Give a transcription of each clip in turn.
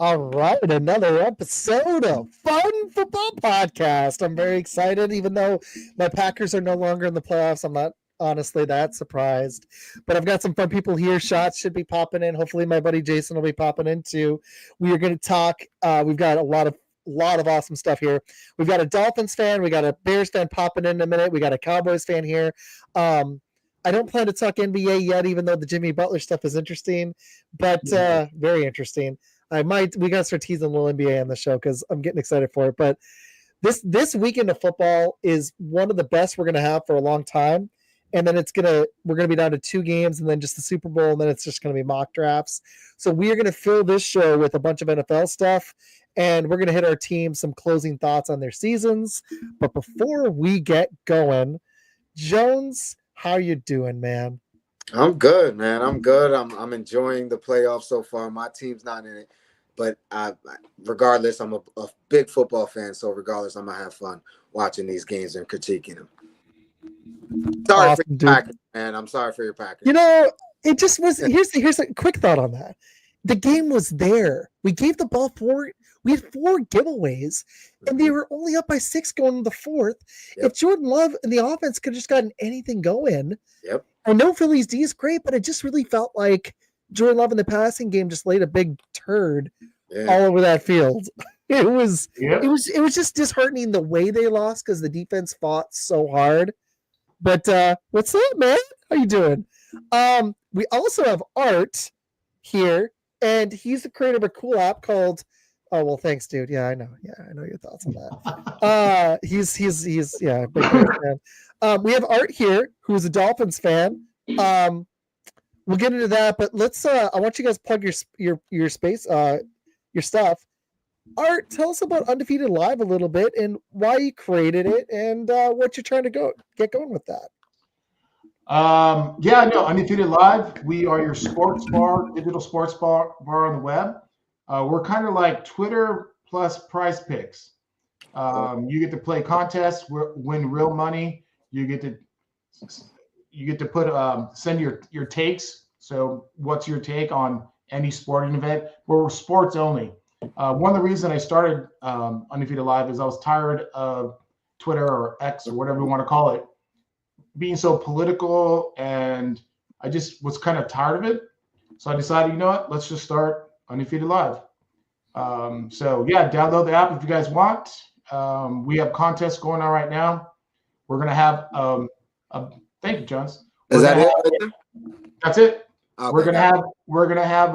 All right, another episode of Fun Football Podcast. I'm very excited, even though my Packers are no longer in the playoffs. I'm not honestly that surprised, but I've got some fun people here. Shots should be popping in. Hopefully, my buddy Jason will be popping in too. We are going to talk. We've got a lot of awesome stuff here. We've got a Dolphins fan, we got a Bears fan popping in a minute. We got a Cowboys fan here. I don't plan to talk NBA yet, even though the Jimmy Butler stuff is interesting, but very interesting. We got to start teasing a little NBA on the show because I'm getting excited for it. But this weekend of football is one of the best we're going to have for a long time. And then we're going to be down to 2 games and then just the Super Bowl. And then it's just going to be mock drafts. So we are going to fill this show with a bunch of NFL stuff. And we're going to hit our team some closing thoughts on their seasons. But before we get going, Jones, how you doing, man? I'm good, man. I'm good. I'm enjoying the playoffs so far. My team's not in it, but regardless, I'm a big football fan. So regardless, I'm gonna have fun watching these games and critiquing them. Sorry awesome, for your Packers, man. I'm sorry for your Packers. You know, it just was. Here's a quick thought on that. The game was there. We gave the ball 4. We had 4 giveaways, and they were only up by 6 going to the 4th. Yep. If Jordan Love and the offense could have just gotten anything going, yep. I know Philly's D is great, but it just really felt like Jordan Love in the passing game just laid a big turd all over that field. It was just disheartening the way they lost because the defense fought so hard. But what's up, man? How you doing? We also have Art here, and he's the creator of a cool app called. Oh well, thanks, dude. Yeah, I know. Yeah, I know your thoughts on that. He's big fan. We have Art here, who's a Dolphins fan. We'll get into that, but let's. I want you guys to plug your space, your stuff. Art, tell us about Undefeated Live a little bit and why you created it and what you're trying to get going with that. Undefeated Live. We are your sports bar, digital sports bar on the web. We're kind of like Twitter plus Prize Picks. You get to play contests, win real money. You get to put send your takes. So what's your take on any sporting event? We're sports only. One of the reasons I started Undefeated Live is I was tired of Twitter or X or whatever you want to call it being so political, and I just was kind of tired of it. So I decided, you know what, let's just start Undefeated Live. Download the app if you guys want. We have contests going on right now. We're gonna have thank you, Jones. Is that it? That's it. Okay. We're gonna have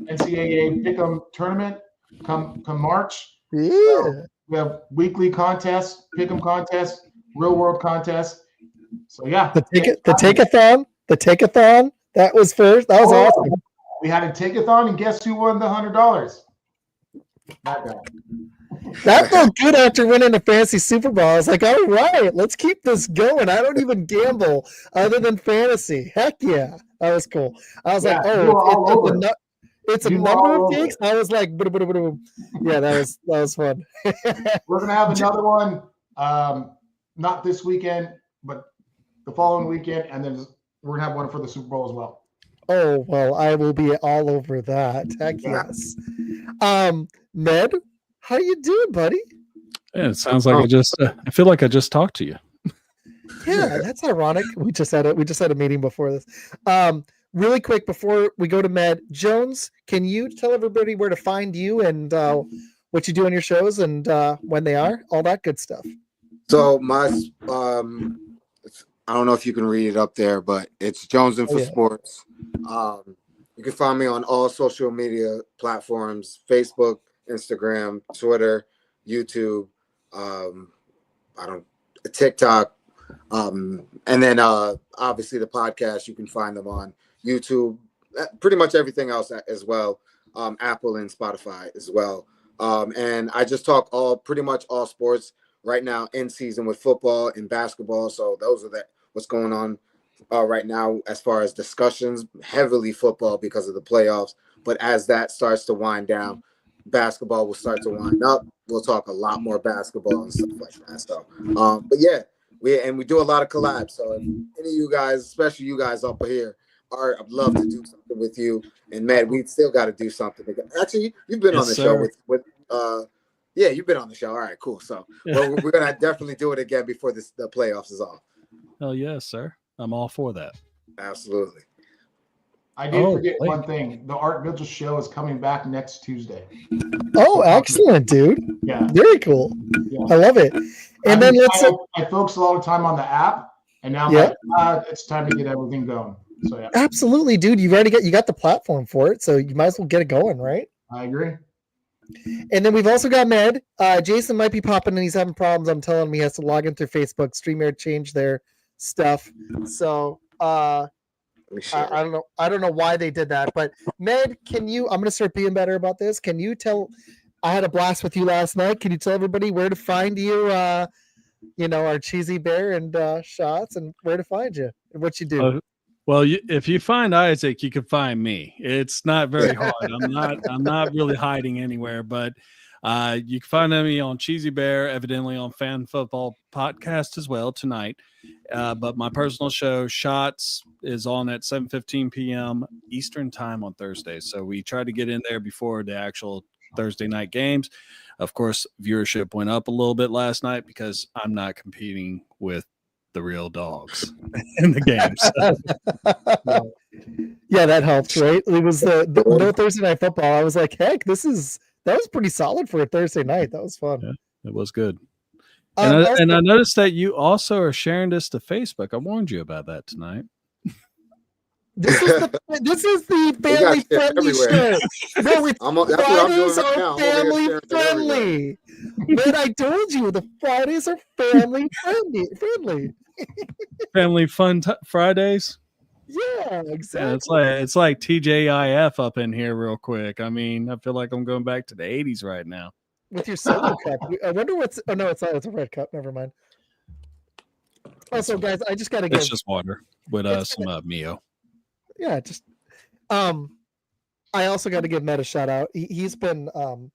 NCAA Pick'em tournament come March. Yeah. So we have weekly contests, Pick'em contests, real world contests. So yeah. The take-a-thon. That was first. That was awesome. We had a take-a-thon, and guess who won the $100? That guy. That felt good after winning a fantasy Super Bowl. I was like, all right, let's keep this going. I don't even gamble other than fantasy. Heck yeah. That was cool. I was like, it's a number of takes. I was like, yeah, that was fun. We're going to have another one, not this weekend, but the following weekend, and then we're going to have one for the Super Bowl as well. Oh, well, I will be all over that. Heck yes. Med, how you doing, buddy? Yeah, it sounds like I feel like I just talked to you. Yeah, that's ironic. We just had a meeting before this. Really quick before we go to Med, Jones, can you tell everybody where to find you and what you do on your shows and when they are, all that good stuff? So my I don't know if you can read it up there, but it's Jones for Sports. You can find me on all social media platforms: Facebook, Instagram, Twitter, YouTube, TikTok, and then obviously the podcast. You can find them on YouTube, pretty much everything else as well, Apple and Spotify as well. And I just talk pretty much all sports right now in season with football and basketball. So those are what's going on right now as far as discussions, heavily football because of the playoffs. But as that starts to wind down, basketball will start to wind up. We'll talk a lot more basketball and stuff like that. So, but yeah, we do a lot of collabs. So if any of you guys, especially you guys up here, Art, I'd love to do something with you. And Matt, we still got to do something. Actually, you've been on the show with yeah, you've been on the show. All right, cool. So we're gonna definitely do it again before the playoffs is off. Oh yes, sir. I'm all for that. Absolutely. I did forget one thing. The Art Vigil show is coming back next Tuesday. Oh, excellent, dude. Yeah. Very cool. Yeah. I love it. And then I focus a lot of time on the app, and now I'm like, it's time to get everything going. So yeah. Absolutely, dude. You got the platform for it, so you might as well get it going, right? I agree. And then we've also got Med. Jason might be popping and he's having problems. I'm telling him he has to log in through Facebook. StreamYard changed their stuff. So I don't know why they did that. But Med, I'm gonna start being better about this. Can you tell I had a blast with you last night. Can you tell everybody where to find you? Our cheesy bear and shots and where to find you and what you do. Well, if you find Isaac, you can find me. It's not very hard. I'm not really hiding anywhere, but you can find me on Cheesy Bear, evidently on Fan Football Podcast as well tonight. But my personal show, Shots, is on at 7:15 p.m. Eastern time on Thursday. So we try to get in there before the actual Thursday night games. Of course, viewership went up a little bit last night because I'm not competing with the real dogs in the games. Yeah, that helped, right? It was the no Thursday night football. I was like, heck, that was pretty solid for a Thursday night. That was fun. Yeah, it was good. And I noticed that you also are sharing this to Facebook. I warned you about that tonight. This is the family friendly show. That's what I'm doing right now. Family friendly. Man, I told you the Fridays are family friendly. Family fun Fridays. Yeah, exactly. Yeah, it's like TJIF up in here real quick. I mean, I feel like I'm going back to the 80s right now. With your solo cup. I wonder what's. Oh no, it's not. It's a red cup. Never mind. Also, guys, I just got to get. It's just water with some Mio. Yeah, just. I also got to give Matt a shout out. He's been awesome.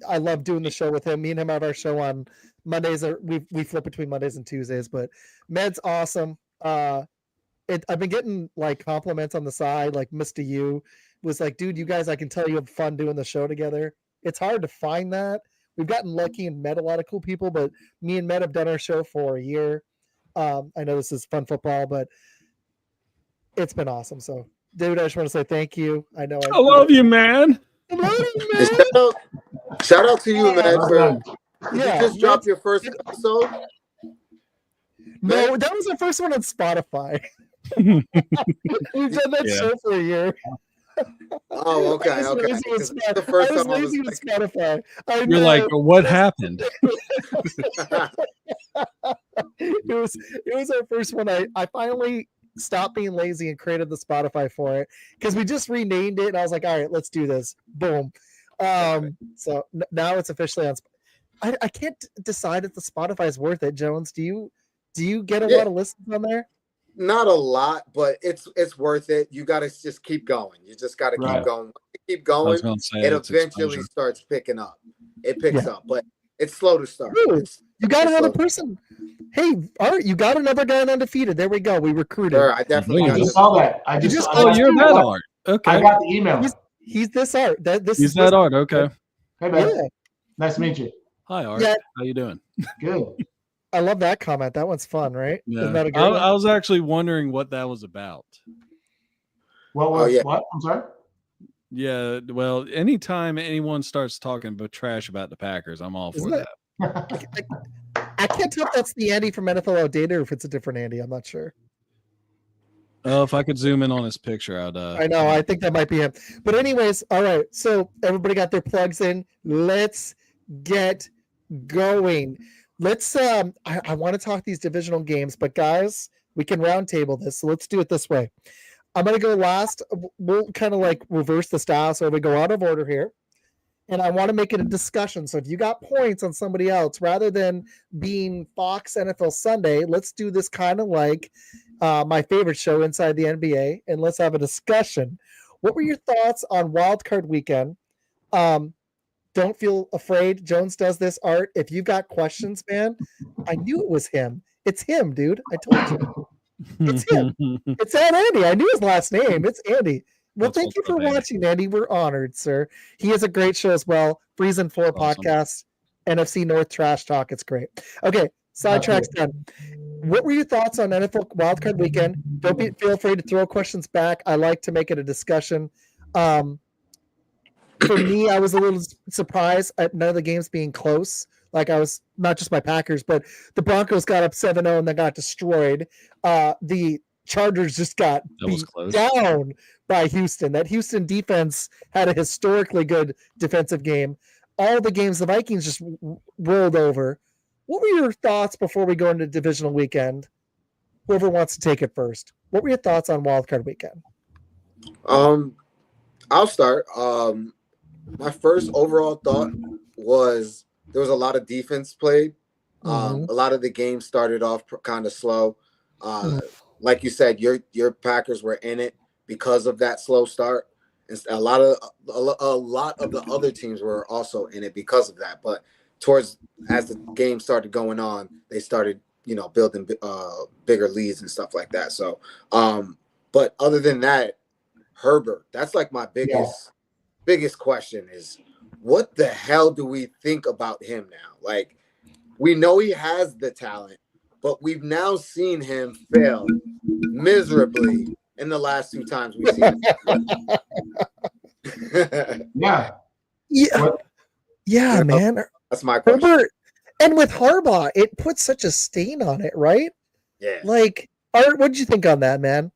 I love doing the show with him. Me and him have our show on Mondays. We flip between Mondays and Tuesdays, but Med's awesome. I've been getting like compliments on the side, like Mr. U was like, dude, you guys, I can tell you have fun doing the show together. It's hard to find that. We've gotten lucky and met a lot of cool people, but me and Med have done our show for a year. I know this is fun football, but it's been awesome. So, dude, I just want to say thank you. I know I love you, man. I love you, man. Shout out to you, man. Did you just drop your first episode? No, that was the first one on Spotify. We've done that show for a year. Oh, okay. The first time I was lazy with Spotify. You're like, what happened? It was our first one. I finally stopped being lazy and created the Spotify for it because we just renamed it and I was like, all right, let's do this. Boom. So now it's officially on. I can't decide if the Spotify is worth it. Jones, do you get a lot of listens on there? Not a lot, but it's worth it. You got to just keep going. You just got to keep going. Keep going. It eventually starts picking up. It picks up, but it's slow to start. Dude, you got another person. Hey, Art, you got another guy on Undefeated. There we go. We recruited. Sure, I definitely just saw that. You're that Art. Okay. I got the email. He's this Art. He's that Art. Okay. Hey, man. Yeah. Nice to meet you. Hi, Art. Yeah. How you doing? Good. I love that comment. That one's fun, right? Yeah. Isn't that a good one? I was actually wondering what that was about. What? I'm sorry? Yeah, well, anytime anyone starts talking trash about the Packers, I'm all for that. I can't tell if that's the Andy from NFL Outdated or if it's a different Andy. I'm not sure. Oh, if I could zoom in on his picture, I'd. I know. I think that might be him. But anyways, all right. So everybody got their plugs in. Let's get going. Let's. I want to talk these divisional games, but guys, we can roundtable this. So let's do it this way. I'm going to go last. We'll kind of like reverse the style. So we go out of order here. And I want to make it a discussion. So if you got points on somebody else, rather than being Fox NFL Sunday, let's do this kind of like my favorite show inside the NBA. And let's have a discussion. What were your thoughts on Wild Card Weekend? Don't feel afraid. Jones does this, Art. If you've got questions, man, I knew it was him. It's him, dude. I told you. It's him. It's that Andy. I knew his last name. It's Andy. Well, That's thank you what's for up, Andy. watching, Andy. We're honored, sir. He has a great show as well. Freezing 4 Awesome. podcast, NFC North Trash Talk. It's great. Okay, sidetrack's done. What were your thoughts on NFL Wildcard Weekend? Feel free to throw questions back. I like to make it a discussion. For me, I was a little surprised at none of the games being close. Like I was not just my Packers, but the Broncos got up 7-0 and then got destroyed. The Chargers just got beat down by Houston. That Houston defense had a historically good defensive game. All the games the Vikings just rolled over. What were your thoughts before we go into divisional weekend? Whoever wants to take it first. What were your thoughts on Wildcard Weekend? I'll start. My first overall thought was there was a lot of defense played. A lot of the games started off kind of slow. Like you said, your Packers were in it because of that slow start. And a lot of the other teams were also in it because of that. But as the game started going on, they started, building bigger leads and stuff like that. So, but other than that, Herbert, that's like my biggest question is, what the hell do we think about him now? Like, we know he has the talent, but we've now seen him fail miserably in the last 2 times we've seen him. Yeah, man. That's my question. Herbert, and with Harbaugh, it puts such a stain on it, right? Yeah. Like, Art, what did you think on that, man?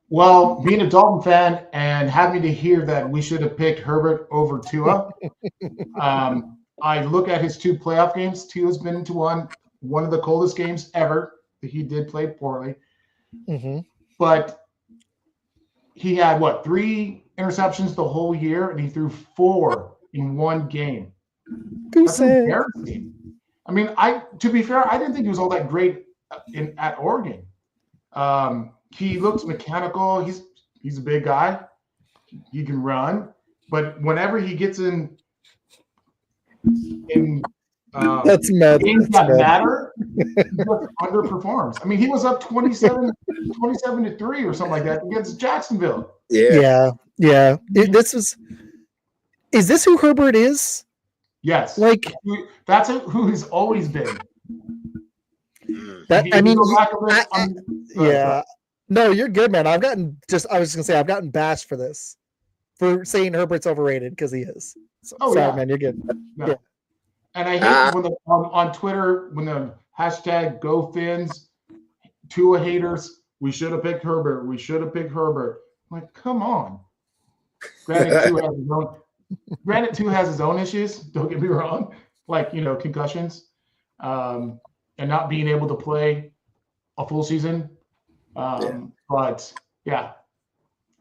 Well, being a Dolphin fan and having to hear that we should have picked Herbert over Tua, I look at his 2 playoff games. Tua's been into one of the coldest games ever. He did play poorly. But he had, 3 interceptions the whole year, and he threw 4 in one game. That's embarrassing. I mean, to be fair, I didn't think he was all that great at Oregon. He looks mechanical. He's a big guy. He can run, but whenever he gets in that's mad. games that matter, he just underperforms. I mean, he was up 27-3 or something like that against Jacksonville. Yeah. Is this who Herbert is? Yes. Like, that's who he's always been. No, you're good, man. I was gonna say I've gotten bashed for this, for saying Herbert's overrated because he is. So, sorry, man, you're good. Yeah. And I hate when on Twitter when the hashtag #GoFins, Tua haters, we should have picked Herbert. We should have picked Herbert. I'm like, come on. Granted, Tua has his own issues. Don't get me wrong, like concussions, and not being able to play a full season. But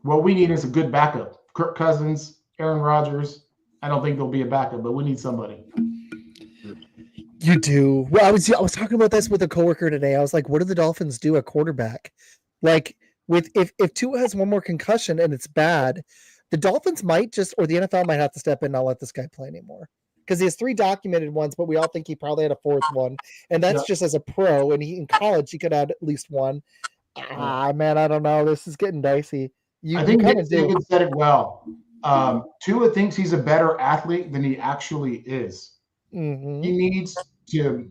what we need is a good backup. Kirk Cousins, Aaron Rodgers. I don't think there'll be a backup, but we need somebody. You do. Well, I was talking about this with a coworker today. I was like, what do the Dolphins do at quarterback? Like, if Tua has one more concussion and it's bad, the Dolphins might or the NFL might have to step in and not let this guy play anymore. Because he has 3 documented ones, but we all think he probably had a 4th one. And that's just as a pro. And in college, he could have at least one. Man, I don't know. This is getting dicey. I think David said it well. Tua thinks he's a better athlete than he actually is. He needs to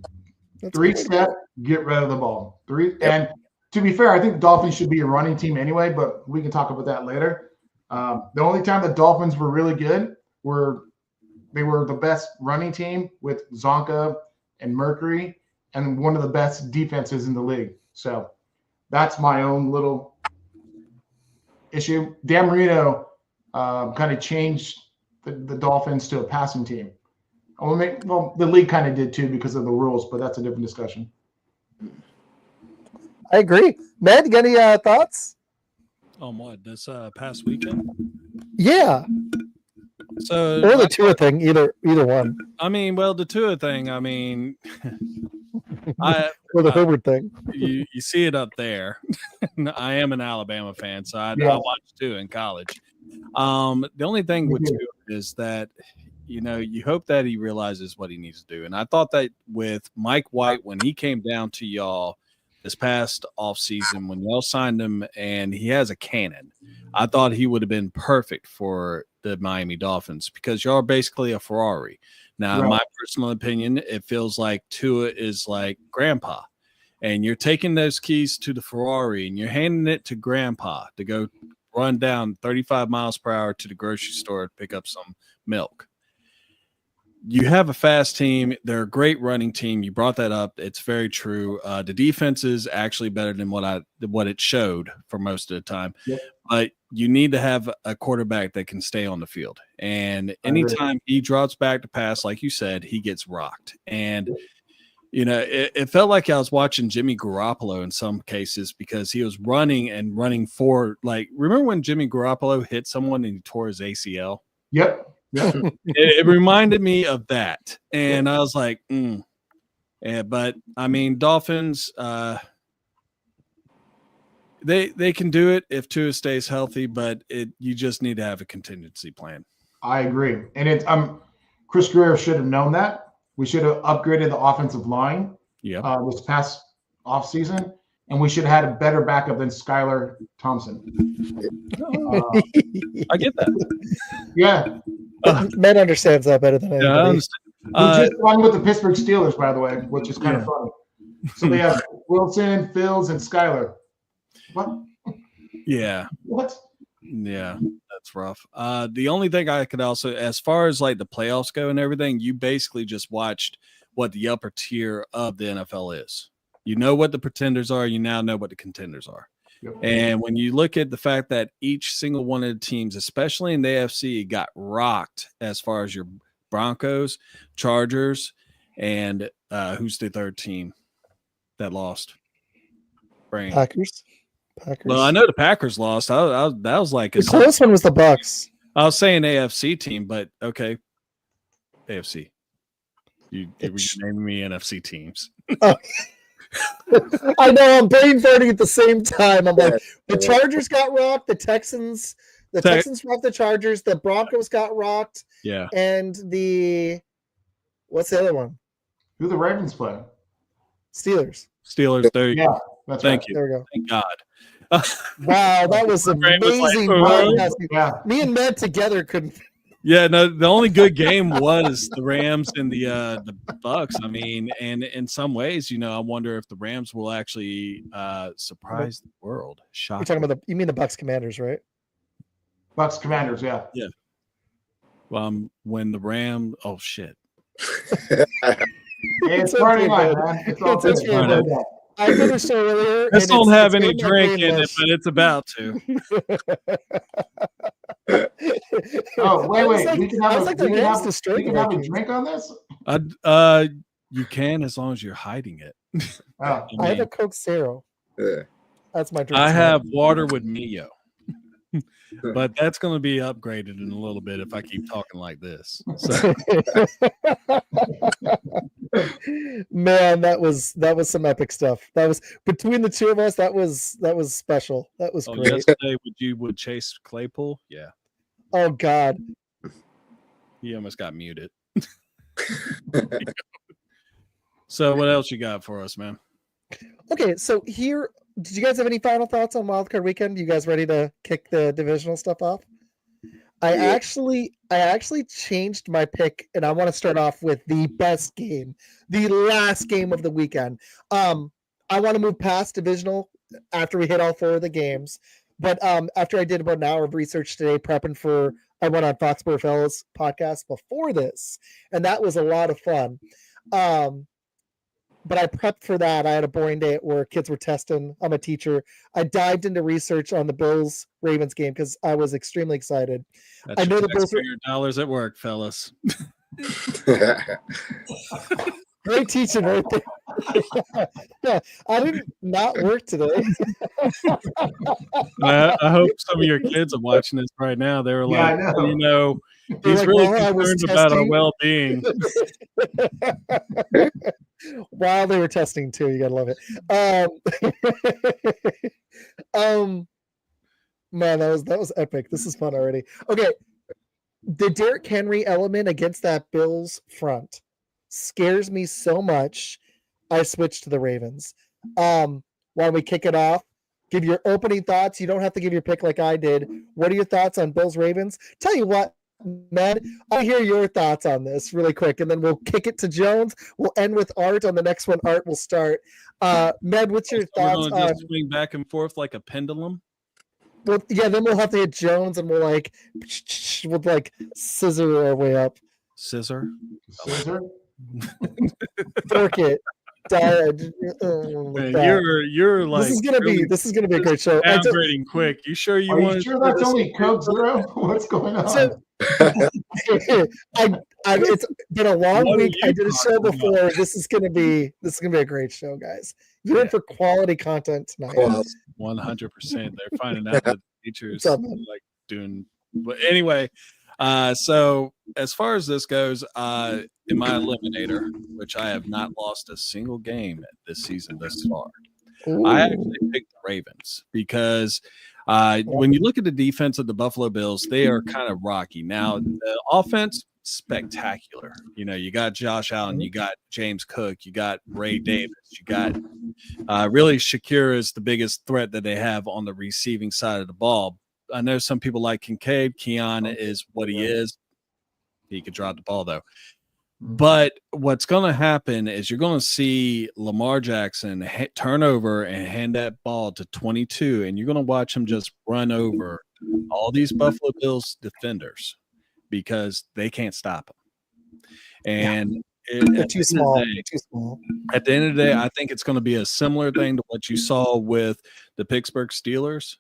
3-step, get rid of the ball. And to be fair, I think the Dolphins should be a running team anyway, but we can talk about that later. The only time the Dolphins were really good they were the best running team with Zonka and Mercury and one of the best defenses in the league. So that's my own little issue. Dan Marino kind of changed the Dolphins to a passing team. Well, the league kind of did too because of the rules, but that's a different discussion. I agree. Matt, you got any thoughts? On what, this past weekend? Yeah. So or the Tua thing, either one. I mean, well, the Tua thing, I mean, or the Herbert thing. You see it up there. I am an Alabama fan, so I watched Tua in college. The only thing with Tua is that, you hope that he realizes what he needs to do. And I thought that with Mike White, when he came down to y'all, this past offseason when y'all signed him, and he has a cannon. I thought he would have been perfect for the Miami Dolphins because y'all are basically a Ferrari. Now, in my personal opinion, it feels like Tua is like grandpa, and you're taking those keys to the Ferrari and you're handing it to grandpa to go run down 35 miles per hour to the grocery store to pick up some milk. You have a fast team. They're a great running team. You brought that up. It's very true. The defense is actually better than what it showed for most of the time. Yep. But you need to have a quarterback that can stay on the field. And anytime he drops back to pass, like you said, he gets rocked. And, you know, it felt like I was watching Jimmy Garoppolo in some cases because he was running for, like, remember when Jimmy Garoppolo hit someone and he tore his ACL? Yep. It reminded me of that, and I was like, Yeah, but I mean, Dolphins, they can do it if Tua stays healthy, but you just need to have a contingency plan. I agree, and it's Chris Greer should have known that. We should have upgraded the offensive line. This past offseason, and we should have had a better backup than Skylar Thompson. I get that. Yeah. Men understands that better than anybody. Yeah, I understand. We just won with the Pittsburgh Steelers, by the way, which is kind of funny. So they have Wilson, Fields, and Skylar. What? Yeah. What? Yeah, that's rough. The only thing I could also, as far as like the playoffs go and everything, you basically just watched what the upper tier of the NFL is. You know what the pretenders are. You now know what the contenders are. Yep. And when you look at the fact that each single one of the teams, especially in the AFC, got rocked as far as your Broncos, Chargers, and who's the third team that lost? Packers. Well, I know the Packers lost. That was like the close one was the Bucks. I was saying AFC team, but okay, AFC. You were naming me NFC teams. Oh. I know I'm brain farting at the same time. I'm like, the Chargers got rocked, the Texans rocked the Chargers, the Broncos got rocked, and what's the other one? Who the Ravens play? Steelers. There you go. That's Thank right. you. There we go. Thank God. Wow, that was amazing. Me and Matt together couldn't. Yeah, no, the only good game was the Rams and the Bucks. I mean, and in some ways, you know, I wonder if the Rams will actually surprise the world. You're talking about you mean the Bucks Commanders, right? Bucks Commanders, yeah. Yeah. When the Ram, oh shit. It's Friday night, man. It's all good. I finished earlier. This don't have any drink in it, but it's about to. Oh, wait. We can have a drink on this? You can as long as you're hiding it. Oh. I have a Coke Zero. Yeah. That's my drink. I have water with Mio. But that's going to be upgraded in a little bit if I keep talking like this. So. Man, that was some epic stuff. That was between the two of us. That was special. That was great. Yesterday, would Chase Claypool? Yeah. Oh God. He almost got muted. So, what else you got for us, man? Okay, so here. Did you guys have any final thoughts on Wildcard Weekend? You guys ready to kick the divisional stuff off? I actually changed my pick, and I want to start off with the best game, the last game of the weekend. I want to move past divisional after we hit all four of the games, but after I did about an hour of research today, prepping for I went on Fox Sports Fellas podcast before this, and that was a lot of fun. But I prepped for that. I had a boring day at work. Kids were testing. I'm a teacher. I dived into research on the Bills-Ravens game because I was extremely excited. I know the Bills were dollars at work, fellas. Great teaching right there. Yeah, I didn't not work today. I hope some of your kids are watching this right now. They were like, you know, he's like, really concerned about our well-being. While they were testing too, you gotta love it. Man, that was epic. This is fun already. Okay, the Derrick Henry element against that Bills front scares me so much. I switched to the Ravens. why don't we kick it off? Give your opening thoughts. You don't have to give your pick like I did. What are your thoughts on Bills Ravens? Tell you what, Med, I'll hear your thoughts on this really quick, and then we'll kick it to Jones. We'll end with Art on the next one. Art will start. Med, what's your thoughts We're on? just swing back and forth like a pendulum. Well, yeah, then we'll have to hit Jones, and we'll scissor our way up. Scissor. Fork it. Man, you're like this is gonna be a great show. Downgrading quick. You sure you Are want? you sure that's only Coke Zero? What's going on? So, it's been a long week. I did a show before. This is gonna be a great show, guys. You're in for quality content tonight. 100%. They're finding out that teachers up, like doing. But anyway, so as far as this goes, in my eliminator, which I have not lost a single game this season thus far, I actually picked the Ravens because when you look at the defense of the Buffalo Bills, they are kind of rocky. Now, the offense, spectacular. You know, you got Josh Allen, you got James Cook, you got Ray Davis, you got really Shakira is the biggest threat that they have on the receiving side of the ball. I know some people like Kincaid. Keon is what he is. He could drop the ball, though. But what's going to happen is you're going to see Lamar Jackson turn over and hand that ball to 22, and you're going to watch him just run over all these Buffalo Bills defenders because they can't stop him. And they're too small. At the end of the day, I think it's going to be a similar thing to what you saw with the Pittsburgh Steelers,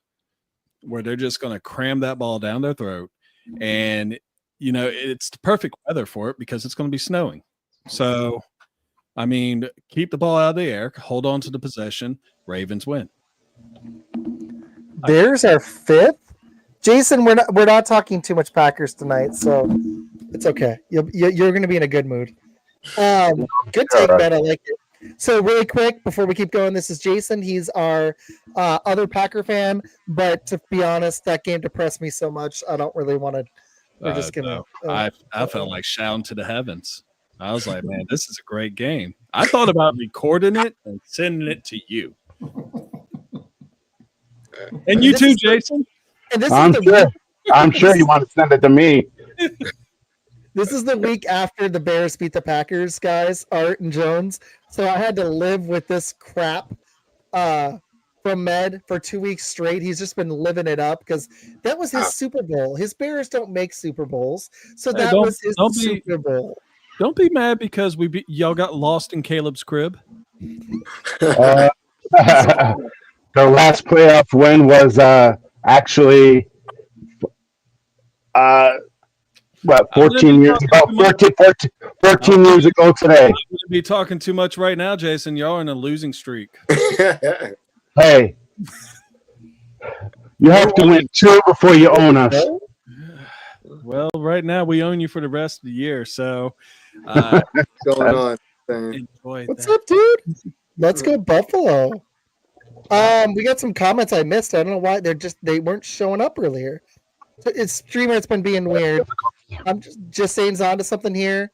where they're just going to cram that ball down their throat. And, you know, it's the perfect weather for it because it's going to be snowing. So, I mean, keep the ball out of the air, hold on to the possession, Ravens win. Bears are fifth. Jason, we're not talking too much Packers tonight, so it's okay. You're going to be in a good mood. Good take, Ben. I like it. So really quick before we keep going, this is Jason. He's our other Packer fan, but to be honest, that game depressed me so much. I don't really want to. We're just gonna. I felt like shouting to the heavens. I was like, man, this is a great game. I thought about recording it and sending it to you. And you too, Jason. And this I'm sure you want to send it to me. This is the week after the Bears beat the Packers, guys, Art and Jones. So I had to live with this crap from Med for 2 weeks straight. He's just been living it up because that was his Super Bowl. His Bears don't make Super Bowls, so that was his Super Bowl. Don't be mad because y'all got lost in Caleb's crib. The last playoff win was actually 14 years ago today. I'm going to be talking too much right now, Jason. Y'all are in a losing streak. Hey, you have to win 2 before you own us. Well, right now we own you for the rest of the year, so what's going on? Enjoy What's that. up, dude? Let's go Buffalo. We got some comments I missed. I don't know why they weren't showing up earlier. It's streamer. It's been being weird. I'm just saying on to something here.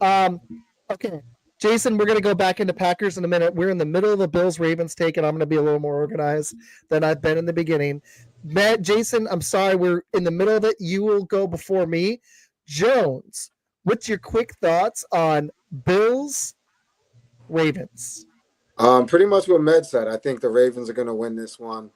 Okay, Jason, we're gonna go back into Packers in a minute. We're in the middle of the Bills Ravens take, and I'm gonna be a little more organized than I've been in the beginning. Matt, Jason, I'm sorry, we're in the middle of it. You will go before me. Jones, what's your quick thoughts on Bills Ravens? Pretty much what Med said. I think the Ravens are gonna win this one,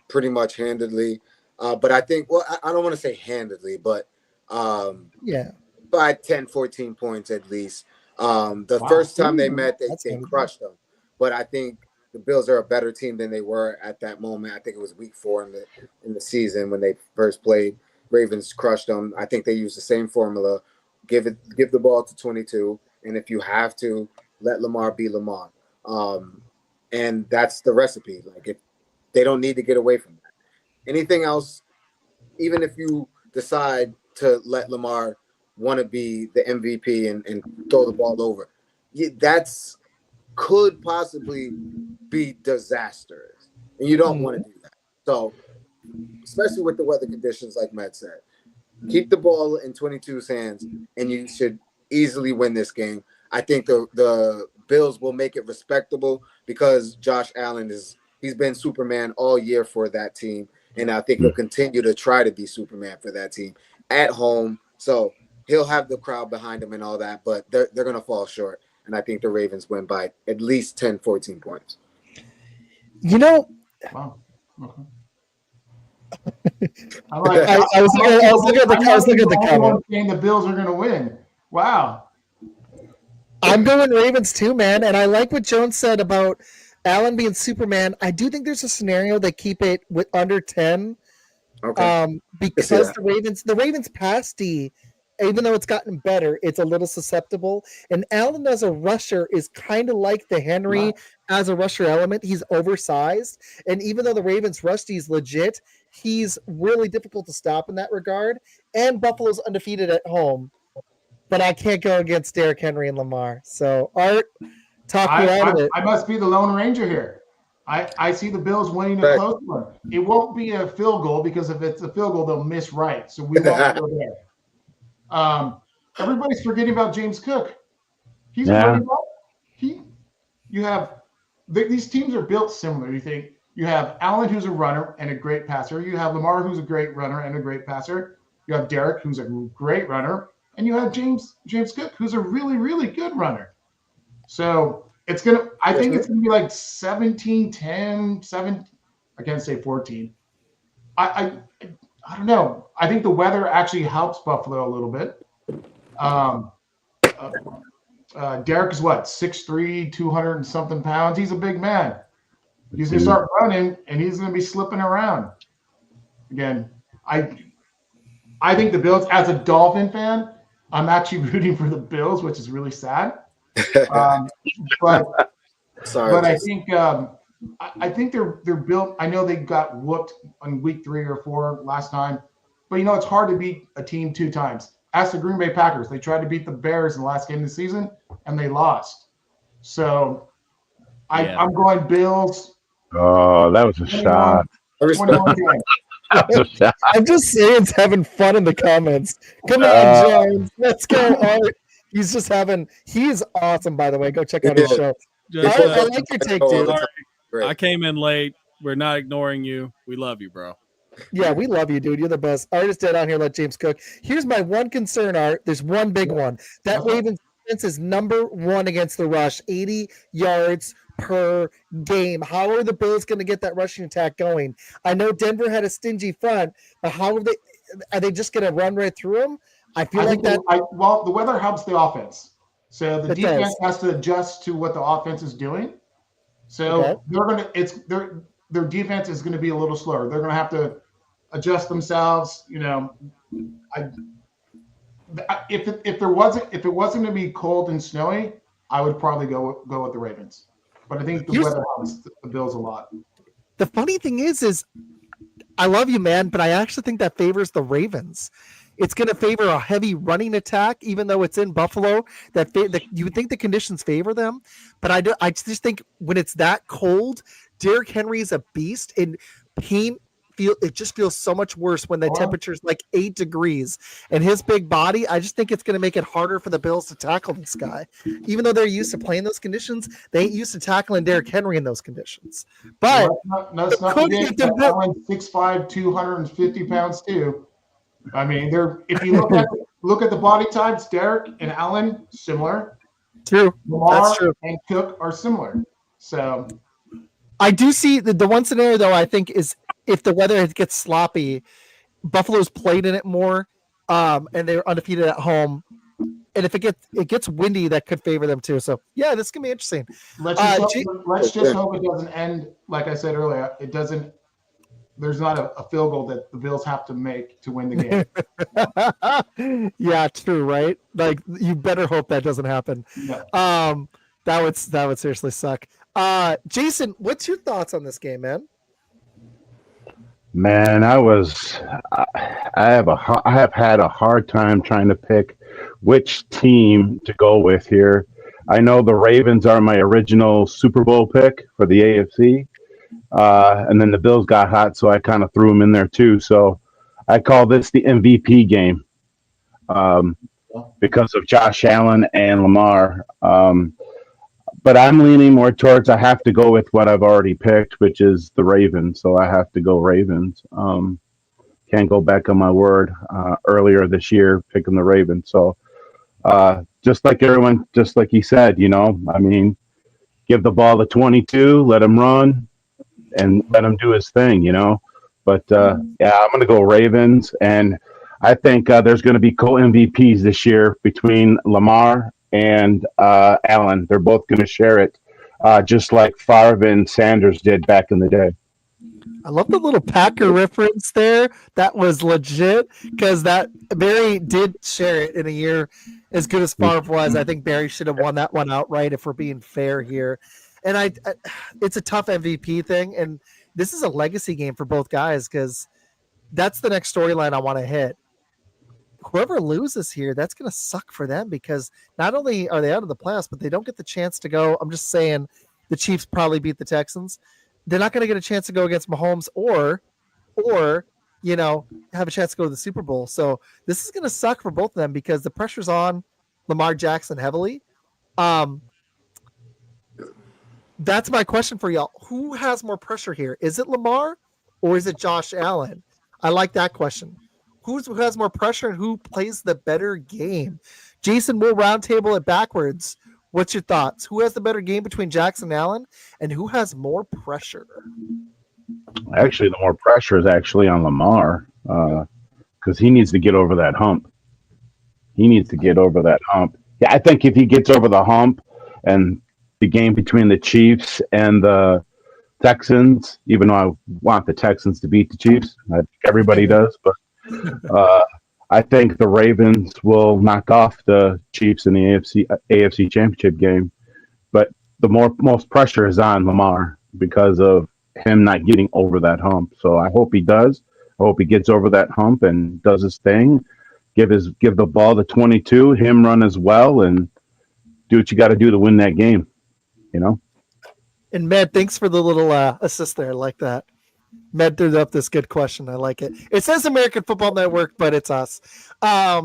pretty much handedly. But I think, I don't want to say handedly, but by 10, 14 points at least. First time they met, they crushed them. But I think the Bills are a better team than they were at that moment. I think it was week 4 in the season when they first played. Ravens crushed them. I think they used the same formula. Give the ball to 22, and if you have to, let Lamar be Lamar. And that's the recipe. Like, if they don't need to get away from that. Anything else, even if you decide to let Lamar want to be the MVP and throw the ball over, that's could possibly be disastrous. And you don't want to do that. So, especially with the weather conditions, like Matt said, keep the ball in 22's hands, and you should easily win this game. I think the Bills will make it respectable because Josh Allen he's been Superman all year for that team, and I think he'll continue to try to be Superman for that team at home. So he'll have the crowd behind him and all that, but they're going to fall short, and I think the Ravens win by at least 10, 14 points. You know, Wow. Okay. I was looking at the comment. Saying the Bills are going to win. Wow. I'm going Ravens too, man. And I like what Jones said about Allen being Superman. I do think there's a scenario they keep it with under 10. Okay. Because the Ravens pass D, even though it's gotten better, it's a little susceptible. And Allen as a rusher is kind of like the Henry as a rusher element. He's oversized. And even though the Ravens rush D is legit, he's really difficult to stop in that regard. And Buffalo's undefeated at home. But I can't go against Derrick Henry and Lamar. So, Art, talk me out of it. I must be the Lone Ranger here. I see the Bills winning a close one. It won't be a field goal because if it's a field goal, they'll miss right. So we won't go there. Everybody's forgetting about James Cook. He's running well. You have these teams are built similar. You think you have Allen, who's a runner and a great passer. You have Lamar, who's a great runner and a great passer. You have Derrick, who's a great runner. And you have James Cook, who's a really, really good runner. So I think it's gonna be like 17-10, 7. I can't say 14. I don't know. I think the weather actually helps Buffalo a little bit. Derrick is what, 6'3", 200 and something pounds. He's a big man. He's gonna start running and he's gonna be slipping around. Again, I think the Bills, as a Dolphin fan, I'm actually rooting for the Bills, which is really sad. But I think they're built. I know they got whooped on week 3 or 4 last time, but it's hard to beat a team 2 times. Ask the Green Bay Packers. They tried to beat the Bears in the last game of the season and they lost. So I'm going Bills. Oh, that was a shot. 21 I'm just saying, it's having fun in the comments. Come on, Jones. Let's go, Art. He's awesome, by the way. Go check out his show. I like your take, dude. I came in late. We're not ignoring you. We love you, bro. Yeah, we love you, dude. You're the best. Art is dead on here. Let James cook. Here's my one concern, Art. There's one big one. That Ravens defense is number 1 against the rush, 80 yards per game. How are the Bills going to get that rushing attack going? I know Denver had a stingy front, but how are they just going to run right through them? I feel like that. The weather helps the offense, so the defense has to adjust to what the offense is doing. So their defense is going to be a little slower. They're going to have to adjust themselves. If it wasn't going to be cold and snowy, I would probably go with the Ravens. But I think the weather helps the Bills a lot. The funny thing is I love you, man, but I actually think that favors the Ravens. It's going to favor a heavy running attack, even though it's in Buffalo. You would think the conditions favor them, but I just think when it's that cold, Derrick Henry is a beast, and it just feels so much worse when the temperature's like 8 degrees. And his big body, I just think it's going to make it harder for the Bills to tackle this guy. Even though they're used to playing those conditions, they ain't used to tackling Derrick Henry in those conditions. But let's not forget that Allen's 6'5", 250 pounds too. I mean, if you look at the body types, Derrick and Allen similar. True. Lamar That's true. and Cook are similar. So I do see the one scenario though, I think, is if the weather gets sloppy, Buffalo's played in it more, and they're undefeated at home. And if it gets windy, that could favor them too. So yeah, this can be interesting. Let's just hope it doesn't end like I said earlier. It doesn't. There's not a field goal that the Bills have to make to win the game. Yeah, true, right? Like you better hope that doesn't happen. Yeah. That would seriously suck. Jason, what's your thoughts on this game, man? Man, I have had a hard time trying to pick which team to go with here. I know the Ravens are my original Super Bowl pick for the AFC. And then the Bills got hot, so I kind of threw them in there too. So I call this the MVP game because of Josh Allen and Lamar. but I'm leaning more towards I have to go with what I've already picked, which is the Ravens. So I have to go Ravens. Can't go back on my word earlier this year picking the Ravens. So just like everyone, just like he said, I mean, give the ball to 22, let him run, and let him do his thing. But yeah, I'm going to go Ravens, and I think there's going to be co-MVPs this year between Lamar and Allen. They're both going to share it, just like Favre and Sanders did back in the day. I love the little Packer reference there. That was legit because that Barry did share it in a year as good as Favre was. I think Barry should have won that one outright if we're being fair here. And it's a tough MVP thing, and this is a legacy game for both guys because that's the next storyline I want to hit. Whoever loses here, that's going to suck for them because not only are they out of the playoffs, but they don't get the chance to go. I'm just saying the Chiefs probably beat the Texans. They're not going to get a chance to go against Mahomes or have a chance to go to the Super Bowl. So this is going to suck for both of them because the pressure's on Lamar Jackson heavily. That's my question for y'all. Who has more pressure here? Is it Lamar or is it Josh Allen? I like that question. Who has more pressure and who plays the better game? Jason, we'll roundtable it backwards. What's your thoughts? Who has the better game between Jackson and Allen, and who has more pressure? Actually, the more pressure is actually on Lamar because he needs to get over that hump. Yeah, I think if he gets over the hump and the game between the Chiefs and the Texans, even though I want the Texans to beat the Chiefs, I think everybody does, but I think the Ravens will knock off the Chiefs in the AFC Championship game. But the most pressure is on Lamar because of him not getting over that hump. So I hope he does. I hope he gets over that hump and does his thing. Give the ball to 22, him run as well, and do what you got to do to win that game. And Med, thanks for the little assist there. I like that. Med threw up this good question. I like it. It says American Football Network, but it's us. Yeah,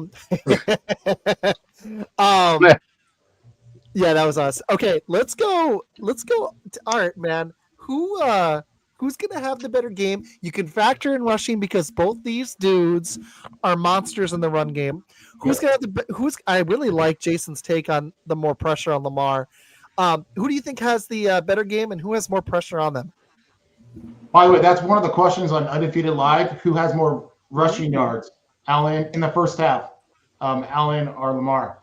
that was us. Okay, let's go to Art, man. Who's gonna have the better game? You can factor in rushing because both these dudes are monsters in the run game. Who's gonna have I really like Jason's take on the more pressure on Lamar. Who do you think has the better game and who has more pressure on them? By the way, that's one of the questions on Undefeated Live. Who has more rushing yards? Allen in the first half. Allen or Lamar?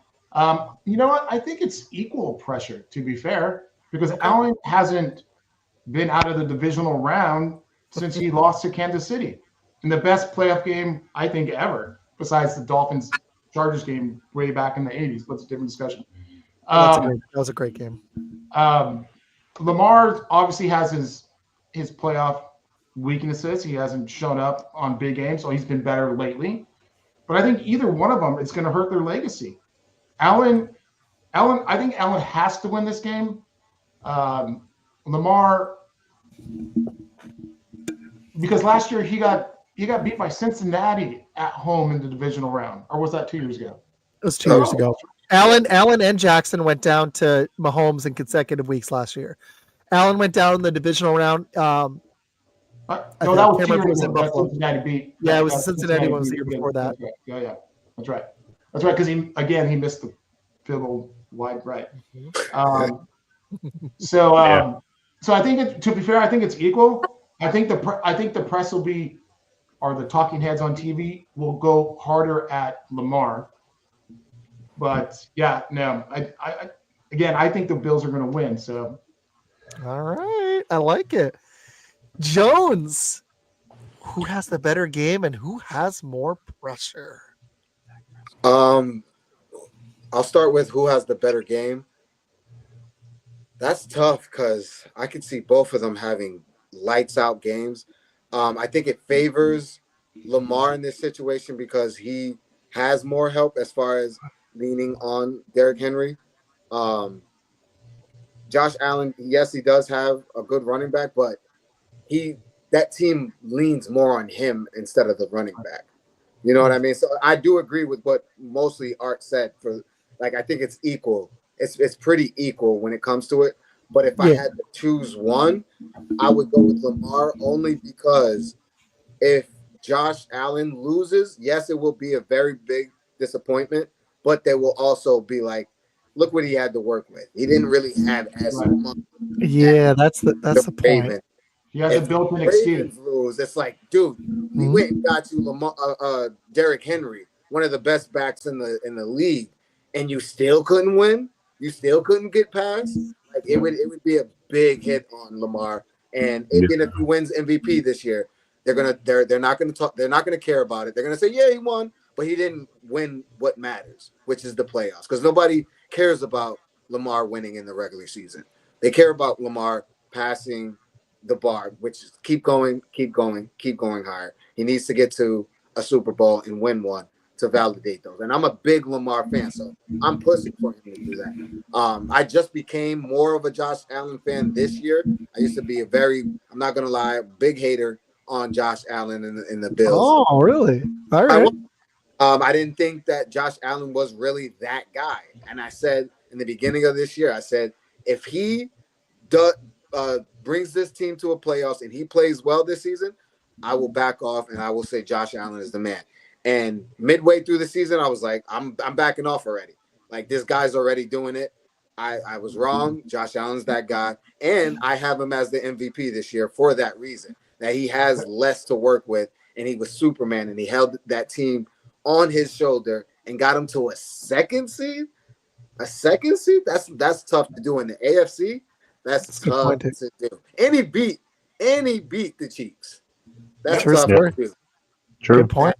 You know what? I think it's equal pressure, to be fair, because Allen hasn't been out of the divisional round since he lost to Kansas City in the best playoff game, I think, ever, besides the Dolphins-Chargers game way back in the 80s. But it's a different discussion. That was a great game. Lamar obviously has his playoff weaknesses. He hasn't shown up on big games, so he's been better lately. But I think either one of them is going to hurt their legacy. I think Allen has to win this game. Lamar, because last year he got beat by Cincinnati at home in the divisional round, or was that 2 years ago? It was 2 years ago. Allen and Jackson went down to Mahomes in consecutive weeks last year. Allen went down in the divisional round. No, that was 2 years ago. That Cincinnati beat. Yeah, it was Cincinnati one was the year before that. Yeah. That's right. Because he missed the field goal wide right. So I think to be fair, I think it's equal. I think the press will be, or the talking heads on TV will go harder at Lamar. But yeah, no, I think the Bills are going to win. So, all right, I like it. Jones, who has the better game and who has more pressure? I'll start with who has the better game. That's tough because I could see both of them having lights out games. I think it favors Lamar in this situation because he has more help as far as leaning on Derrick Henry. Josh Allen, yes, he does have a good running back, but that team leans more on him instead of the running back. You know what I mean? So I do agree with what mostly Art said. I think it's equal it's pretty equal when it comes to it. But if I had to choose one, I would go with Lamar only because if Josh Allen loses, yes, it will be a very big disappointment, but there will also be like, look what he had to work with. He didn't really have as much. Yeah, that's the point. Ravens. He has a If built-in Ravens exceed. lose, it's like, dude, we went and got you Lamar, Derrick Henry, one of the best backs in the league, and you still couldn't win. You still couldn't get past. Like it would be a big hit on Lamar. And even if he wins MVP this year, they're not gonna talk. They're not gonna care about it. They're gonna say, yeah, he won, but he didn't win what matters, which is the playoffs. Because nobody cares about Lamar winning in the regular season. They care about Lamar passing the bar, which is keep going higher. He needs to get to a Super Bowl and win one to validate those. And I'm a big Lamar fan, so I'm pushing for him to do that. I just became more of a Josh Allen fan this year. I used to be I'm not gonna lie, big hater on Josh Allen in the Bills. Oh, really? All right. I didn't think that Josh Allen was really that guy. And I said in the beginning of this year, I said, if he brings this team to a playoffs and he plays well this season, I will back off and I will say Josh Allen is the man. And midway through the season, I was like, I'm backing off already. Like, this guy's already doing it. I was wrong. Josh Allen's that guy. And I have him as the MVP this year for that reason, that he has less to work with, and he was Superman, and he held that team on his shoulder and got him to a second seed. A second seed? That's tough to do in the AFC. That's tough to do. And he beat the Chiefs. That's tough to do. True. Good point.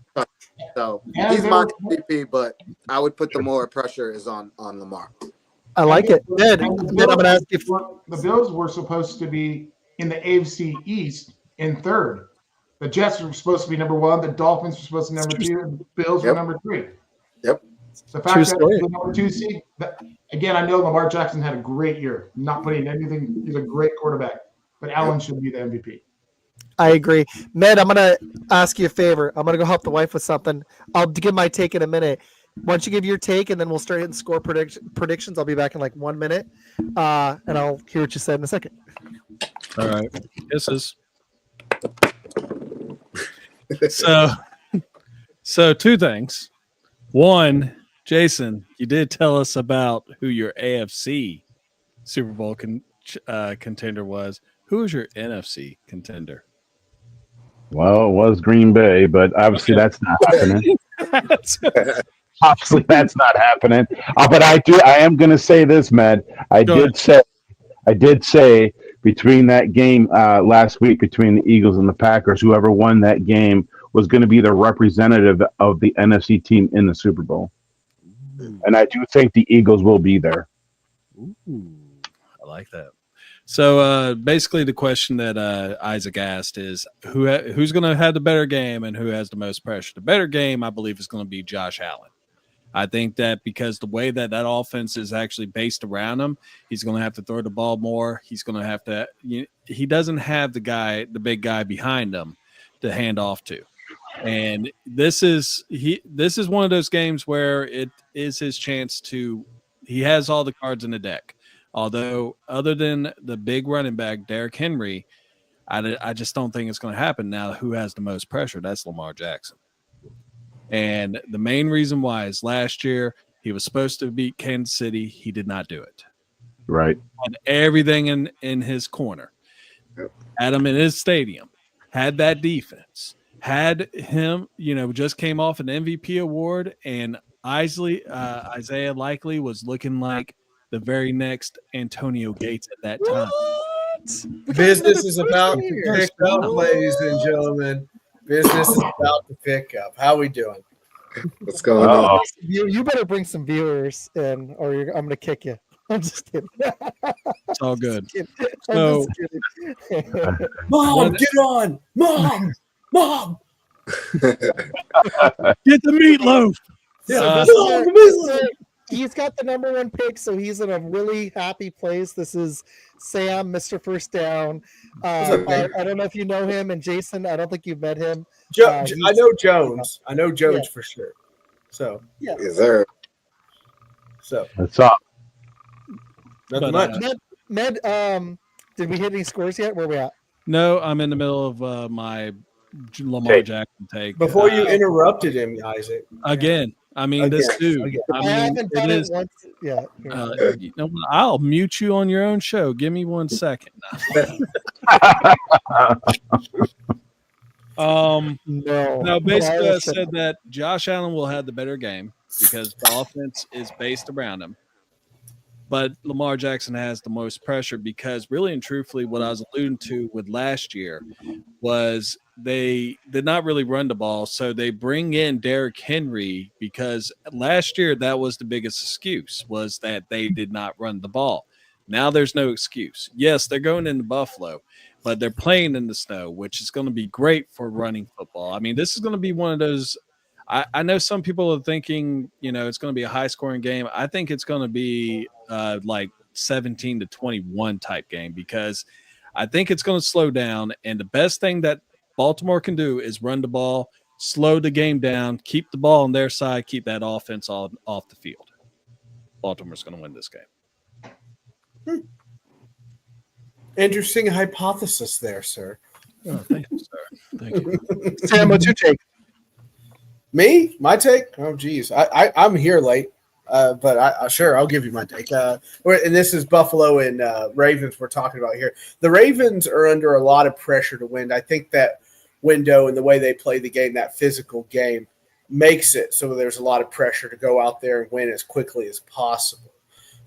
So he's my MVP, but I would put the more pressure is on Lamar. I like it. Then I'm going to ask you. The Bills were supposed to be in the AFC East in third. The Jets were supposed to be number one. The Dolphins were supposed to be number two. And the Bills were number three. Yep. The fact that the number two seed, again, I know Lamar Jackson had a great year. Not putting anything, he's a great quarterback. But Allen should be the MVP. I agree. Med, I'm going to ask you a favor. I'm going to go help the wife with something. I'll give my take in a minute. Why don't you give your take, and then we'll start hitting score predictions. I'll be back in like 1 minute, and I'll hear what you said in a second. All right. Kisses. So two things. One, Jason, you did tell us about who your AFC Super Bowl contender was. Who was your NFC contender? Well, it was Green Bay, but obviously that's not happening. Obviously that's not happening. But I am going to say this, Matt. I did say between that game last week between the Eagles and the Packers, whoever won that game was going to be the representative of the NFC team in the Super Bowl. And I do think the Eagles will be there. Ooh, I like that. So basically the question that Izac asked is who's going to have the better game and who has the most pressure? The better game, I believe, is going to be Josh Allen. I think that because the way that offense is actually based around him, he's going to have to throw the ball more. He's going to have to he doesn't have the big guy behind him to hand off to. And this is one of those games where it is his chance he has all the cards in the deck. Although, other than the big running back, Derrick Henry, I just don't think it's going to happen. Now, who has the most pressure? That's Lamar Jackson. And the main reason why is last year he was supposed to beat Kansas City. He did not do it. Right. Had everything in his corner. Had him in his stadium. Had that defense. Had him, just came off an MVP award, and Isaiah Likely was looking like the very next Antonio Gates at that time. Business is about to pick up, ladies and gentlemen. Business is about to pick up. How we doing? What's going on? You better bring some viewers in, or I'm going to kick you. I'm just kidding. It's all good. So, Mom, get on! Mom! Get the meatloaf. He's got the number one pick, so he's in a really happy place. This is Sam, Mr. First Down. I don't know if you know him, and Jason, I don't think you've met him. I know Jones. I know Jones for sure. So Yes, sir. So what's up? Nothing But, much. Med, did we hit any scores yet? Where we at? No, I'm in the middle of my Lamar Jackson take. Before you interrupted him, Isaac. Again, I mean, this Again, dude. again. I I mean, haven't done it it is. once. Yeah. You know, I'll mute you on your own show. Give me 1 second. No. No, basically, I said that Josh Allen will have the better game because the offense is based around him. But Lamar Jackson has the most pressure because, really and truthfully, what I was alluding to with last year was they did not really run the ball. So they bring in Derrick Henry because last year that was the biggest excuse, was that they did not run the ball. Now there's no excuse. Yes, they're going into Buffalo, but they're playing in the snow, which is going to be great for running football. I mean, this is going to be one of those. I know some people are thinking, you know, it's going to be a high-scoring game. I think it's going to be like 17-21 type game because I think it's going to slow down. And the best thing that Baltimore can do is run the ball, slow the game down, keep the ball on their side, keep that offense off the field. Baltimore's going to win this game. Interesting hypothesis there, sir. Oh, thank you, sir. Thank you. Sam, what's your take? Me? My take? Oh, geez. I'm here late, but sure, I'll give you my take. And this is Buffalo and Ravens we're talking about here. The Ravens are under a lot of pressure to win. I think that window and the way they play the game, that physical game, makes it so there's a lot of pressure to go out there and win as quickly as possible.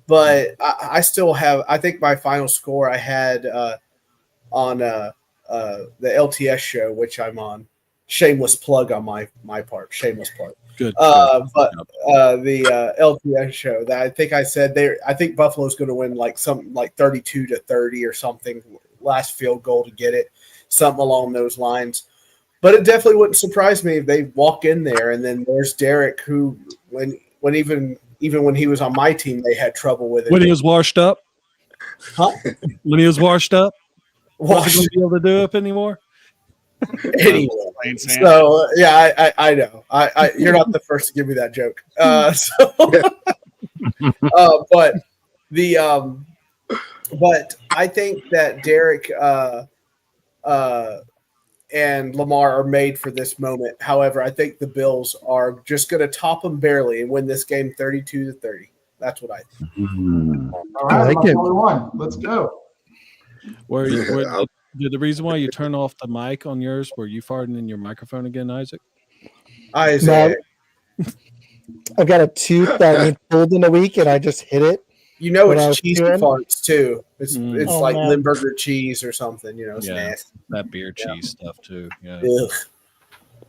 But I still have – I think my final score I had on the LTS show, which I'm on. Shameless plug on my part. Shameless plug. Good. But the LTS show that I think I said I think Buffalo's going to win like something like 32-30 or something. Last field goal to get it, something along those lines. But it definitely wouldn't surprise me if they walk in there and then there's Derek, who when even when he was on my team, they had trouble with it. When he was washed up? Huh? When he was washed up? Washed. Wasn't going to be able to do it anymore? Anyway, so yeah, I know. You're not the first to give me that joke. But I think that Derek and Lamar are made for this moment. However, I think the Bills are just going to top them barely and win this game 32-30. That's what I think. All right, I like it. 21. Let's go. The reason why you turn off the mic on yours, were you farting in your microphone again, Isaac? Isaac, I've got a tooth that I pulled in a week, and I just hit it. you know When I was it's cheesy chewing? farts too. It's Oh, like man. Limburger cheese or something. You know, it's Yeah. nasty. That beer cheese stuff too. Yeah. Ugh.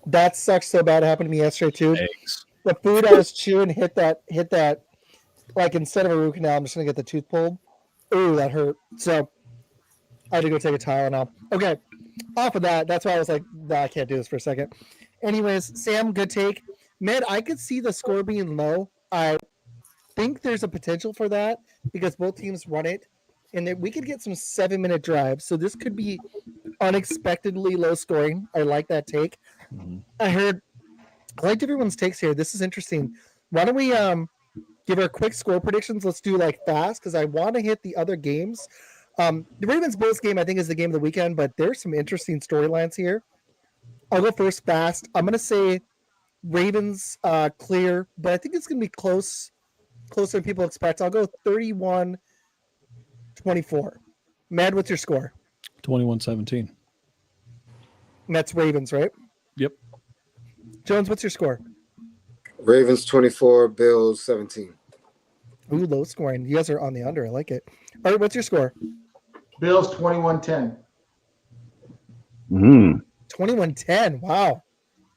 That sucks so bad. It happened to me yesterday too. Eggs. The food I was chewing hit that. Like instead of a root canal, I'm just gonna get the tooth pulled. Ooh, that hurt. So I had to go take a Tylenol. Okay, off of that. That's why I was like, nah, I can't do this for a second. Anyways, Sam, good take. Med, I could see the score being low. I think there's a potential for that because both teams run it, and that we could get some 7-minute drives. So this could be unexpectedly low scoring. I like that take. I liked everyone's takes here. This is interesting. Why don't we give our quick score predictions? Let's do like fast because I want to hit the other games. The Ravens Bills game, I think, is the game of the weekend, but there's some interesting storylines here. I'll go first fast. I'm going to say Ravens clear, but I think it's going to be closer than people expect. I'll go 31-24. Mad, what's your score? 21-17. That's Ravens, right? Yep. Jones, what's your score? Ravens 24, Bills 17. Ooh, low scoring. You guys are on the under. I like it. All right, what's your score? Bills 21-10. 21-10. Wow.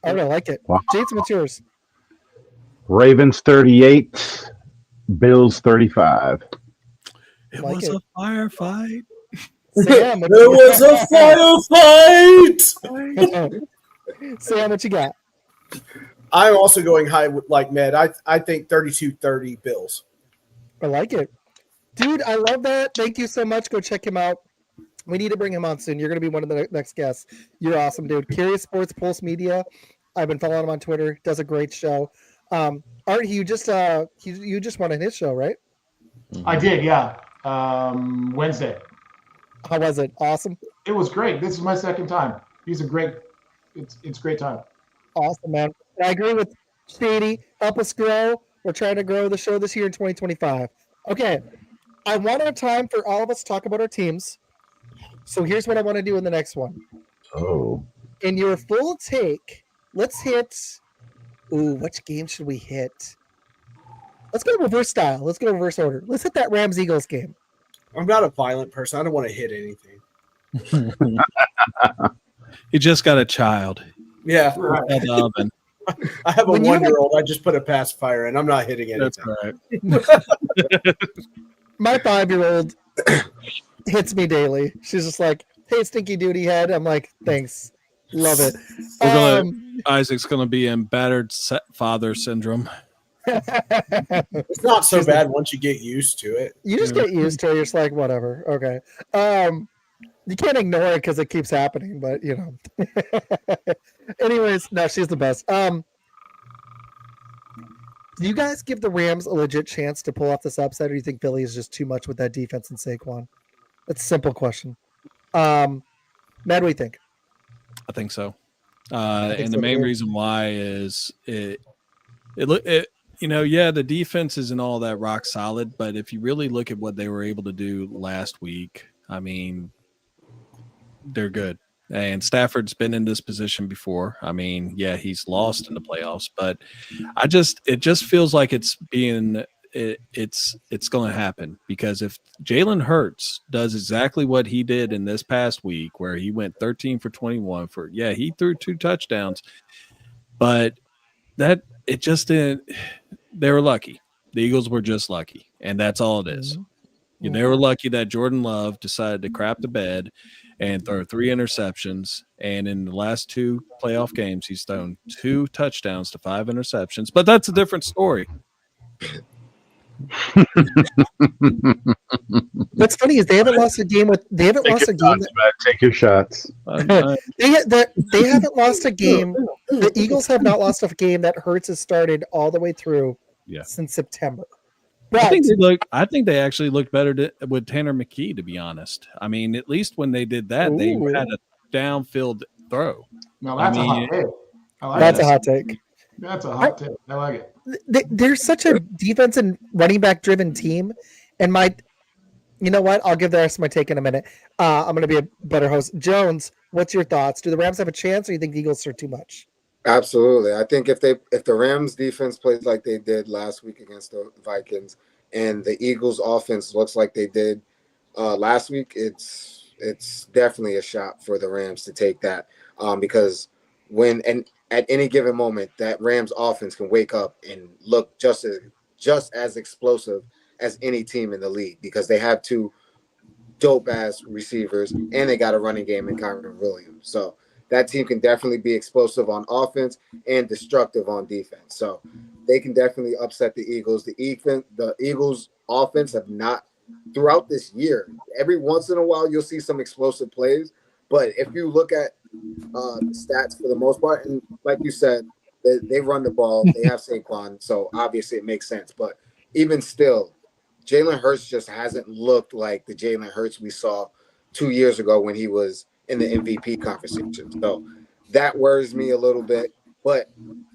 I really like it. Wow. Jason, what's yours? Ravens 38, Bills 35. It Like was it. a firefight. Sam, what There you was a firefight. Sam, what you got? I'm also going high with like Med. I think 32-30 Bills. I like it. Dude, I love that. Thank you so much. Go check him out. We need to bring him on soon. You're going to be one of the next guests. You're awesome, dude. Curious Sports Pulse Media. I've been following him on Twitter. Does a great show. Art, you just won on his show, right? I did, yeah. Wednesday. How was it? Awesome. It was great. This is my second time. It's a great time. Awesome, man. I agree with Shady. Help us grow. We're trying to grow the show this year in 2025. Okay. I want our time for all of us to talk about our teams. So here's what I want to do in the next one. Oh. In your full take, let's hit. Ooh, which game should we hit? Let's go reverse style. Let's go reverse order. Let's hit that Rams Eagles game. I'm not a violent person. I don't want to hit anything. You just got a child. Yeah. At the oven. I have a When you have 1-year-old. I just put a pacifier in. I'm not hitting anything. That's right. My 5-year-old hits me daily. She's just like, "Hey, stinky duty head." I'm like, "Thanks, love it." Isaac's gonna be in battered father syndrome. It's not so bad once you get used to it. You just get used to it. You're just like, whatever. Okay. You can't ignore it because it keeps happening, but you know. Anyways, no, she's the best. Do you guys give the Rams a legit chance to pull off this upset, or do you think Philly is just too much with that defense and Saquon? That's a simple question. Matt, what do you think? I think so. And the main reason why is it the defense isn't all that rock solid, but if you really look at what they were able to do last week, I mean, they're good. And Stafford's been in this position before. I mean, yeah, he's lost in the playoffs, but it just feels like it's going to happen, because if Jalen Hurts does exactly what he did in this past week, where he went 13 for 21 he threw 2 touchdowns, but that it just didn't. They were lucky. The Eagles were just lucky, and that's all it is. Mm-hmm. They were lucky that Jordan Love decided to crap the bed and throw 3 interceptions. And in the last 2 playoff games, he's thrown 2 touchdowns to 5 interceptions. But that's a different story. What's funny is they haven't lost a game with. They haven't lost a game. Take your shots. They haven't lost a game. The Eagles have not lost a game that Hurts has started all the way through since September. But I think they actually looked better with Tanner McKee, to be honest. I mean, at least when they did that, they had a downfield throw. No, that's a hot take. That's a hot take. That's a hot take. I like it. They're such a defense and running back driven team, and you know what? I'll give the rest of my take in a minute. I'm going to be a better host. Jones, what's your thoughts? Do the Rams have a chance, or do you think the Eagles are too much? Absolutely. I think if the Rams defense plays like they did last week against the Vikings, and the Eagles offense looks like they did last week, it's definitely a shot for the Rams to take that, because at any given moment, that Rams offense can wake up and look just as explosive as any team in the league, because they have 2 dope ass receivers and they got a running game in Kyron Williams. So that team can definitely be explosive on offense and destructive on defense. So they can definitely upset the Eagles. The Eagles offense have not, throughout this year, every once in a while you'll see some explosive plays. But if you look at the stats for the most part, and like you said, they run the ball, they have Saquon, so obviously it makes sense. But even still, Jalen Hurts just hasn't looked like the Jalen Hurts we saw 2 years ago when he was in the MVP conversation. So that worries me a little bit. But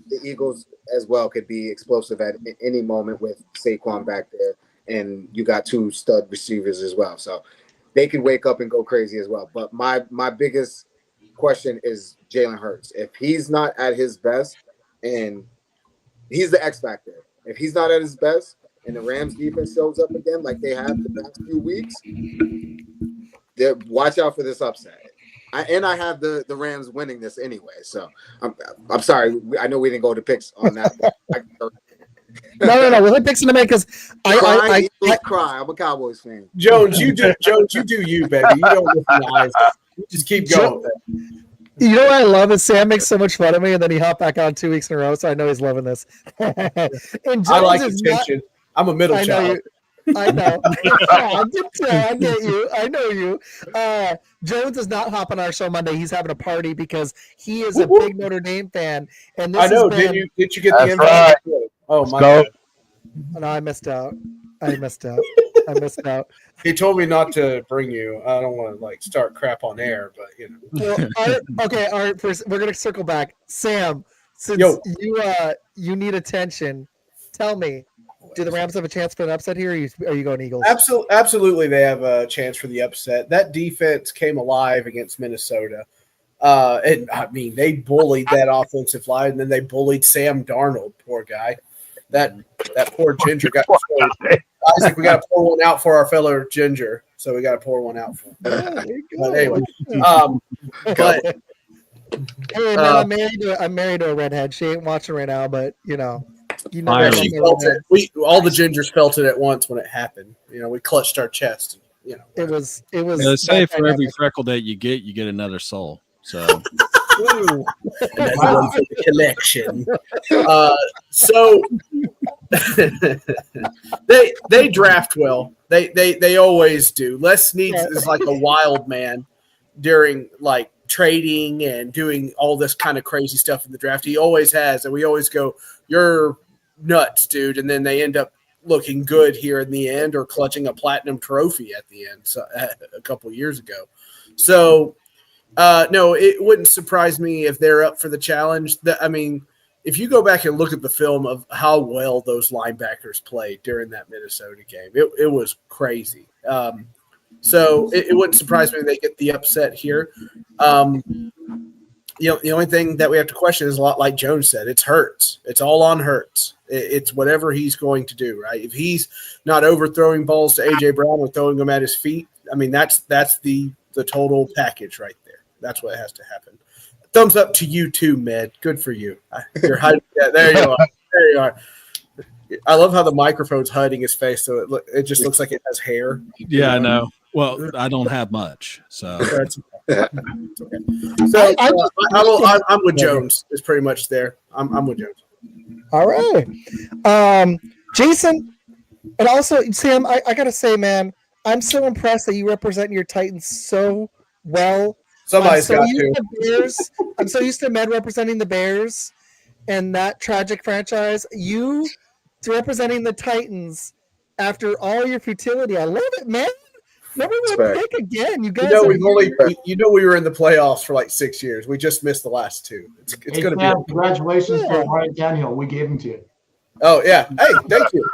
the Eagles as well could be explosive at any moment with Saquon back there, and you got 2 stud receivers as well. So they could wake up and go crazy as well. But my biggest question is Jalen Hurts. If he's not at his best, and he's the X factor, if he's not at his best and the Rams defense shows up again like they have the past few weeks, watch out for this upset. I have the Rams winning this anyway. So I'm sorry. I know we didn't go to picks on that. No. We'll hit picks in a minute because I cry. I'm a Cowboys fan. Jones, you do you, baby. You don't listen to Isaac. You just keep going. You know what I love is Sam makes so much fun of me, and then he hopped back on 2 weeks in a row, so I know he's loving this. And I like attention. I'm a middle child. I know. I get you. I know you. Jones is not hopping our show Monday. He's having a party because he is a big Notre Dame fan. And this I know. Did you get the invite? Right. Oh Let's my go. God. No, I missed out. I missed out. He told me not to bring you. I don't want to like start crap on air, but you know. Well, Art. First, we're gonna circle back. Sam, since Yo. you need attention, tell me, do the Rams have a chance for an upset here? Or are you going Eagles? Absolutely, they have a chance for the upset. That defense came alive against Minnesota. And I mean, they bullied that offensive line, and then they bullied Sam Darnold. Poor guy. That poor Ginger got destroyed. Isaac, we got to pour one out for our fellow Ginger. So we got to pour one out for him. But anyway, but hey man, I'm married to a redhead. She ain't watching right now, but you know she felt it. All the Gingers felt it at once when it happened. You know, we clutched our chest. You know, it was. They say for every freckle that you get another soul. So another one for the collection. So they draft well. They always do. Les Snead is like a wild man during like trading and doing all this kind of crazy stuff in the draft. He always has, and we always go, "You're nuts, dude!" And then they end up looking good here in the end, or clutching a platinum trophy at the end. So a couple years ago, so. No, it wouldn't surprise me if they're up for the challenge. I mean, if you go back and look at the film of how well those linebackers played during that Minnesota game, it was crazy. So it wouldn't surprise me if they get the upset here. You know, the only thing that we have to question is a lot like Jones said. It's Hurts. It's all on Hurts. It's whatever he's going to do, right? If he's not overthrowing balls to A.J. Brown or throwing them at his feet, I mean, that's the total package right there. That's what has to happen. Thumbs up to you too, Med. Good for you. You're hiding. Yeah, there you are. There you are. I love how the microphone's hiding his face, so it just looks like it has hair. Yeah, I know. Well, I don't have much, so. That's okay. So I'm with Jones. It's pretty much there. I'm with Jones. All right, Jason, and also Sam. I gotta say, man, I'm so impressed that you represent your Titans so well. Somebody's got to. I'm so used to Med representing the Bears and that tragic franchise. You representing the Titans after all your futility. I love it, man. Never would pick again. You guys. We were in the playoffs for like 6 years. We just missed the last two. It's going to be. Congratulations for Ryan Tannehill. We gave him to you. Oh yeah. Hey, thank you.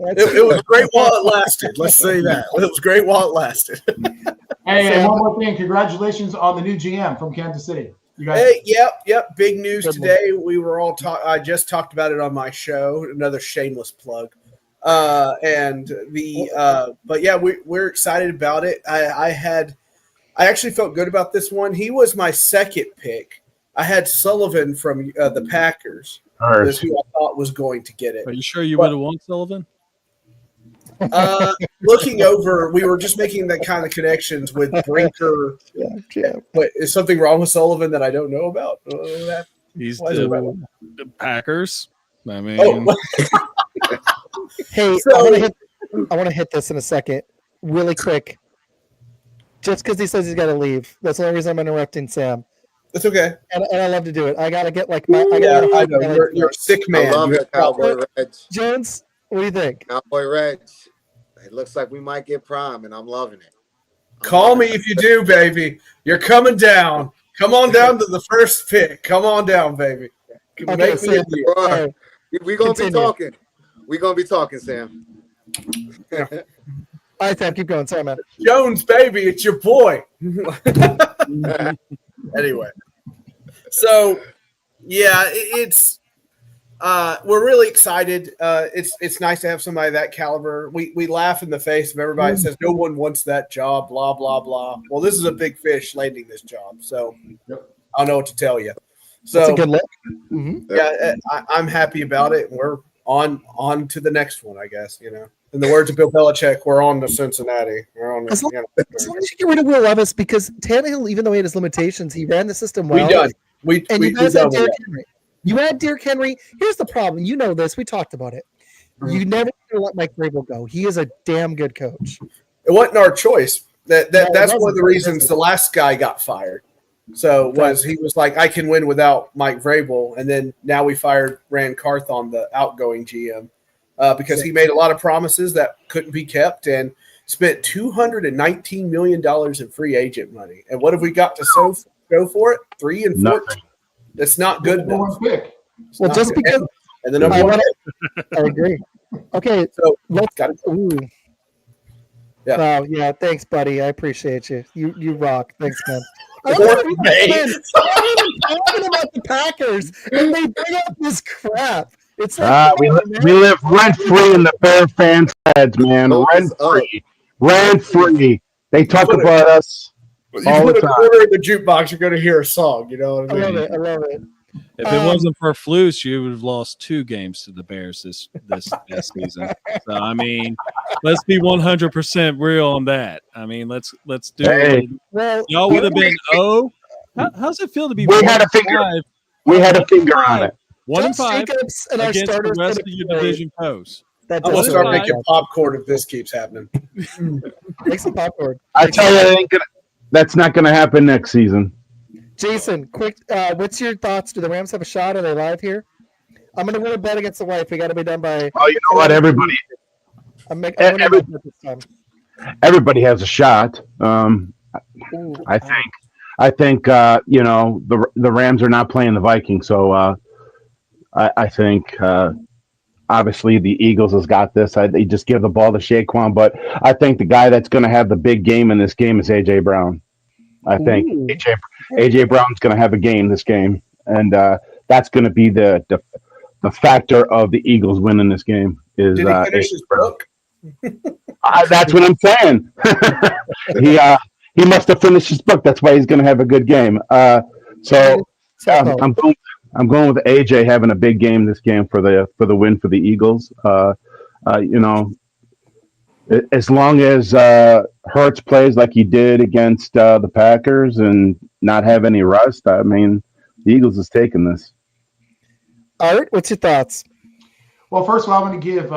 It was great while it lasted. Let's say that. It was great while it lasted. Hey, and one more thing. Congratulations on the new GM from Kansas City. You guys. Hey, yep. Big news today. We were all I just talked about it on my show. Another shameless plug. But yeah, we're excited about it. I actually felt good about this one. He was my second pick. I had Sullivan from the Packers. Is who I thought was going to get it. Are you sure you would have won Sullivan? Looking over, we were just making that kind of connections with Brinker. Yeah. Wait, is something wrong with Sullivan that I don't know about? He's the Packers. I mean, hey, so, I want to hit this in a second, really quick. Just because he says he's got to leave. That's the only reason I'm interrupting Sam. That's okay. And I love to do it. I got to get like my. I know. You're a sick man. I love the Cowboy Reds. Jones, what do you think? Cowboy Reds. It looks like we might get prime, and I'm loving it. Call me if you do, baby. You're coming down. Come on down to the first pick. Come on down, baby. Okay, Sam, we're going to be talking. We're going to be talking, Sam. Yeah. All right, Sam, keep going. Sorry, man. Jones, baby, it's your boy. Anyway. So, yeah, it's we're really excited. It's nice to have somebody of that caliber. We laugh in the face of everybody that says no one wants that job, blah, blah, blah. Well, this is a big fish landing this job. So I don't know what to tell you. So that's a good look. Mm-hmm. Yeah, I'm happy about it. We're on to the next one, I guess, you know. In the words of Bill Belichick, we're on to Cincinnati. We're on. As long as you get rid of Will Levis, because Tannehill, even though he had his limitations, he ran the system well. You guys had Derrick Henry. You had Derrick Henry. Here's the problem. You know this. We talked about it. Mm-hmm. You never let Mike Vrabel go. He is a damn good coach. It wasn't our choice. That's one of the reasons the last guy got fired. So he was like, I can win without Mike Vrabel, and then now we fired Rand Carthon, the outgoing GM. because he made a lot of promises that couldn't be kept and spent $219 million in free agent money. And what have we got to go for it? 3 and 14. Nothing. That's not good enough. One pick. Well, just because And the number one pick. I agree. Okay, So let's. got it. Ooh. Yeah. Wow, yeah. Thanks, buddy. I appreciate you. You rock. Thanks, man. I Fourth don't and know, eight. man, I'm even talking about the Packers, and they bring up this crap. It's like we live rent free in the Bear fans' heads, man. Focus Rent free. They talk about us You all put the a time. quarter in the jukebox, you're going to hear a song. You know what I I love mean? it. I love it. If it wasn't for Flus, you would have lost 2 games to the Bears this past season. So I mean, let's be 100% real on that. I mean, let's do Hey. it. Well, Y'all would have been how's it feel to be We 1 had a and finger. 5? We had a 1 and finger on 5. it. 1 and Josh 5 Jacobs and our against the starters rest could of your have played. division foes. That I'm going to doesn't start work making out. popcorn if this keeps happening. Make some popcorn. I tell you, that's not going to happen next season. Jason, quick. What's your thoughts? Do the Rams have a shot? Are they live here? I'm going to win a bet against the wife. We got to be done by. Oh, you know what? Everybody I'm winning my bet this time. has a shot. Ooh, I think you know, the Rams are not playing the Vikings, so I think obviously the Eagles has got this. They just give the ball to Saquon, but I think the guy that's going to have the big game in this game is AJ Brown. I think Ooh. AJ Brown's going to have a game this game, and that's going to be the factor of the Eagles winning this game. Is Did he finish his book? that's what I'm saying. He must have finished his book. That's why he's going to have a good game. So I'm going with AJ having a big game this game for the win for the Eagles. You know, as long as Hurts plays like he did against the Packers and not have any rust, I mean, the Eagles is taking this. Art, what's your thoughts? Well, first of all, I'm going to give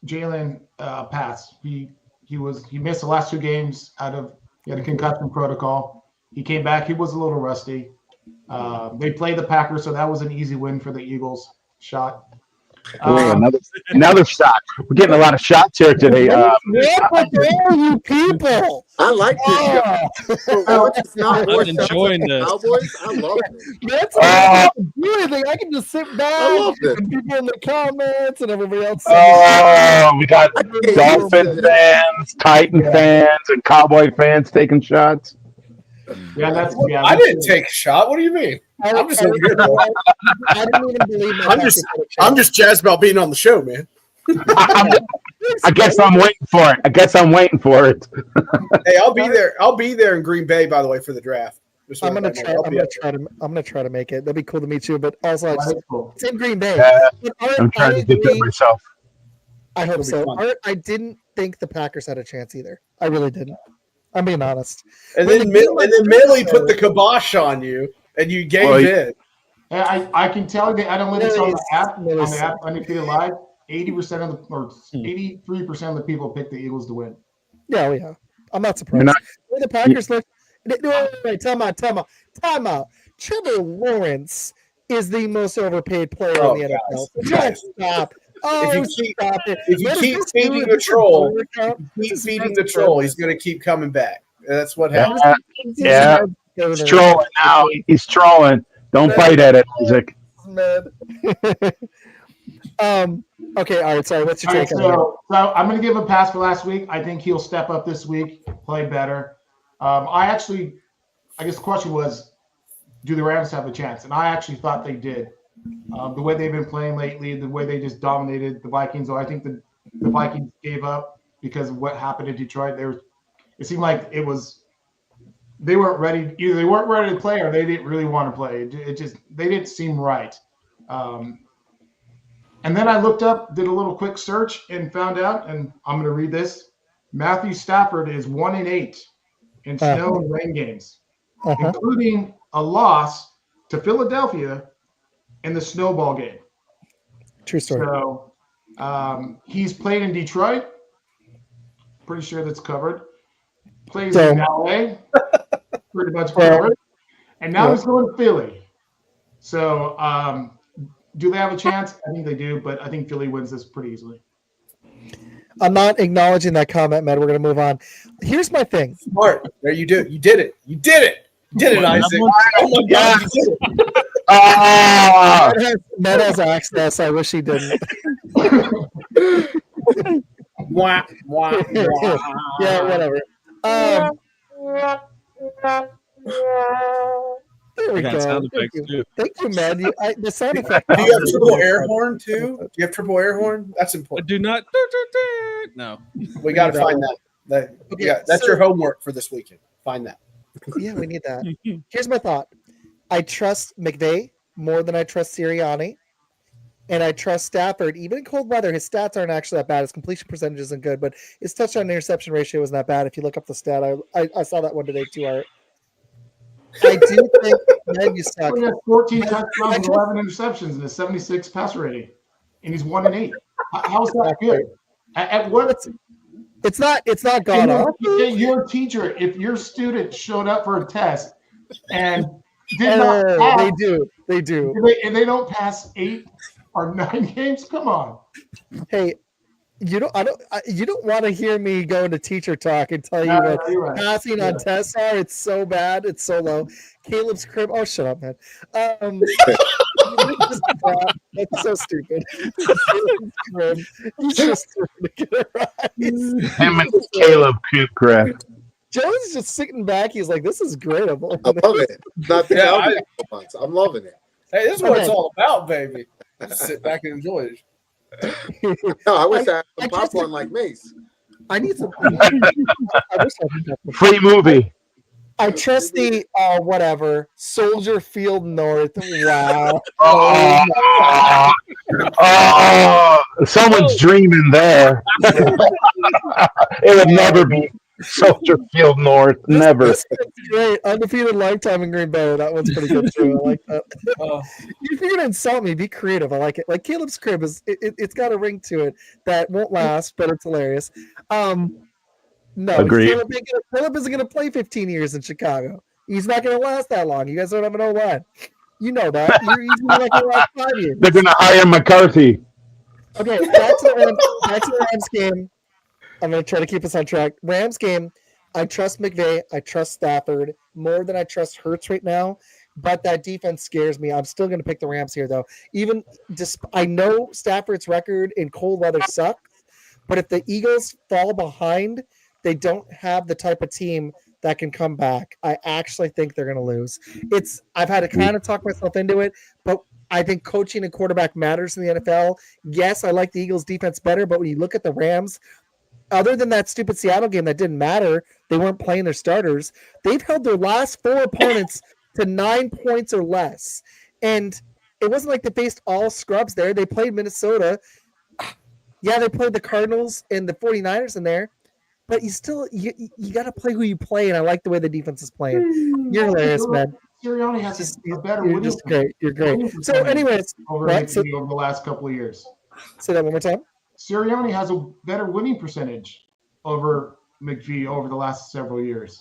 Jalen a pass. He missed the last 2 games he had a concussion protocol. He came back. He was a little rusty. They played the Packers, so that was an easy win for the Eagles. Shot. Another shot. We're getting a lot of shots here today. What are you people? I like this guy. For once, it's not more I'm shots enjoying at the this. Cowboys. I love it. That's I can do anything. I can just sit back. I love it. And people in the comments and everybody else. We got Dolphin fans, Titan fans, and Cowboy fans taking shots. Yeah, I didn't take a shot. What do you mean? I'm just over here. I didn't even believe my I'm just jazzed about being on the show, man. I guess I'm waiting for it. Hey, I'll be there. I'll be there in Green Bay, by the way, for the draft. I'm gonna try to make it. That'd be cool to meet you, but also it's in Green Bay. I'm trying to get there myself. I hope so. I didn't think the Packers had a chance either. I really didn't. I'm being honest. And then Millie put the kibosh on you, and you gave in. I can tell you the analytics on the app, Undefeated Live. 83% of the people picked the Eagles to win. Yeah. I'm not surprised. The Packers look. Wait, time out. Trevor Lawrence is the most overpaid player in the NFL. Just stop. If you keep feeding the troll, he's going to keep coming back. That's what happens. Yeah. He's trolling now. He's trolling. Don't bite at it, Izac. Okay, all right. Sorry, what's your take on so I'm going to give him a pass for last week. I think he'll step up this week, play better. I guess the question was, do the Rams have a chance? And I actually thought they did. The way they've been playing lately, the way they just dominated the Vikings. I think the Vikings gave up because of what happened in Detroit. It seemed like they weren't ready. Either they weren't ready to play or they didn't really want to play. They didn't seem right. And then I looked up, did a little quick search, and found out, and I'm going to read this. Matthew Stafford is 1-8 in snow and rain games, including a loss to Philadelphia in the snowball game. True story. So he's played in Detroit. Pretty sure that's covered. Plays in LA. Pretty much covered. And now he's going to Philly. So Do they have a chance? I think they do, but I think Philly wins this pretty easily. I'm not acknowledging that comment, Matt. We're going to move on. Here's my thing. Smart. There you do. You did it. You did it. You did it, Isaac. Oh my God. You did it. Ah, Matt has access. I wish he didn't. Wah, wah, wah. Yeah, whatever. There we I got go. sound Thank effects you. too. Thank you, man. The sound effect. Do you have triple air horn too? Do you have triple air horn? That's I important. do not. No. We got to find that. Okay, Yeah, that's so- your homework for this weekend. Find that. Yeah, we need that. Here's my thought. I trust McVay more than I trust Sirianni. And I trust Stafford. Even in cold weather, his stats aren't actually that bad. His completion percentage isn't good, but his touchdown interception ratio isn't that bad. If you look up the stat, I saw that one today too, Art. I do think, man, you suck. He has 14 touchdowns and 11 interceptions and a 76 passer rating, and he's 1-8. How's that good? At what? It's not gone off. You're a teacher. If your student showed up for a test and did not pass, They do. and they don't pass 8 or 9 games, come on. Hey, you don't want to hear me go into teacher talk and tell you No, what you're right. passing on tests are. It's so bad. It's so low. Caleb's crib. Oh, shut up, man. That's so stupid. Caleb's crib. He's just trying to get it right. him and Caleb Coopcraft. Joe's just sitting back. He's like, "This is great." I'm loving I love it. Not the Yeah, Cowboys. I'm loving it. Hey, this is what it's Okay. all about, baby. Just sit back and enjoy it. No, I wish I had I some just- popcorn like Mace. I need some. I wish I had popcorn. Free movie. I trust the whatever Soldier Field North. Wow. Oh, someone's dreaming there. It would never be Soldier Field North. Never. This is great. Undefeated lifetime in Green Bay. That one's pretty good too. I like that. Oh. If you're gonna insult me, be creative. I like it. Like Caleb's crib it's got a ring to it that won't last, but it's hilarious. No, Agreed. Caleb isn't gonna play 15 years in Chicago. He's not gonna last that long. You guys don't have an O-line. You know that. He's not gonna last 5 years. They're gonna hire McCarthy. Okay, back to the Rams game. I'm going to try to keep us on track. Rams game, I trust McVay. I trust Stafford more than I trust Hurts right now, but that defense scares me. I'm still going to pick the Rams here, though. Even just, I know Stafford's record in cold weather sucks, but if the Eagles fall behind, they don't have the type of team that can come back. I actually think they're going to lose. I've had to kind of talk myself into it, but I think coaching and quarterback matters in the NFL. Yes, I like the Eagles defense better, but when you look at the Rams, other than that stupid Seattle game that didn't matter, they weren't playing their starters. They've held their last 4 opponents to 9 points or less. And it wasn't like they faced all scrubs there. They played Minnesota. Yeah, they played the Cardinals and the 49ers in there. But you got to play who you play, and I like the way the defense is playing. You're hilarious, man. Sirianni has a better You're winning just great. You're great. winning So, percentage anyways, over what? McVay over the last couple of years. Say that one more time. Sirianni has a better winning percentage over McVay over the last several years.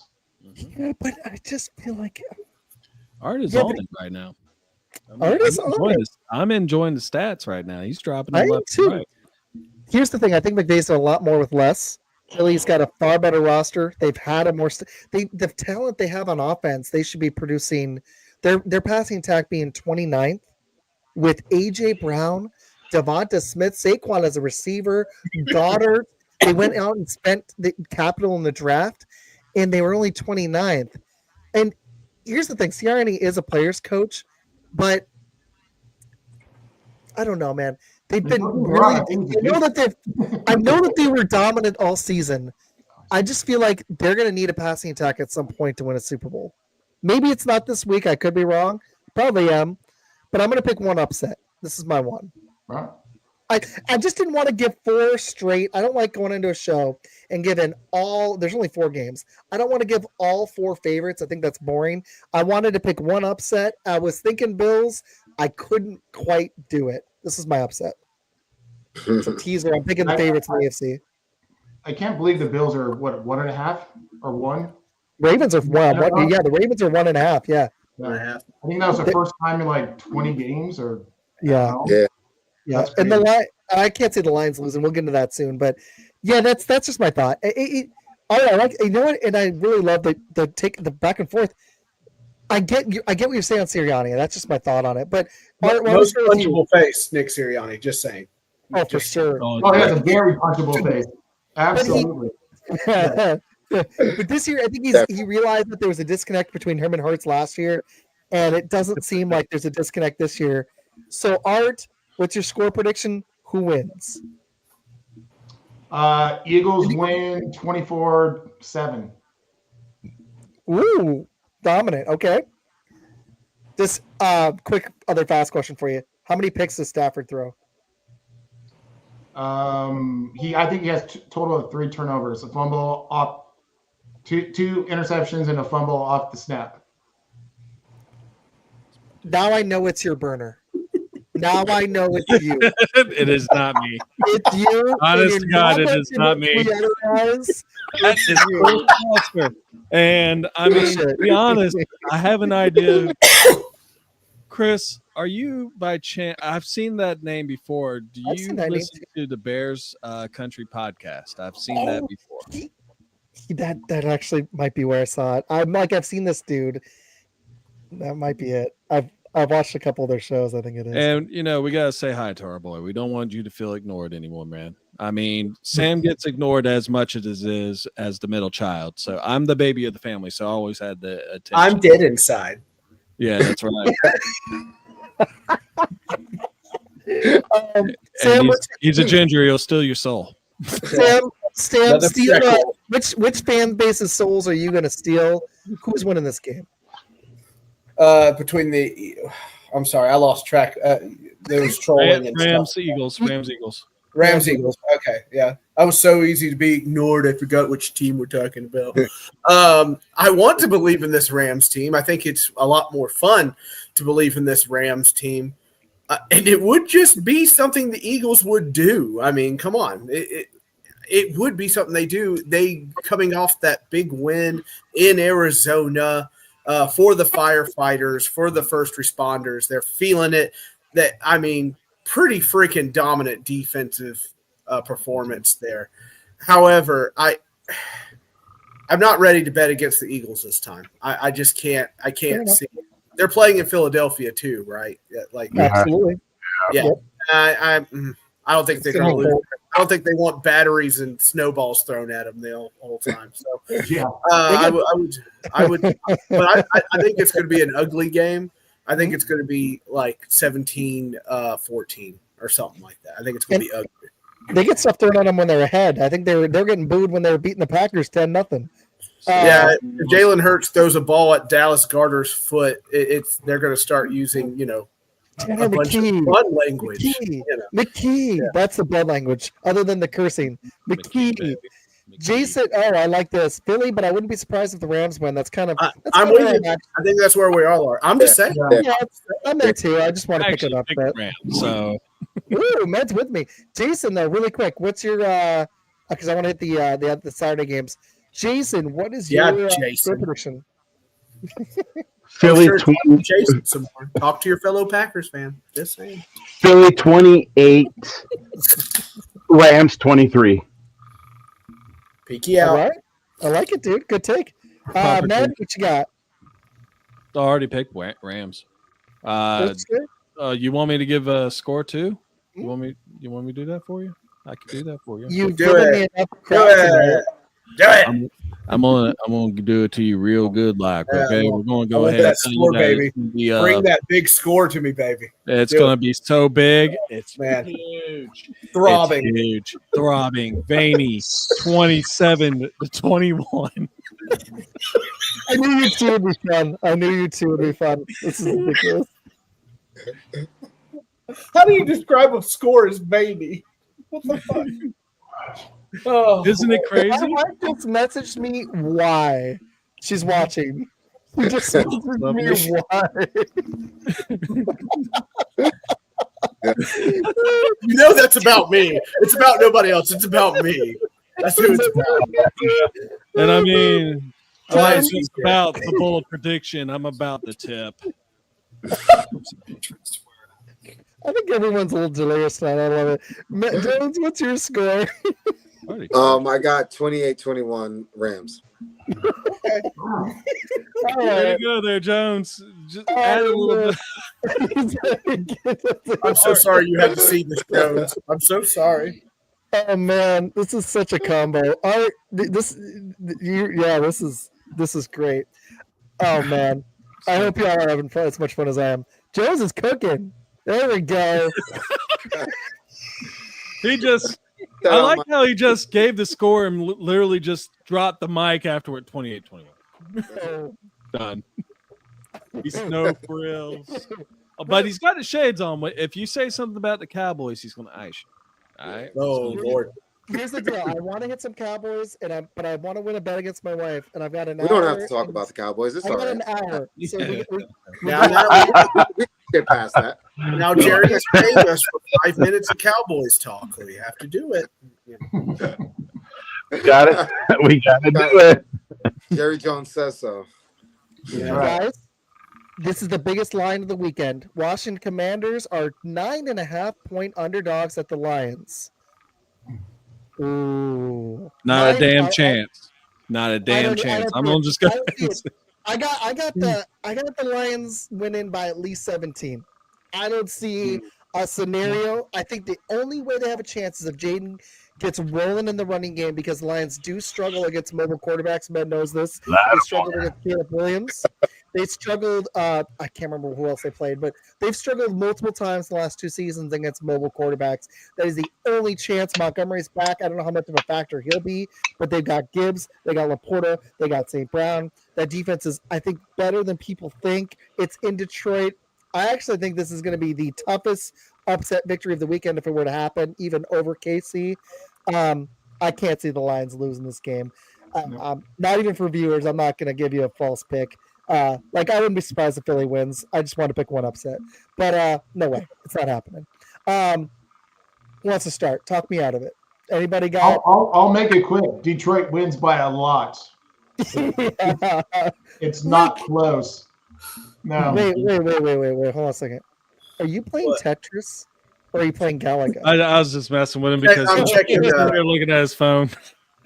Yeah, but I just feel like Art is Yeah, on but- it right now. Art is on enjoying it. this. I'm enjoying the stats right now. He's dropping I them am left too. and right. Here's the thing. I think McVay's done a lot more with less. Philly's got a far better roster. They've had a more the talent they have on offense. They should be producing their passing attack being 29th with AJ Brown, Devonta Smith, Saquon as a receiver, Goddard. They went out and spent the capital in the draft, and they were only 29th. And here's the thing: Sirianni is a player's coach, but I don't know, man. They've been really. I know that they were dominant all season. I just feel like they're going to need a passing attack at some point to win a Super Bowl. Maybe it's not this week. I could be wrong. Probably am. But I'm going to pick one upset. This is my one. Right? I just didn't want to give 4 straight. I don't like going into a show and giving all. There's only 4 games. I don't want to give all 4 favorites. I think that's boring. I wanted to pick one upset. I was thinking Bills. I couldn't quite do it. This is my upset. It's a teaser. I'm picking the favorites in the AFC. I can't believe the Bills are 1.5 or 1. Ravens are yeah, the Ravens are 1.5. Yeah. I think that was the first time in like 20 games or Yeah. Yeah. Yeah, That's and the crazy. line. I can't say the Lions losing. We'll get into that soon, but yeah, that's just my thought. All right, I like, you know what, and I really love the take the back and forth. I get what you're saying on Sirianni. That's just my thought on it. But Art, why don't we Most start with you? punchable face, Nick Sirianni. Just saying. Oh, for sure. Oh, he has a very punchable face. Absolutely. But this year, I think he realized that there was a disconnect between him and Hurts last year, and it doesn't seem like there's a disconnect this year. So, Art, what's your score prediction? Who wins? Eagles win 24-7. Ooh, dominant. Okay. This quick other fast question for you. How many picks does Stafford throw? I think he has total of 3 turnovers, a fumble off, two interceptions, and a fumble off the snap. Now I know it's your burner. Now I know it's you. It is not me. It's you. Honest to God, it is not me. That is Chris Foster. And I mean, to be honest, I have an idea. Chris, are you by chance? I've seen that name before. Do you listen to the Bears Country podcast? I've seen that before. That actually might be where I saw it. I've seen this dude. That might be it. I've watched a couple of their shows. I think it is. And we gotta say hi to our boy. We don't want you to feel ignored anymore, man. I mean, Sam gets ignored as much as the middle child. So I'm the baby of the family. So I always had the attention. I'm dead inside. Yeah, that's right. Sam, he's a ginger. He'll steal your soul. Sam, steal. Which fan base's souls are you going to steal? Who's winning this game? I'm sorry, I lost track. There was trolling and Rams, stuff. Rams, Eagles. Okay, yeah. I was so easy to be ignored. I forgot which team we're talking about. I want to believe in this Rams team. I think it's a lot more fun to believe in this Rams team. And it would just be something the Eagles would do. I mean, come on. It would be something they do. They coming off that big win in Arizona for the firefighters, for the first responders. They're feeling it. Pretty freaking dominant defensive performance there. However, I'm not ready to bet against the Eagles this time. I just can't. I can't see it. They're playing in Philadelphia too, right? Absolutely. Yeah. I don't think they're going to lose. I don't think they want batteries and snowballs thrown at them the whole time. So Yeah. I would, but I think it's going to be an ugly game. I think it's going to be like 17-14 or something like that. I think it's going to be ugly. They get stuff thrown at them when they're ahead. I think they're getting booed when they were beating the Packers 10-0. If Jalen Hurts throws a ball at Dallas Goedert's foot, they're going to start using a bunch of blood language. McKee. Yeah. That's the blood language, other than the cursing. McKee. Jason, I like this. Philly, but I wouldn't be surprised if the Rams win. I'm with you. I think that's where we all are. I'm just saying. Yeah, I'm there too. I just want to pick it up. Rams, so. Ooh, Med's with me. Jason, though, really quick, what's your because I want to hit the Saturday games. Jason, what is your score prediction? Philly 20. Jason some more. Talk to your fellow Packers fan. Just saying. Philly 28. Rams 23. Peeky out. All right. I like it, dude. Good take. Matt, what you got? I already picked Rams. You want me to give a score too? You want me to do that for you? I can do that for you. You've given me enough crap tonight. Do it. I'm gonna do it to you real good, like okay. We're gonna go ahead. That score, baby. Bring that big score to me, baby. It's gonna be so big. It's huge, throbbing, veiny. 27-21. I knew you two would be fun. This is ridiculous. How do you describe a score as veiny? What the fuck? Oh, isn't it crazy? My wife just messaged me why she's watching. She just messaged me why. That's about me. It's about nobody else. It's about me. That's who it's about. And I mean, it's just about the bullet prediction. I'm about the tip. I think everyone's a little delirious tonight. I love it. Matt Jones, what's your score? I got 28-21 Rams. Wow. Way to go there, Jones. Just add a little bit. I'm so sorry you had to see this, Jones. I'm so sorry. Oh man, this is such a combo. This is great. Oh man, I hope y'all are having fun as much fun as I am. Jones is cooking. There we go. I like how he just gave the score and literally just dropped the mic afterward. 28-21. Done. He's no frills. But he's got his shades on. If you say something about the Cowboys, he's going to ice you. All right. Oh Lord. Here's the deal. I want to hit some Cowboys, but I want to win a bet against my wife, and I've got an hour. We don't have to talk about the Cowboys. It's I've all got right. an hour. So Now, We can get past that. now Jerry has paid us for 5 minutes of Cowboys talk. We have to do it. Got it. We got to do it. Jerry Jones says so. guys, this is the biggest line of the weekend. Washington Commanders are 9.5-point underdogs at the Lions. Ooh. Not a damn chance. Not a damn chance. I'm going to just go. I got the Lions winning by at least 17. I don't see a scenario. I think the only way they have a chance is if Jaden gets rolling in the running game, because the Lions do struggle against mobile quarterbacks. Ben knows this. They struggled against Caleb Williams. They struggled. I can't remember who else they played, but they've struggled multiple times the last 2 seasons against mobile quarterbacks. That is the only chance. Montgomery's back. I don't know how much of a factor he'll be, but they've got Gibbs, they got Laporta, they got St. Brown. That defense is, I think, better than people think. It's in Detroit. I actually think this is going to be the toughest upset victory of the weekend if it were to happen, even over KC. I can't see the Lions losing this game. Not even for viewers. I'm not going to give you a false pick. I wouldn't be surprised if Philly wins. I just want to pick one upset. But no way. It's not happening. Who wants to start? Talk me out of it. Anybody got I'll make it quick. Detroit wins by a lot. It's not close. No. Wait. Hold on a second. Are you playing Tetris or are you playing Galaga? I was just messing with him because I'm checking. he's looking at his phone.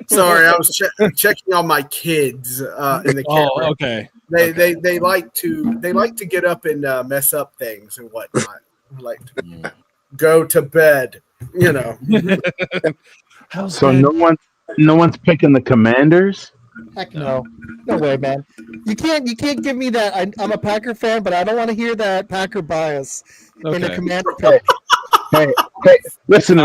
Sorry, I was checking on my kids in the camera. Oh, okay. They like to get up and mess up things and whatnot. Like to go to bed, you know. So no one's picking the Commanders. Heck no way, man. You can't give me that. I'm a Packer fan, but I don't want to hear that Packer bias in the Commander pick. Hey, listen.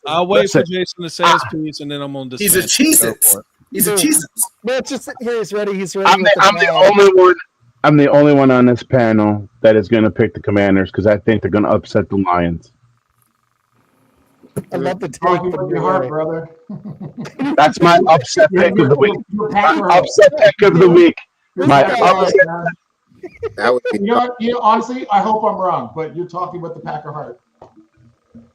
I'll wait for Jason to say his piece, and then I'm going to. He's a Cheez-It. He's a Cheez-It. Man, just here. He's ready. I'm the only one. I'm the only one on this panel that is going to pick the Commanders because I think they're going to upset the Lions. I love the Talking with your heart, brother. That's my upset pick of the week. My upset pick of the week. My upset. That would be You know, honestly, I hope I'm wrong, but you're talking with the Packer heart.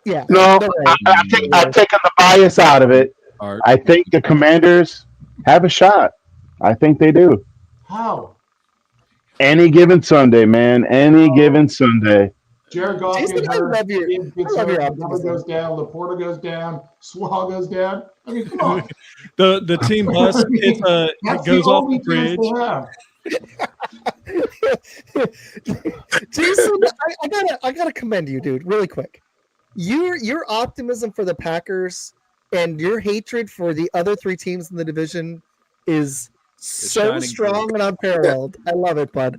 Yeah. No, I've taken the bias out of it. I think the Commanders have a shot. I think they do. How? Any given Sunday, man. Any given Sunday. Jared Goff Jason, gets hurt. I love your Number goes down. Laporta goes down. Swall goes down. I mean, come on. The team bus it goes off the bridge. Jason, I gotta commend you, dude, really quick. Your optimism for the Packers and your hatred for the other 3 teams in the division is so strong and unparalleled. I love it, bud.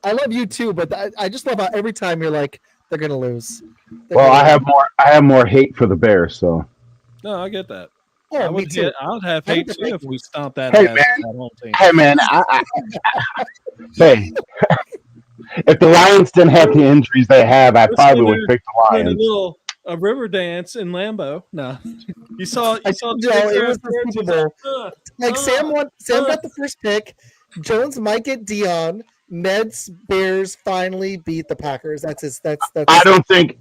I love you too, but I just love how every time you're like, they're gonna lose. I have more hate for the Bears, so. No, I get that. Oh, I me too. I would have hate too if we stomped that. Hey, ass, man. that whole team. Hey man, hey. If the Lions didn't have the injuries they have, I probably would pick the Lions. A river dance in Lambeau. No, you saw. It was the Super Bowl. Sam got the first pick. Jones might get Dion. Ned's Bears finally beat the Packers. That's his. That's. I don't think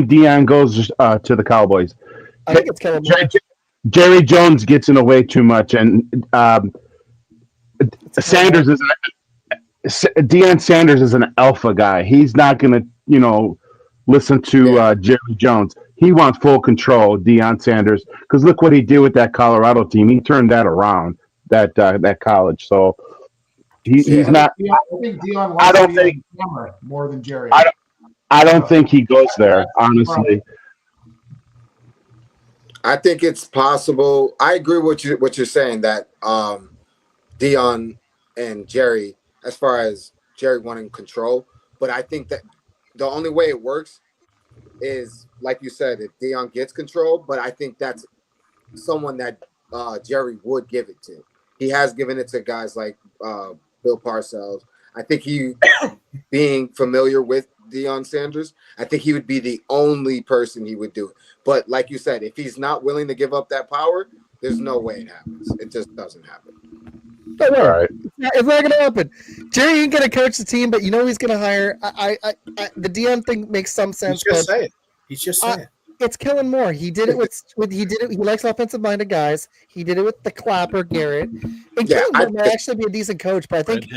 Dion goes to the Cowboys. I think it's kind of Jerry Jones gets in the way too much, and Deion Sanders is an alpha guy. He's not going to listen to Jerry Jones. He wants full control, Deion Sanders, because look what he did with that Colorado team. He turned that around, that college. So he's not. I think Dion I wants to don't be think. on camera more than Jerry. I don't think he goes there, honestly. I think it's possible. I agree with what you're saying that Dion and Jerry, as far as Jerry wanting control, but I think that the only way it works is, like you said, if Dion gets control, but I think that's someone that Jerry would give it to. He has given it to guys like Bill Parcells. I think he, being familiar with Deion Sanders, I think he would be the only person he would do it. But like you said, if he's not willing to give up that power, there's no way it happens. It just doesn't happen. All right. It's not going to happen. Jerry ain't going to coach the team, but he's going to hire. The Dion thing makes some sense. He's just saying. It's Kellen Moore. He did it with he likes offensive minded guys. He did it with the Clapper Garrett. And Kellen Moore might actually be a decent coach, but I think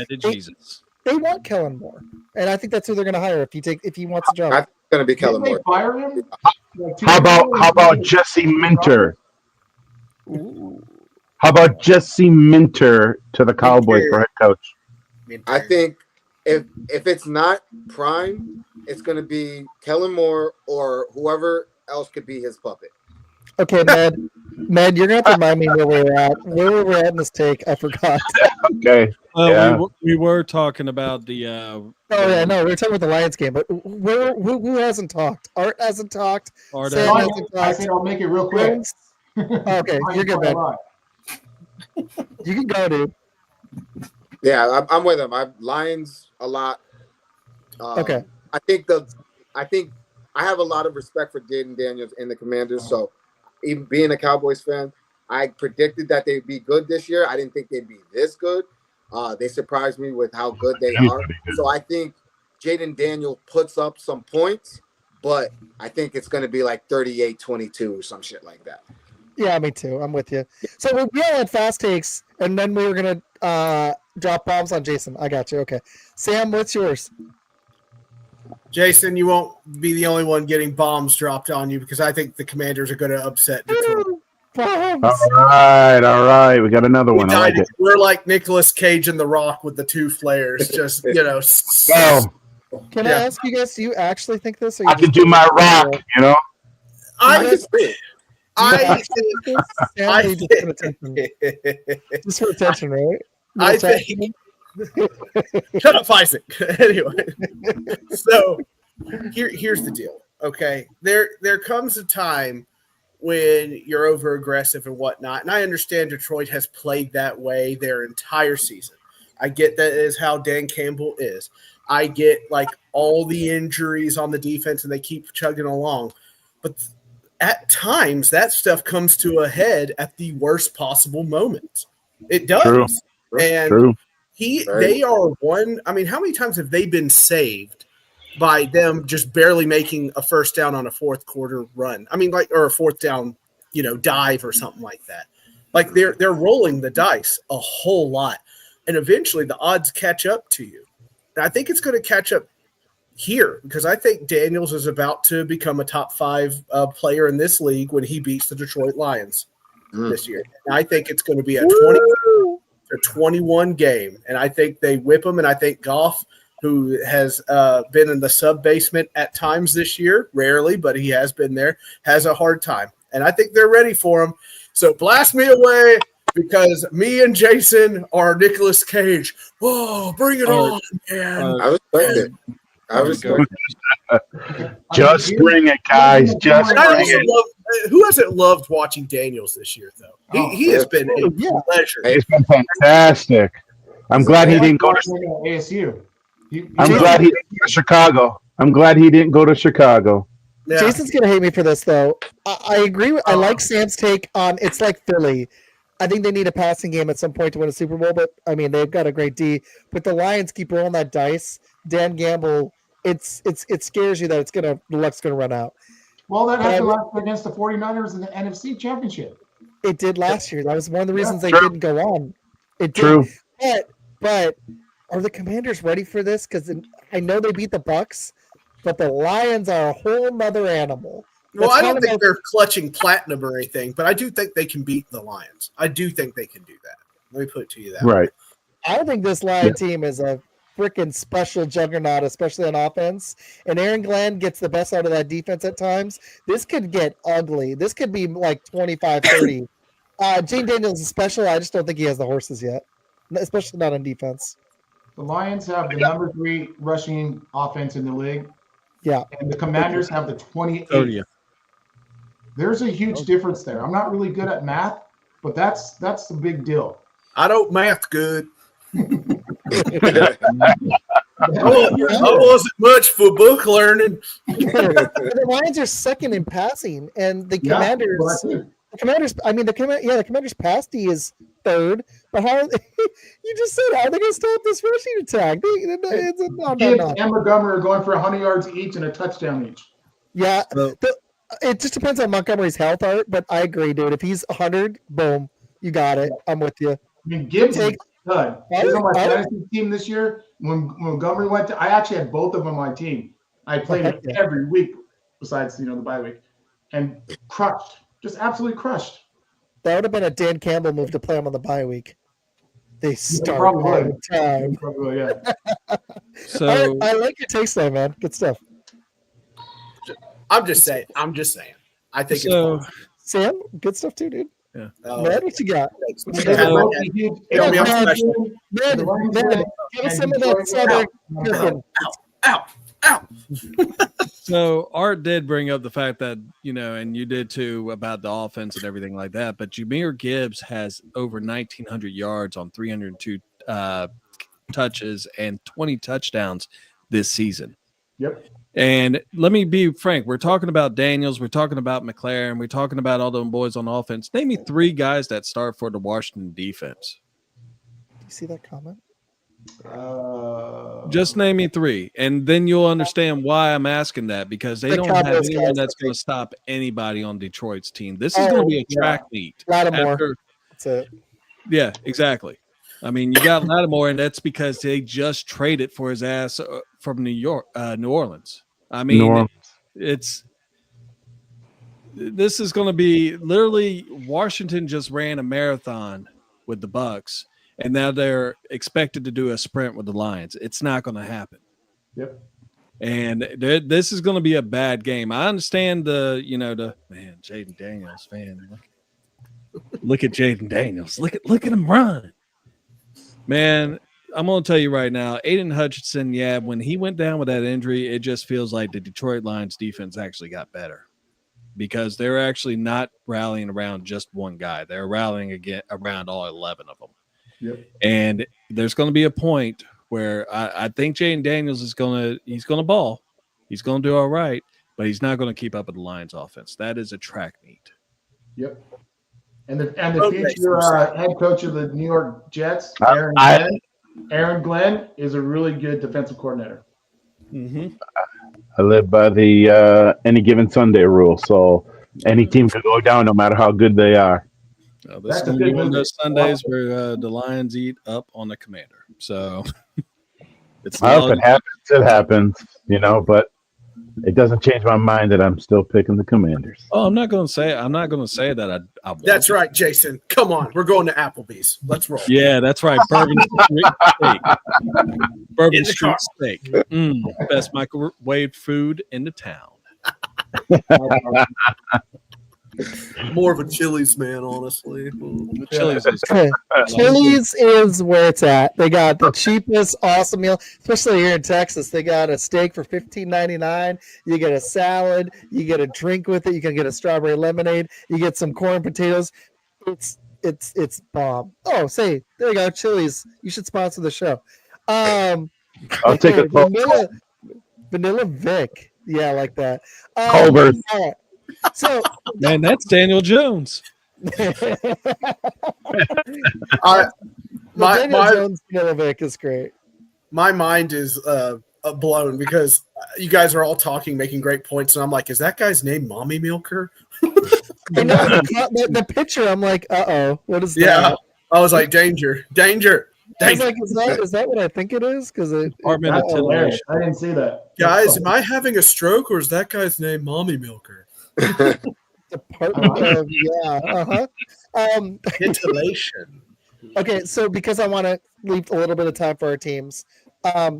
they want Kellen Moore, and I think that's who they're going to hire if he wants a job. I think it's going to be Kellen Moore. Fire him? How about Jesse Minter? Ooh. How about Jesse Minter to the Cowboys for head coach? I think if it's not Prime, it's going to be Kellen Moore or whoever else could be his puppet. Okay, Med, you're going to have to remind me where we're at. Where we're at in this take, I forgot. Okay. We were talking about the. Oh yeah, no, we were talking about the Lions game, but who hasn't talked? Art hasn't talked. Sam hasn't talked. I said I'll make it real quick. Okay, you're good, man. You can go, dude. Yeah, I'm with him. Lions a lot. Okay. I think I have a lot of respect for Jaden Daniels and the Commanders. So even being a Cowboys fan, I predicted that they'd be good this year. I didn't think they'd be this good. They surprised me with how good they are. So I think Jaden Daniels puts up some points, but I think it's going to be like 38-22 or some shit like that. Yeah, me too. I'm with you. So we all had fast takes, and then we were going to drop bombs on Jason. I got you. Okay. Sam, what's yours? Jason, you won't be the only one getting bombs dropped on you because I think the Commanders are going to upset Detroit. Bombs. All right. We got another one. I like it. We're like Nicolas Cage and The Rock with the two flares. Just, Go. Can I ask you guys, do you actually think this? Or I can do my rock, just for attention, right? I think. Shut up, Isaac. Anyway, so here's the deal. Okay, there comes a time when you're over aggressive and whatnot, and I understand Detroit has played that way their entire season. I get that is how Dan Campbell is. I get like all the injuries on the defense, and they keep chugging along, but at times that stuff comes to a head at the worst possible moment. It does. True. And True. They are one. I mean, how many times have they been saved by them just barely making a first down on a fourth quarter run? I mean, or a fourth down, dive or something like that. Like they're rolling the dice a whole lot, and eventually the odds catch up to you. And I think it's going to catch up here because I think Daniels is about to become a top 5 player in this league when he beats the Detroit Lions this year. And I think it's going to be a 21 game, and I think they whip him. And I think Goff, who has been in the sub basement at times this year, rarely, but he has been there, has a hard time. And I think they're ready for him. So blast me away because me and Jason are Nicolas Cage. Oh, bring it on, man. I respect it. Just bring it, guys. Just bring it. Who hasn't loved watching Daniels this year, though? He has been a pleasure. It's been fantastic. I'm glad he didn't go to ASU. I'm glad he didn't go to Chicago. I'm glad he didn't go to Chicago. Yeah. Jason's gonna hate me for this, though. I agree. I like Sam's take on it's like Philly. I think they need a passing game at some point to win a Super Bowl, but I mean they've got a great D. But the Lions keep rolling that dice. Dan Gamble, it scares you that the luck's gonna run out. Well, that happened last year against the 49ers in the NFC Championship. It did last year. That was one of the reasons they didn't go on. It did. True. But are the Commanders ready for this? Because I know they beat the Bucs, but the Lions are a whole nother animal. Well, That's I kind don't of think they're clutching platinum or anything, but I do think they can beat the Lions. I do think they can do that. Let me put it to you that way. Right. I think this Lion team is a freaking special juggernaut, especially on offense. And Aaron Glenn gets the best out of that defense at times. This could get ugly. This could be like 25-30. Gene Daniels is special. I just don't think he has the horses yet, especially not on defense. The Lions have the number 3 rushing offense in the league. Yeah. And the Commanders have the 28th. 30th. There's a huge difference there. I'm not really good at math, but that's the big deal. I don't math good. Yeah. I wasn't much for book learning. The Lions are second in passing, and the Commanders. The Commanders' pass D is third. But how? You just said how are they going to stop this rushing attack? Gibbs and Montgomery are going for 100 yards each and a touchdown each. Yeah, it just depends on Montgomery's health, Art. But I agree, dude. If he's 100, boom, you got it. I'm with you. I mean, Gibbs is good. He was on my fantasy team this year. When Montgomery went I actually had both of them on my team. I played it every week besides, the bye week. And crushed. Just absolutely crushed. That would have been a Dan Campbell move to play him on the bye week. They start probably on time. Probably, yeah. So I like your taste there, man. Good stuff. I'm just saying. I think so. Sam, good stuff too, dude. Yeah. Man, what you got? It'll be on special. Man, give us some of that southern. Ow. So Art did bring up the fact that, and you did too, about the offense and everything like that. But Jahmyr Gibbs has over 1,900 yards on 302 touches and 20 touchdowns this season. Yep. And let me be frank. We're talking about Daniels. We're talking about McLaren. We're talking about all them boys on offense. Name me 3 guys that start for the Washington defense. Do you see that comment? Just name me 3, and then you'll understand why I'm asking that, because they don't have anyone that's going to stop anybody on Detroit's team. This is going to be a track meet. Lattimore. That's it. Yeah, exactly. I mean, you got Lattimore, and that's because they just traded for his ass from New Orleans. I mean, this is going to be literally Washington just ran a marathon with the Bucs. And now they're expected to do a sprint with the Lions. It's not going to happen. Yep. And this is going to be a bad game. I understand Jaden Daniels, man. Look at Jaden Daniels. Look at him run. Man, I'm going to tell you right now, Aiden Hutchinson, when he went down with that injury, it just feels like the Detroit Lions defense actually got better, because they're actually not rallying around just one guy. They're rallying around all 11 of them. Yep. And there's going to be a point where I think Jaden Daniels he's going to ball. He's going to do all right, but he's not going to keep up with the Lions offense. That is a track meet. Yep. And the future head coach of the New York Jets, Aaron Glenn, is a really good defensive coordinator. Mm-hmm. I live by the any given Sunday rule, so any team could go down no matter how good they are. This is going to be one of those Sundays where the Lions eat up on the Commander. So if it happens, it happens, but it doesn't change my mind that I'm still picking the Commanders. Oh, I'm not going to say that I want. That's right, Jason. Come on, we're going to Applebee's. Let's roll. Yeah, that's right. Bourbon Street Steak. Bourbon Street Steak. Best microwave food in the town. More of a Chili's man, honestly. Chili's is where it's at. They got the cheapest awesome meal, especially here in Texas. They got a steak for $15.99. You get a salad. You get a drink with it. You can get a strawberry lemonade. You get some corn potatoes. It's bomb. Oh, there you go, Chili's. You should sponsor the show. I'll take a Vanilla Vic. Yeah, I like that. Culver's. So, man, that's Daniel Jones. Daniel Jones Vanilla Vic is great. My mind is blown because you guys are all talking, making great points, and I'm like, is that guy's name Mommy Milker? I know the picture. I'm like, what is that? Yeah, I was like, danger. I was like, is that what I think it is? Because it Department That's of hilarious. Titillation. I didn't see that. Guys, am I having a stroke or is that guy's name Mommy Milker? Department of Titillation. Okay, so because I want to leave a little bit of time for our teams,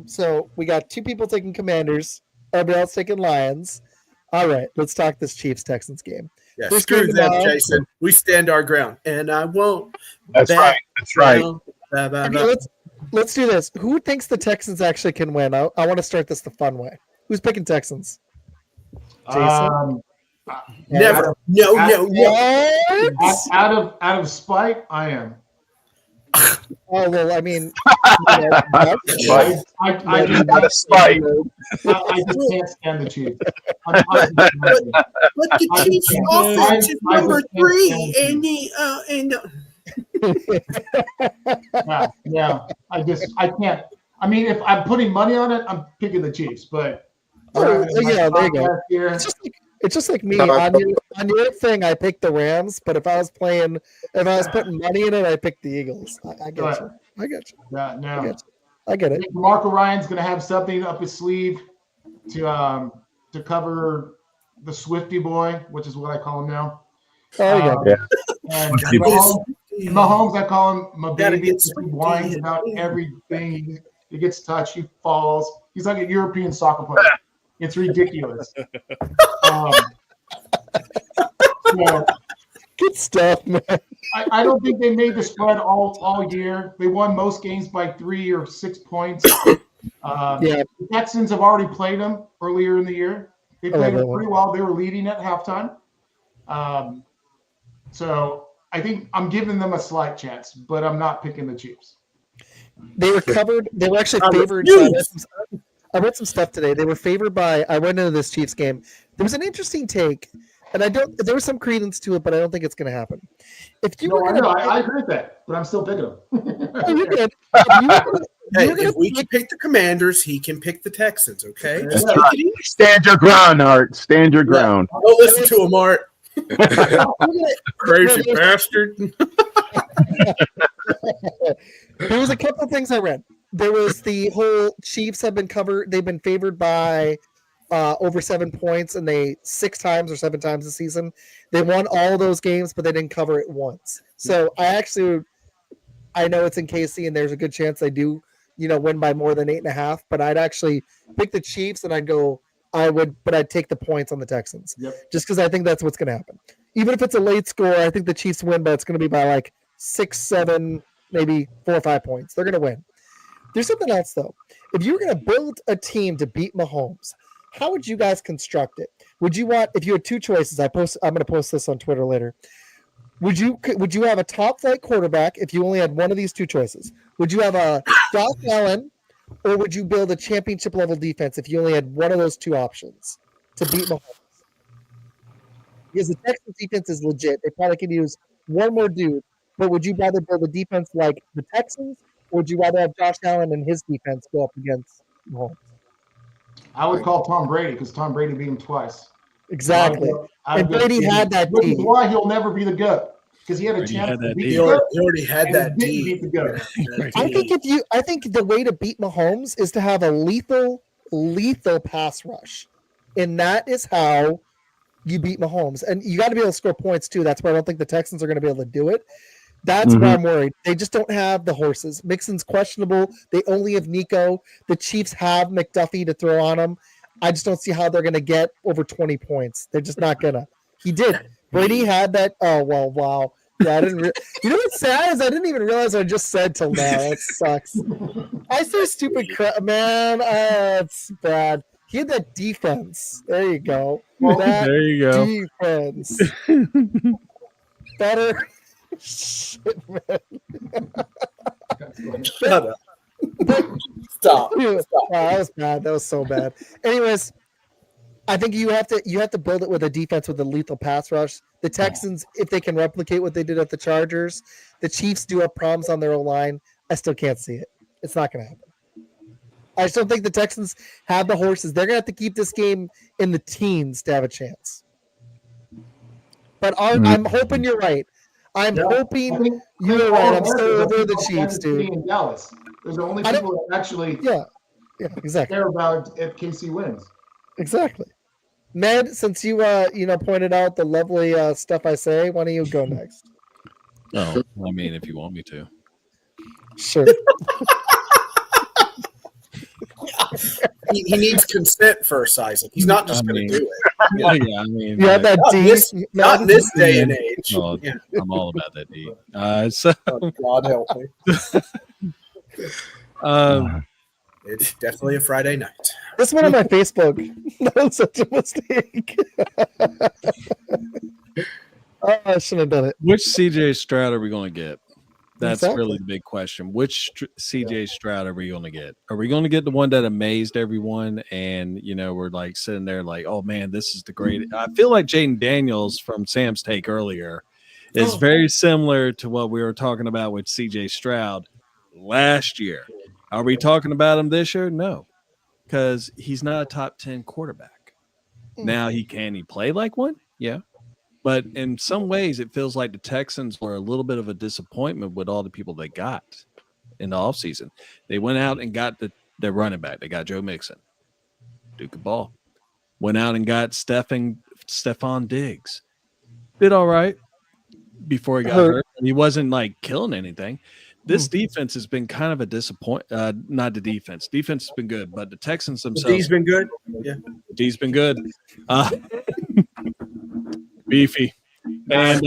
so we got 2 people taking Commanders, everybody else taking Lions. All right, let's talk this Chiefs Texans game. Yeah, First screw game them, tomorrow. Jason. We stand our ground, and I won't. That's back right. That's right. down. Ba, ba, Okay, ba. let's do this. Who thinks the Texans actually can win? I want to start this the fun way. Who's picking Texans? Jason? Never. No. What? Out of spite, I am. Oh well, I mean, I just Out of spite. I just can't stand the Chiefs. But the Chiefs' offense is number 3, Yeah. I can't. I mean, if I'm putting money on it, I'm picking the Chiefs. But Oh, yeah, there you go. Here, It's just like me No, on your thing. I picked the Rams, but if I was putting money in it, I picked the Eagles. I get you. I get you. yeah, no. I get I it. think Marco Ryan's going to have something up his sleeve to cover the Swifty boy, which is what I call him now. Oh yeah. And Mahomes, I call him my baby. He whines about everything. He gets touched. He falls. He's like a European soccer player. It's ridiculous. So, Good stuff, man. I don't think they made the spread all year. They won most games by 3 or 6 points. The Texans have already played them earlier in the year. They played them pretty well. They were leading at halftime. So I think I'm giving them a slight chance, but I'm not picking the Chiefs. They were covered. They were actually favored. I read some stuff today. They were favored by. I went into this Chiefs game. There was an interesting take, and there was some credence to it, but I don't think it's going to happen. If you were going I agree with that, but I'm still picking them. Oh, you did. If we can pick the Commanders, he can pick the Texans, okay? Just That's take right. it easy. Stand your ground, Art. Stand your ground. Don't listen to him, Art. Crazy bastard. There was a couple of things I read. There was the whole Chiefs have been covered. They've been favored by over 7 points, and they 6 times or 7 times this season. They won all of those games, but they didn't cover it once. So I know it's in KC, and there's a good chance they do, win by more than 8.5. But I'd actually pick the Chiefs, and I'd take the points on the Texans, just because I think that's what's going to happen. Even if it's a late score, I think the Chiefs win, but it's going to be by like 6, 7, maybe 4 or 5 points. They're going to win. There's something else, though. If you were going to build a team to beat Mahomes, how would you guys construct it? Would you want, if you had 2 choices, I'm going to post this on Twitter later. Would you have a top flight quarterback if you only had one of these 2 choices? Would you have a Josh Allen, or would you build a championship level defense if you only had one of those 2 options to beat Mahomes? Because the Texans defense is legit. They probably could use one more dude, but would you rather build a defense like the Texans, or would you rather have Josh Allen and his defense go up against Mahomes? I would call Tom Brady because Tom Brady beat him twice. Exactly. And Brady had that Which is team. why he'll never be the GOAT, because he had a chance to beat the GOAT. He already had and that he didn't team. beat the GOAT. I think the way to beat Mahomes is to have a lethal pass rush. And that is how you beat Mahomes. And you got to be able to score points too. That's why I don't think the Texans are going to be able to do it. That's where I'm worried. They just don't have the horses. Mixon's questionable. They only have Nico. The Chiefs have McDuffie to throw on them. I just don't see how they're going to get over 20 points. They're just not going to. He did. Brady had that. Oh, well, wow. Yeah, I didn't. You know what's sad is I didn't even realize what I just said till now. That sucks. I say stupid crap, man. It's bad. He had that defense. There you go. There you go. Defense. Better. Shit, man. Shut up. Stop. Wow, that was bad. That was so bad. Anyways, I think you have to build it with a defense with a lethal pass rush. The Texans, if they can replicate what they did at the Chargers, the Chiefs do have problems on their O-line. I still can't see it. It's not going to happen. I just don't think the Texans have the horses. They're going to have to keep this game in the teens to have a chance. But I'm hoping you're right. I'm Yeah. hoping I think you're right. I'm all so Americans over are the about Chiefs, Kansas City dude. and Dallas. Those are the only I don't- people that actually Yeah, exactly. care about if KC wins. Exactly. Ned, since you pointed out the lovely stuff I say, why don't you go next? Oh, I mean, if you want me to. Sure. He needs consent first, Isaac. He's not just I going mean, to do it. Yeah, I mean, You have that D. Not in this day and age. oh, Yeah. I'm all about that D. So, Oh, God help me. It's definitely a Friday night. This one on my Facebook. That was such a mistake. Oh, I shouldn't have done it. which CJ Stroud are we going to get? That's Exactly. really the big question. Which CJ Stroud are we going to get? Are we going to get the one that amazed everyone? And, we're like sitting there like, oh, man, this is the great. I feel like Jaden Daniels from Sam's take earlier is very similar to what we were talking about with CJ Stroud last year. Are we talking about him this year? No, because he's not a top 10 quarterback. Now, can he play like one? Yeah. But in some ways, it feels like the Texans were a little bit of a disappointment with all the people they got in the offseason. They went out and got their running back. They got Joe Mixon, Duke of Ball. Went out and got Stephon Diggs. Did all right before he got hurt. He wasn't like killing anything. This defense has been kind of a disappointment. Not the defense. Defense has been good, but the Texans themselves. D's been good. Yeah. D's been good. Beefy. And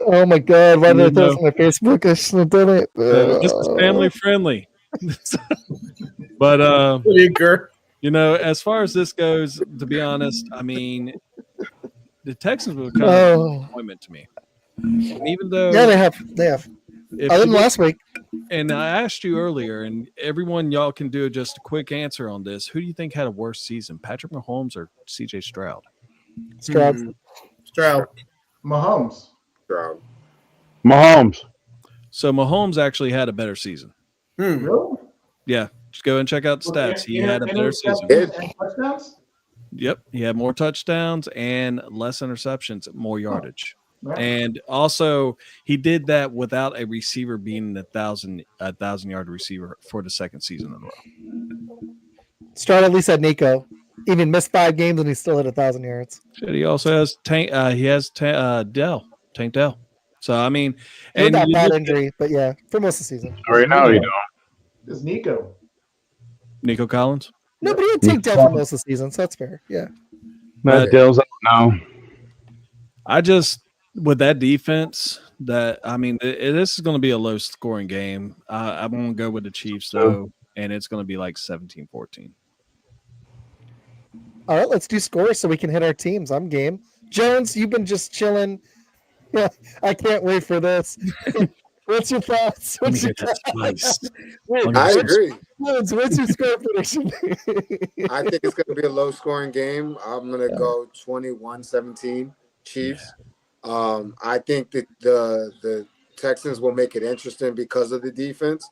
oh my God, why did I throw this on my Facebook? I shouldn't have done it. this is family friendly. But as far as this goes, to be honest, I mean, the Texans were kind of a disappointment to me. And even though they have. Other than last week. And I asked you earlier, and everyone, y'all can do just a quick answer on this. Who do you think had a worse season, Patrick Mahomes or CJ Stroud? Stroud. Mahomes. Stroud. Mahomes. So Mahomes actually had a better season. Really? Yeah, just go and check out the stats. He had a better season. Touchdowns? Yep, he had more touchdowns and less interceptions, more yardage. Right. And also, he did that without a receiver being a 1,000-yard receiver for the second season in a row. Stroud at least had Nico. Even missed 5 games and he still had 1,000 yards. He also has Tank Dell. So I mean, and that bad injury, but yeah, for most of the season. Right now you don't. It's Nico Collins. No, but he had Tank Dell for most of the season, so that's fair. Yeah. Matt Dell's out now. I just with that defense, this is going to be a low scoring game. I'm going to go with the Chiefs though, and it's going to be like 17-14. All right, let's do scores so we can hit our teams. I'm game. Jones, you've been just chilling. Yeah, I can't wait for this. What's your thoughts? I agree. What's your score prediction? I think it's going to be a low-scoring game. I'm going to go 21-17 Chiefs. I think that the Texans will make it interesting because of the defense,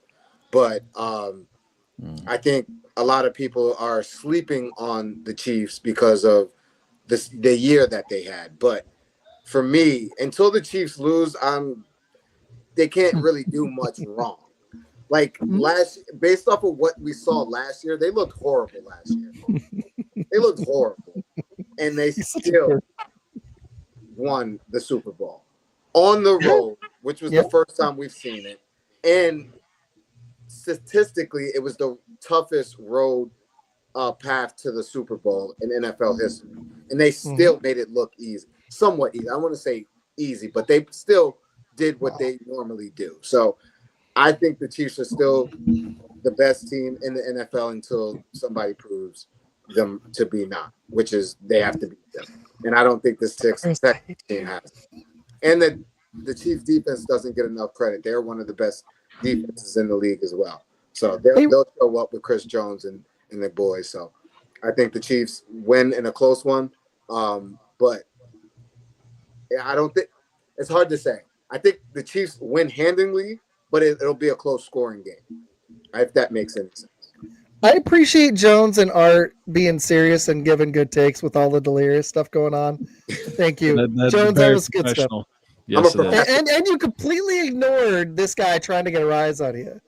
but I think a lot of people are sleeping on the Chiefs because of the year that they had. But for me, until the Chiefs lose, they can't really do much wrong. Like based off of what we saw last year, they looked horrible last year. They looked horrible, and they still won the Super Bowl on the road, which was the first time we've seen it. And statistically, it was the toughest road path to the Super Bowl in NFL history, and they still made it look easy, somewhat easy. I want to say easy, but they still did what they normally do. So I think the Chiefs are still the best team in the NFL until somebody proves them to be not, which is they have to beat them. And I don't think this Texans team has. And the Chiefs defense doesn't get enough credit. They're one of the best defenses in the league as well. So they'll show up with Chris Jones and the boys. So I think the Chiefs win in a close one. But I don't think it's hard to say. I think the Chiefs win handily, but it'll be a close scoring game, if that makes any sense. I appreciate Jones and Art being serious and giving good takes with all the delirious stuff going on. Thank you. That's Jones, that was good stuff. Yes, I'm a it is. And you completely ignored this guy trying to get a rise out of you.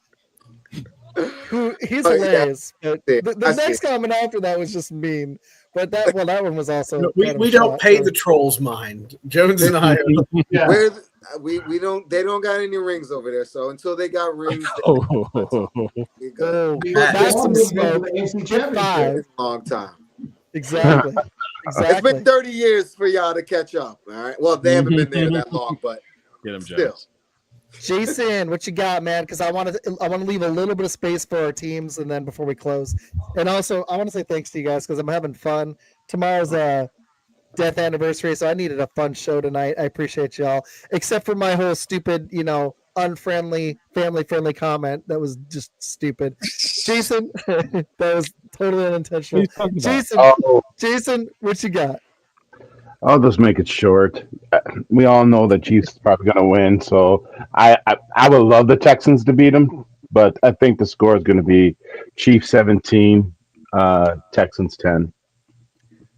He's Oh, yeah. hilarious. But see the I see next comment after that was just mean. But that one was also We, kind of we a don't shot, pay too. the trolls mind. Jones and I. Yeah. Where we don't they don't got any rings over there. So until they got rings, Oh, we good. Oh, That's that's some the smoke. AFC Hit Championship. five. It's a long time. Exactly. It's Exactly. been 30 years for y'all to catch up. All right. Well, they haven't been there that long, but get him, still. Jones. Jason, what you got, man? Because I want to leave a little bit of space for our teams, and then before we close, and also I want to say thanks to you guys because I'm having fun. Tomorrow's death anniversary, so I needed a fun show tonight. I appreciate y'all, except for my whole stupid, unfriendly, family-friendly comment that was just stupid. Jason, that was totally unintentional. What are you talking about? Jason, Oh, Jason, what you got? I'll just make it short. We all know the Chiefs is probably going to win, so I would love the Texans to beat them, but I think the score is going to be Chiefs 17, Texans 10.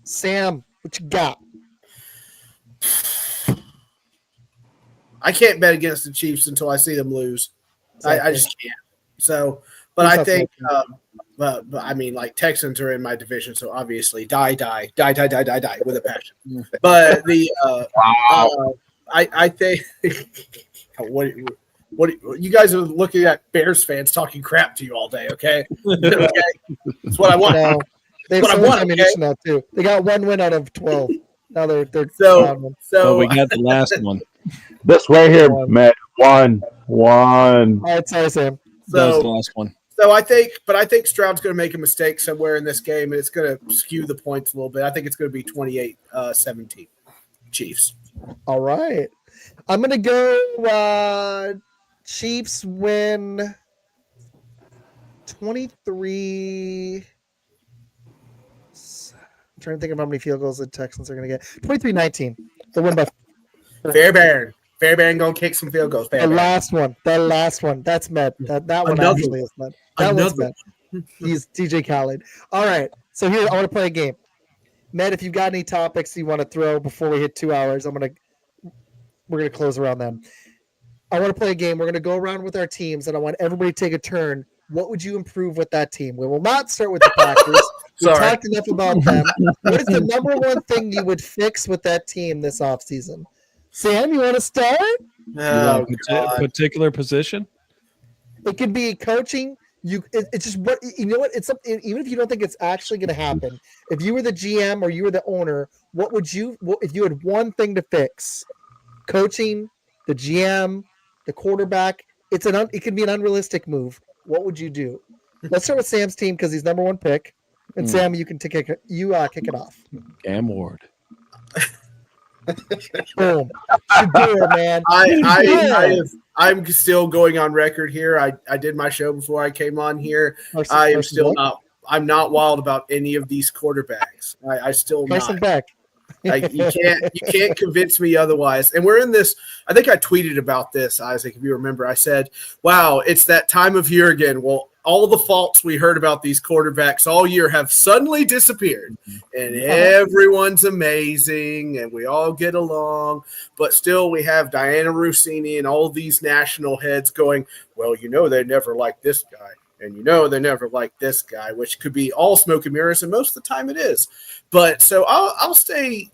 Sam, what you got? I can't bet against the Chiefs until I see them lose. I just can't. So, but I think, but I mean, like Texans are in my division, so obviously die with a passion. But the I think what you guys are looking at Bears fans talking crap to you all day. Okay, okay, that's what I want. No, they have What I so much want, ammunition now too. They got 1 win out of 12. Now they're So Well, we got the last one. This right here, Matt. One. All right, sorry, Sam. That was the so last one. so I think Stroud's going to make a mistake somewhere in this game, and it's going to skew the points a little bit. I think it's going to be 28-17 Chiefs. All right, I'm gonna go. Chiefs win 23. I'm trying to think of how many field goals the Texans are going to get. 23-19. They'll win by Fairbairn going to kick some field goals. the Fairbairn. last one. That's Med. That one Another actually is Med. That one's Another Med. He's DJ Khaled. All right. So here, I want to play a game. Med, if you've got any topics you want to throw before we hit 2 hours, we're gonna close around then. I want to play a game. We're gonna go around with our teams, and I want everybody to take a turn. What would you improve with that team? We will not start with the Packers. We Sorry. talked enough about them. What is the number one thing you would fix with that team this offseason? Sam, you want to start? Oh, A God. particular position? It could be coaching. It's just what you know. What it's something. Even if you don't think it's actually going to happen, if you were the GM or you were the owner, what would you? If you had one thing to fix? Coaching, the GM, the quarterback. It can be an unrealistic move. What would you do? Let's start with Sam's team because he's number one pick. And Sam, you can kick it off. Cam Ward. Boom. You do it, man. I'm still going on record here. I did my show before I came on here. I'm not wild about any of these quarterbacks. I still Carson not. Beck. You can't convince me otherwise. And we're in this. I think I tweeted about this, Isaac, if you remember. I said, "Wow, it's that time of year again." Well, all the faults we heard about these quarterbacks all year have suddenly disappeared, and everyone's amazing, and we all get along. But still, we have Diana Rossini and all these national heads going, "Well, they never liked this guy." And they never liked this guy, which could be all smoke and mirrors, and most of the time it is. But so I'll stay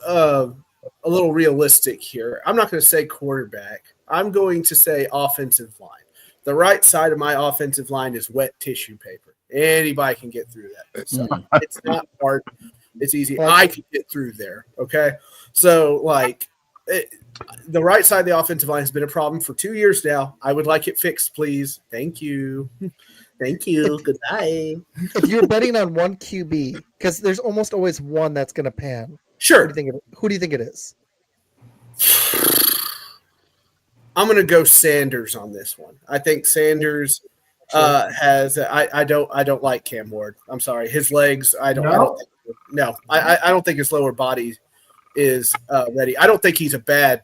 a little realistic here. I'm not going to say quarterback. I'm going to say offensive line. The right side of my offensive line is wet tissue paper. Anybody can get through that. So it's not hard. It's easy. I can get through there. Okay. So the right side of the offensive line has been a problem for 2 years now. I would like it fixed, please. Thank you. Thank you. Goodbye. If you're betting on one QB, because there's almost always one that's going to pan. Sure. Who do you think it is? I'm going to go Sanders on this one. I think Sanders has. I don't like Cam Ward. I'm sorry. His legs. I don't think his lower body is ready. I don't think he's a bad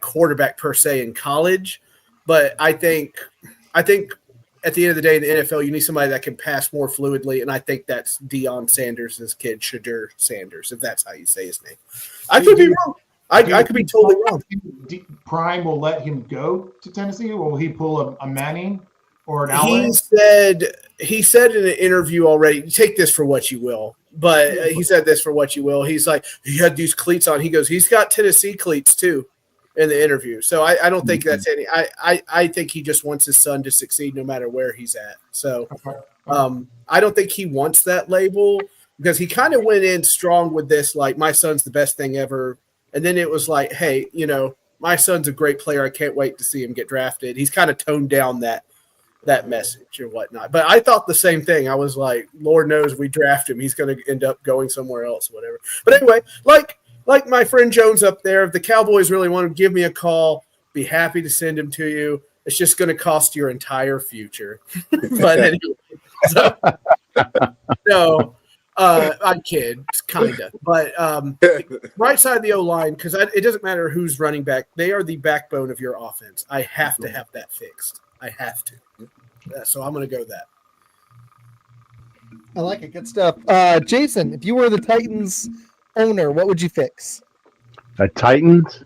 quarterback per se in college, but I think at the end of the day in the NFL you need somebody that can pass more fluidly, and I think that's Deion Sanders' kid, Shadur Sanders, if that's how you say his name. I could be wrong. I could be totally wrong. Prime will let him go to Tennessee? Or will he pull a Manning or an He Allen? said in an interview already, take this for what you will, but he said this for what you will. He's like, he had these cleats on. He goes, he's got Tennessee cleats too in the interview. So I don't think that's any. I think he just wants his son to succeed no matter where he's at. So I don't think he wants that label because he kind of went in strong with this, like, my son's the best thing ever. And then it was like, hey, my son's a great player. I can't wait to see him get drafted. He's kind of toned down that message or whatnot. But I thought the same thing. I was like, Lord knows we draft him. He's going to end up going somewhere else, whatever. But anyway, like my friend Jones up there, if the Cowboys really want to give me a call, be happy to send him to you. It's just going to cost your entire future. But anyway, no. I kid, kind of. But right side of the O-line, because it doesn't matter who's running back. They are the backbone of your offense. I have to have that fixed. I have to. So I'm going to go that. I like it. Good stuff. Jason, if you were the Titans owner, what would you fix? The Titans?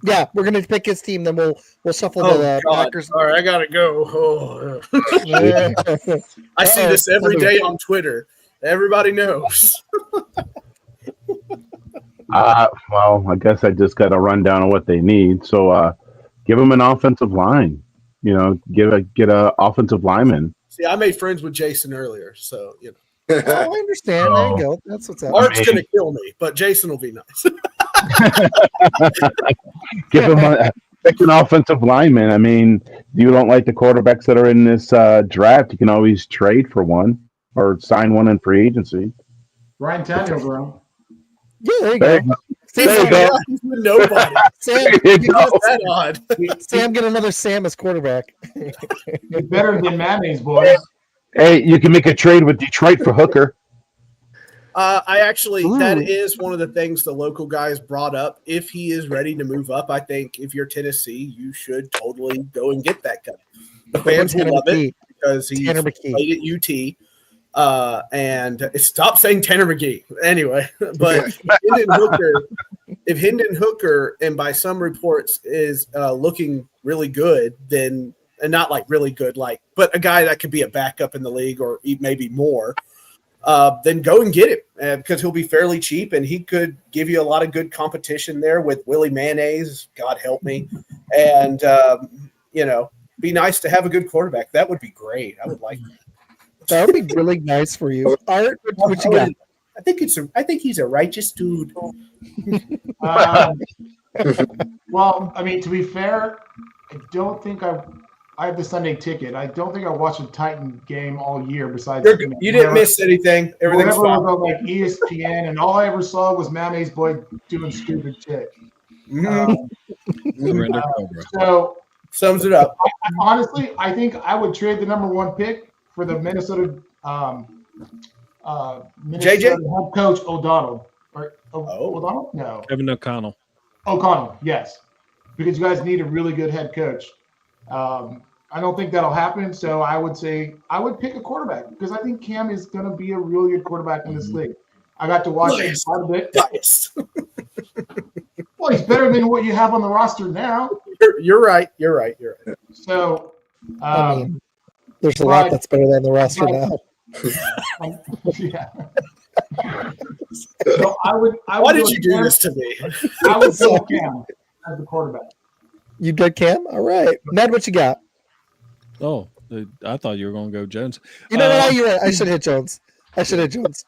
Yeah, we're going to pick his team, then we'll shuffle the Packers. All right, I got to go. Oh. Yeah. I see this every day on Twitter. Everybody knows. Well, I guess I just got a rundown of what they need. So give them an offensive line. Get a offensive lineman. See, I made friends with Jason earlier, so Oh, I understand. There you go. That's what's up. Mark's going to kill me, but Jason will be nice. Give him pick an offensive lineman. I mean, you don't like the quarterbacks that are in this draft. You can always trade for one or sign one in free agency. Ryan Tannehill, bro. Yeah, there you go. There you go. He's with nobody. Sam, That odd. Sam, get another Sam as quarterback. He's better than Mayonnaise, boys. Hey, you can make a trade with Detroit for Hooker. That is one of the things the local guys brought up. If he is ready to move up, I think if you're Tennessee, you should totally go and get that guy. The fans will love it because he's played at UT. And stop saying Tanner McGee anyway. But if Hendon Hooker, and by some reports is looking really good, then and not like really good, but a guy that could be a backup in the league or maybe more. Then go and get him because he'll be fairly cheap and he could give you a lot of good competition there with Willie Mayonnaise. God help me, and be nice to have a good quarterback. That would be great. I would like that. That would be really nice for you. Art, what you got? I think he's a righteous dude. Well, I mean, to be fair, I don't think I have the Sunday ticket. I don't think I watched a Titan game all year. Besides, you didn't miss anything. Everything's fine. Was on ESPN, and all I ever saw was Mayonnaise Boy doing stupid shit. So sums it up. Honestly, I think I would trade the number 1 pick for the Minnesota JJ head coach O'Donnell. O'Donnell? No. Kevin O'Connell. O'Connell, yes. Because you guys need a really good head coach. I don't think that'll happen. So I would say I would pick a quarterback because I think Cam is going to be a really good quarterback in this league. I got to watch him quite a bit. Nice. Well, he's better than what you have on the roster now. You're right. So, I mean, there's a lot that's better than the roster now. Yeah. So Why did you do this to me? I would say Cam as the quarterback. You did Cam? All right. Ned, what you got? Oh, I thought you were going to go Jones. You know what? You're right. I should hit Jones.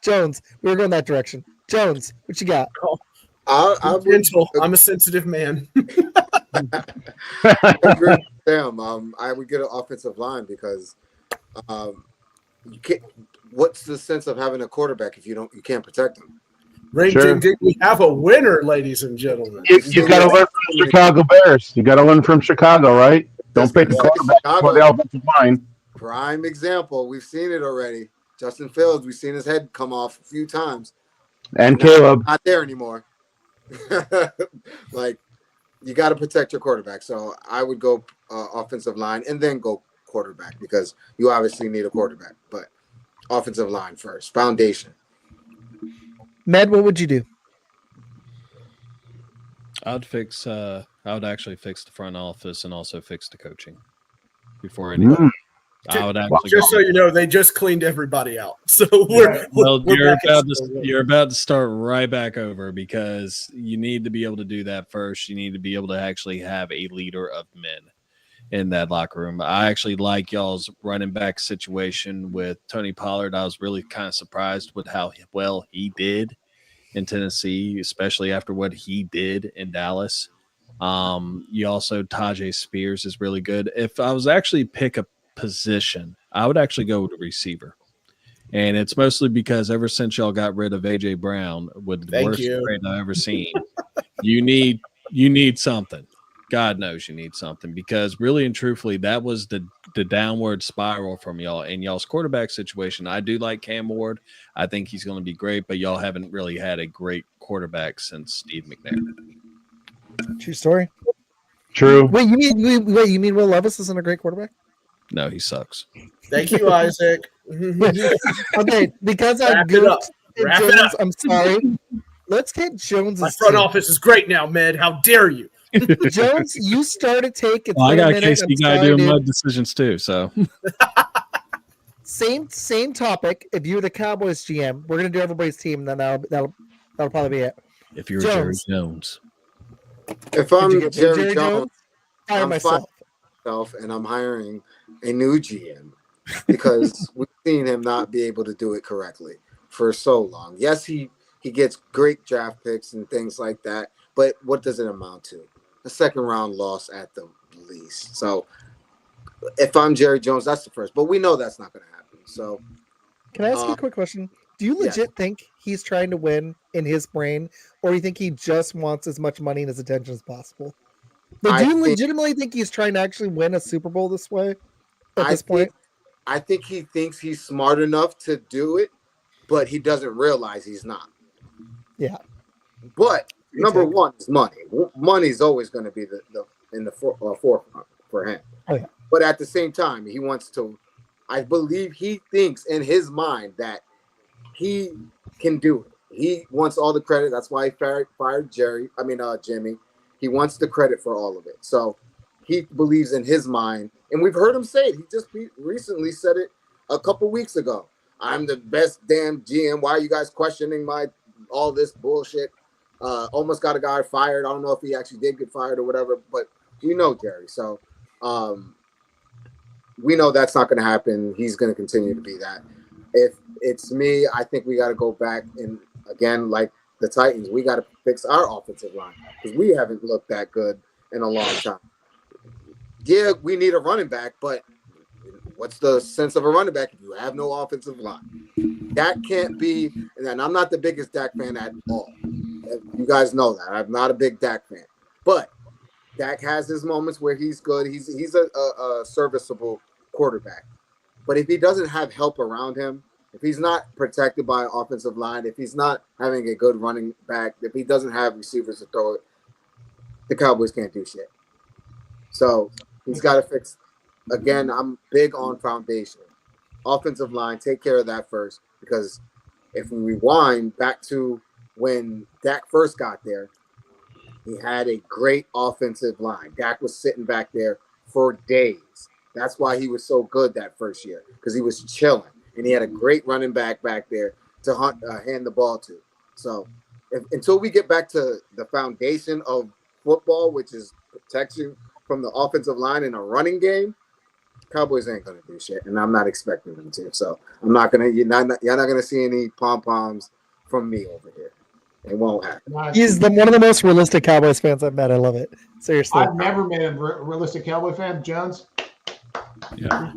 Jones, we were going that direction. Jones, what you got? I'm a sensitive man. I agree with Sam. I would get an offensive line because you can't. What's the sense of having a quarterback if you can't protect him? Did we have a winner, ladies and gentlemen? You got to learn from the Chicago Bears. You got to learn from Chicago, right? Don't pick the quarterback for the offensive line. Prime example. We've seen it already. Justin Fields. We've seen his head come off a few times. And Caleb. Not there anymore. You got to protect your quarterback. So I would go offensive line and then go quarterback because you obviously need a quarterback. But offensive line first. Foundation. Med, what would you do? I would actually fix the front office and also fix the coaching before anything. I would actually Just so you know, they just cleaned everybody out. So we're you're back at you're about to start right back over because you need to be able to do that first. You need to be able to actually have a leader of men in that locker room. I actually like y'all's running back situation with Tony Pollard. I was really kind of surprised with how well he did in Tennessee, especially after what he did in Dallas. You also Tajay Spears is really good. If I was actually pick a position, I would actually go with a receiver. And it's mostly because ever since y'all got rid of AJ Brown with the worst trade I've ever seen, you need something. God knows you need something because really and truthfully, that was the downward spiral from y'all and y'all's quarterback situation. I do like Cam Ward. I think he's going to be great, but y'all haven't really had a great quarterback since Steve McNair. True story. True. Wait, you mean Will Levis isn't a great quarterback? No, he sucks. Thank you, Isaac. Okay, because I Wrap it up. Jones, I'm sorry. Let's get Jones. My front office is great now, Med. How dare you? Jones, you start a take. It's I got a minute. KC guy doing my decisions too. So same topic. If you're the Cowboys GM, we're gonna do everybody's team. Then that'll probably be it. If you're Jerry Jones, if I'm Jerry Jones, hire myself, and I'm hiring a new GM because we've seen him not be able to do it correctly for so long. Yes, he gets great draft picks and things like that, but what does it amount to? A second round loss at the least. So if I'm Jerry Jones, that's the first. But we know that's not going to happen. So can I ask you a quick question? Do you legit think he's trying to win in his brain, or do you think he just wants as much money and his attention as possible? But do you legitimately think he's trying to actually win a Super Bowl this way at this point? I think he thinks he's smart enough to do it, but he doesn't realize he's not. Yeah. But number one is money. Money is always going to be in the forefront for him. Oh, yeah. But at the same time, he wants to. I believe he thinks in his mind that he can do it. He wants all the credit. That's why he fired Jimmy. He wants the credit for all of it. So he believes in his mind, and we've heard him say it. He just recently said it a couple weeks ago. I'm the best damn GM. Why are you guys questioning all this bullshit? Almost got a guy fired. I don't know if he actually did get fired or whatever, but we know Jerry. So we know that's not going to happen. He's going to continue to be that. If it's me, I think we got to go back and again, like the Titans, we got to fix our offensive line because we haven't looked that good in a long time. Yeah, we need a running back, but what's the sense of a running back if you have no offensive line? Dak can't be, and I'm not the biggest Dak fan at all. You guys know that. I'm not a big Dak fan. But Dak has his moments where he's good. He's a serviceable quarterback. But if he doesn't have help around him, if he's not protected by an offensive line, if he's not having a good running back, if he doesn't have receivers to throw it, the Cowboys can't do shit. So he's got to fix. Again, I'm big on foundation. Offensive line, take care of that first. Because if we rewind back to when Dak first got there, he had a great offensive line. Dak was sitting back there for days. That's why he was so good that first year, because he was chilling. And he had a great running back there to hand the ball to. So until we get back to the foundation of football, which is protection from the offensive line in a running game, Cowboys ain't going to do shit, and I'm not expecting them to. So I'm not going to – you're not going to see any pom-poms from me over here. It won't happen. He's one of the most realistic Cowboys fans I've met. I love it. Seriously. I've never been a realistic Cowboy fan. Jones? Yeah.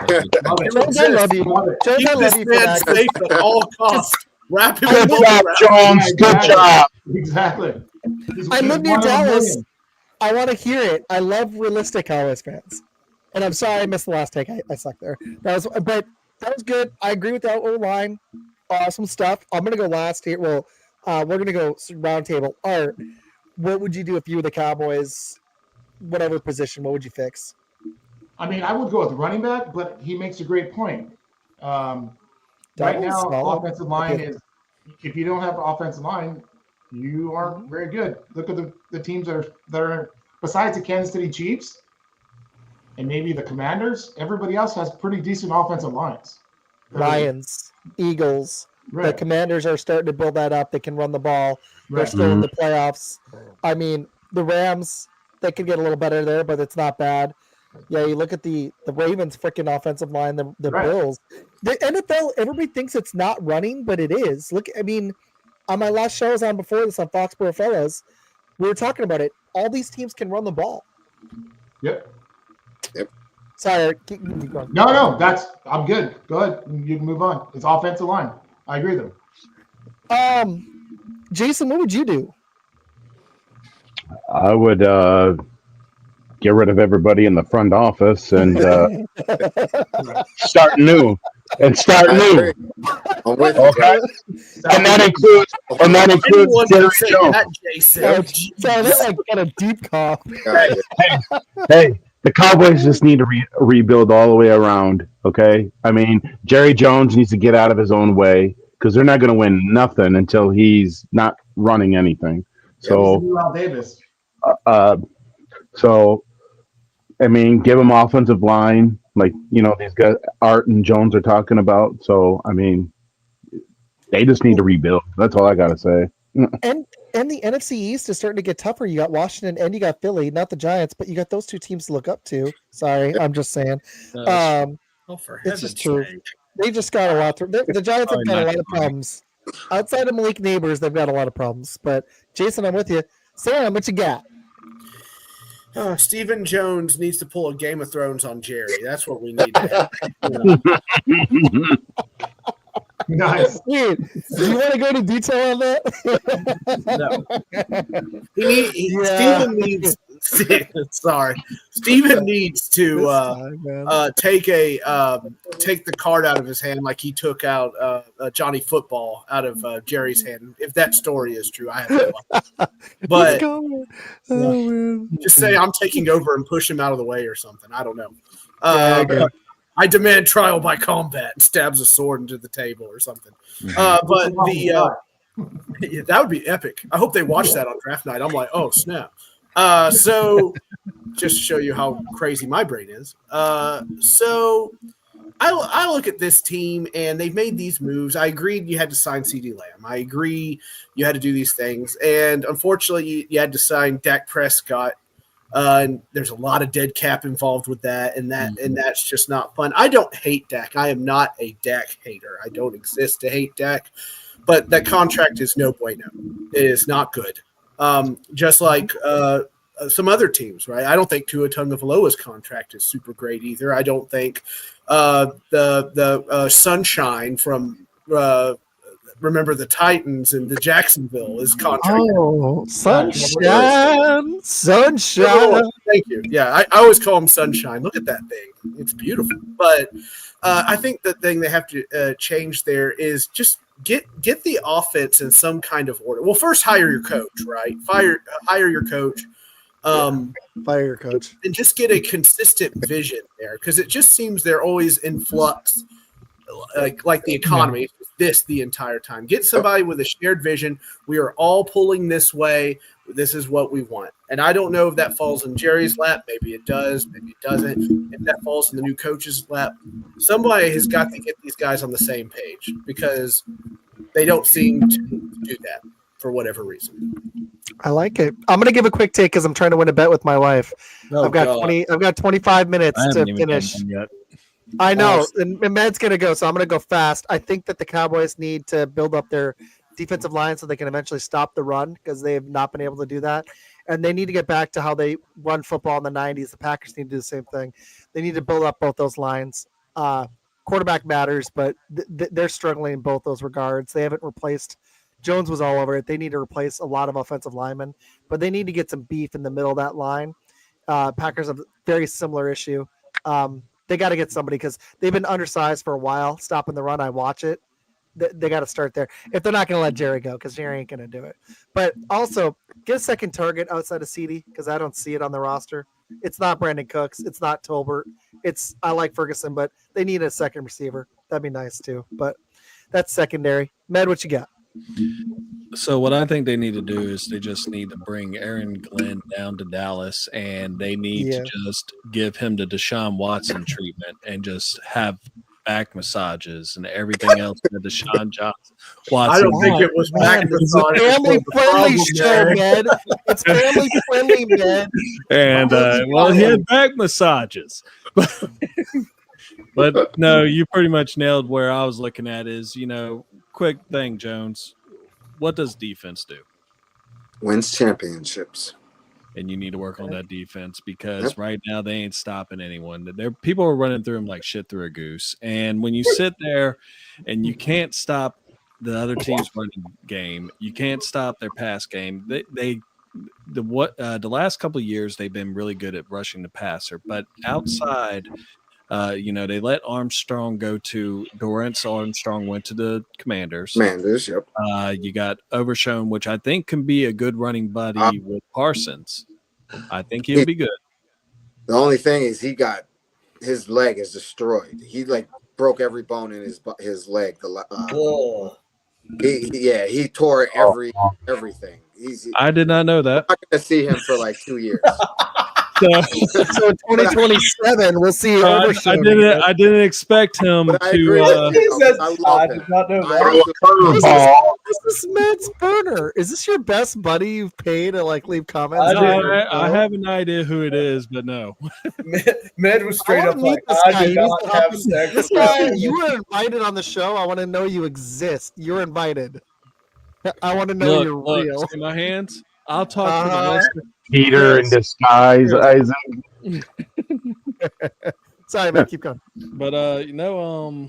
Jones, I love you. Jones, I love you for that. Safe at all costs. Wrap him Good job, Jones. Good job. Exactly. I live near Dallas. I want to hear it. I love realistic Cowboys fans. And I'm sorry I missed the last take. I sucked there. But that was good. I agree with that O-line. Awesome stuff. I'm going to go last here. Well, we're going to go round table. Art, what would you do if you were the Cowboys, whatever position? What would you fix? I mean, I would go with running back, but he makes a great point. Right now, offensive line is – if you don't have an offensive line, You are very good. Look at the teams that are besides the Kansas City Chiefs and maybe the Commanders. Everybody else has pretty decent offensive lines. Lions, Eagles. The Right. Commanders are starting to build that up. They can run the ball. They're Right. still in the playoffs. I mean, the Rams, they could get a little better there, but it's not bad. Yeah, you look at the Ravens' freaking offensive line, the Right. Bills. The NFL, everybody thinks it's not running, but it is. Look, I mean, on my last show I was on before this on Foxborough Fellas, we were talking about it. All these teams can run the ball. Yep. Sorry, keep going. No, I'm good. Go ahead. You can move on. It's offensive line. I agree with them. Jason, what would you do? I would get rid of everybody in the front office and start new. I'm with you. Okay. And that includes Jerry Jones. Jason. That's like got a deep cough. Hey, the Cowboys just need to rebuild all the way around. Okay. I mean, Jerry Jones needs to get out of his own way because they're not going to win nothing until he's not running anything. So, Davis. So, I mean, give them offensive line, like these guys Art and Jones are talking about. So, I mean, they just need to rebuild. That's all I gotta say. And the NFC East is starting to get tougher. You got Washington and you got Philly, not the Giants, but you got those two teams to look up to. Sorry, I'm just saying. For it's heaven's just true. sake. They just got a lot. The Giants have got a lot of problems. Outside of Malik Neighbors, they've got a lot of problems. But Jason, I'm with you. Sam, what you got? Stephen Jones needs to pull a Game of Thrones on Jerry. That's what we need to have. Nice. Dude, do you want to go into detail on that? No. Stephen needs. Sorry, Stephen needs to take the card out of his hand like he took out Johnny Football out of Jerry's hand. If that story is true, I have no idea. But just say I'm taking over and push him out of the way or something. I don't know. I demand trial by combat. And stabs a sword into the table or something. But that would be epic. I hope they watch that on draft night. I'm like, oh snap. So just to show you how crazy my brain is. So I look at this team and they've made these moves. I agreed you had to sign CeeDee Lamb. I agree you had to do these things. And unfortunately, you had to sign Dak Prescott. And there's a lot of dead cap involved with that, and that's just not fun. I don't hate Dak. I am not a Dak hater. I don't exist to hate Dak, but that contract is no bueno. It is not good. Just like some other teams, right? I don't think Tua Tagovailoa's contract is super great either. I don't think the Sunshine from remember the Titans and the Jacksonville is contract. Oh, sunshine. Thank you. Yeah, I always call him Sunshine. Look at that thing. It's beautiful. But I think the thing they have to change there is just get the offense in some kind of order. Well, first hire your coach, right? Hire your coach. Fire your coach. And just get a consistent vision there because it just seems they're always in flux. Like the economy, this the entire time. Get somebody with a shared vision. We are all pulling this way. This is what we want. And I don't know if that falls in Jerry's lap. Maybe it does. Maybe it doesn't. If that falls in the new coach's lap, somebody has got to get these guys on the same page because they don't seem to do that for whatever reason. I like it. I'm going to give a quick take because I'm trying to win a bet with my wife. I've got 25 minutes to finish. Yet. I know, and Med's going to go, so I'm going to go fast. I think that the Cowboys need to build up their defensive line so they can eventually stop the run because they have not been able to do that. And they need to get back to how they run football in the 90s. The Packers need to do the same thing. They need to build up both those lines. Quarterback matters, but they're struggling in both those regards. They haven't replaced – Jones was all over it. They need to replace a lot of offensive linemen, but they need to get some beef in the middle of that line. Packers have a very similar issue. They got to get somebody because they've been undersized for a while. Stopping the run, I watch it. They got to start there. If they're not going to let Jerry go, because Jerry ain't going to do it. But also, get a second target outside of CeeDee because I don't see it on the roster. It's not Brandon Cooks. It's not Tolbert. I like Ferguson, but they need a second receiver. That'd be nice too. But that's secondary. Med, what you got? So what I think they need to do is they just need to bring Aaron Glenn down to Dallas, and they need Yeah. to just give him the Deshaun Watson treatment and just have back massages and everything else that Deshaun Watson. I don't think it was back Man, massage. it's a family-friendly show, man. It's family-friendly, man. And well, he had back massages, but no, you pretty much nailed where I was looking at. Is quick thing, Jones. What does defense do? Wins championships. And you need to work on that defense because right now they ain't stopping anyone. People are running through them like shit through a goose. And when you sit there and you can't stop the other team's running game, you can't stop their pass game. The last couple of years they've been really good at rushing the passer, but outside, they let Armstrong go to Dorrance. Armstrong went to the Commanders. Yep. You got Overshown, which I think can be a good running buddy with Parsons. I think he'll be good. The only thing is his leg is destroyed. He broke every bone in his leg. He tore everything. I did not know that. I'm not going to see him for 2 years. So in 2027, we'll see. I didn't expect him to. I did not know that. This is Matt's burner. Is this your best buddy you've paid to leave comments? I have an idea who it is, but no. Med was straight up like, I did not have sex. This guy, you were invited on the show. I want to know you exist. You're invited. I want to know you're real. See my hands? I'll talk to the listener. Peter in disguise, Isaac. Sorry, man. Keep going. But no,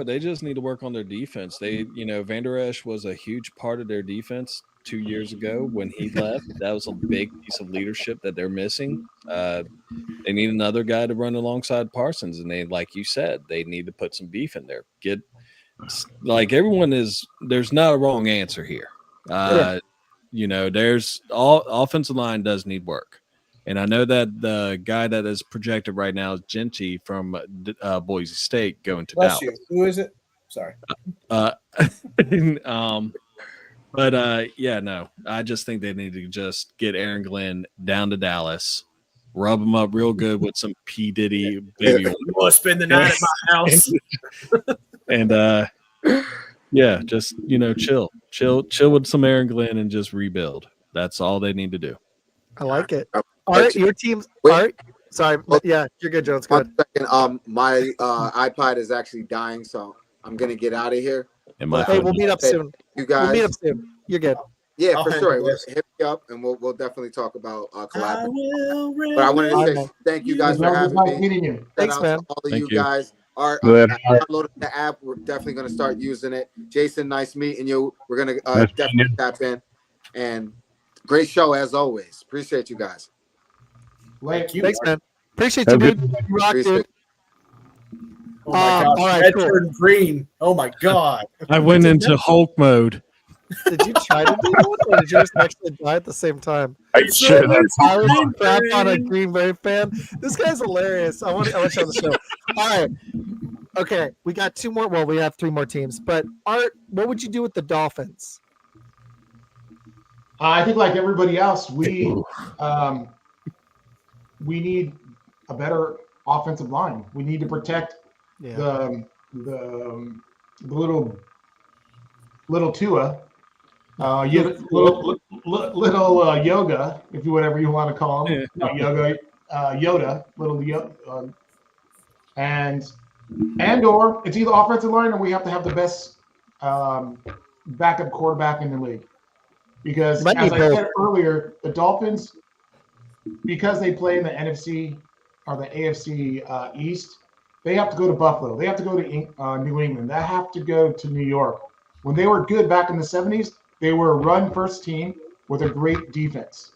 they just need to work on their defense. Van Der Esch was a huge part of their defense 2 years ago when he left. That was a big piece of leadership that they're missing. They need another guy to run alongside Parsons, and like you said, they need to put some beef in there. There's not a wrong answer here. There's offensive line does need work. And I know that the guy that is projected right now is Genty from Boise State going to Dallas. Who is it? Sorry. No. I just think they need to just get Aaron Glenn down to Dallas, rub him up real good with some P. Diddy baby oil. You want to spend the night at my house. And just chill with some Aaron Glenn and just rebuild. That's all they need to do. I like it. Art, your team's Art. Sorry, but yeah, you're good, Jones. Go ahead. 1 second. My iPod is actually dying, so I'm gonna get out of here. Hey, we'll meet up soon. You guys, we'll meet up soon. You're good. Yeah, for sure. Hit me up, and we'll definitely talk about collaborating. But I wanted to say thank you guys for having me. Meeting you. Thanks, man. All of you guys. Art, Good. I downloaded the app. We're definitely going to start using it. Jason, nice meeting you. We're going to definitely tap in. And great show as always. Appreciate you guys. Thank you. Thanks, man. Appreciate you, dude. You rock, dude. Oh my gosh. All right, Red cool. turned green. Oh my God. I went into Hulk mode. Did you try to do that, or did you just actually die at the same time? Are you sure that's I was crap on a Green Bay fan. This guy's hilarious. I want you on the show. All right. Okay, we got 2 more. Well, we have 3 more teams. But Art, what would you do with the Dolphins? I think like everybody else, we need a better offensive line. We need to protect the little Tua. Little yoga, if you whatever you want to call him, not yoga, Yoda, little Yoda, or it's either offensive line or we have to have the best backup quarterback in the league. Because as I said earlier, the Dolphins, because they play in the NFC or the AFC East, they have to go to Buffalo. They have to go to New England. They have to go to New York. When they were good back in the 70s, they were a run-first team with a great defense.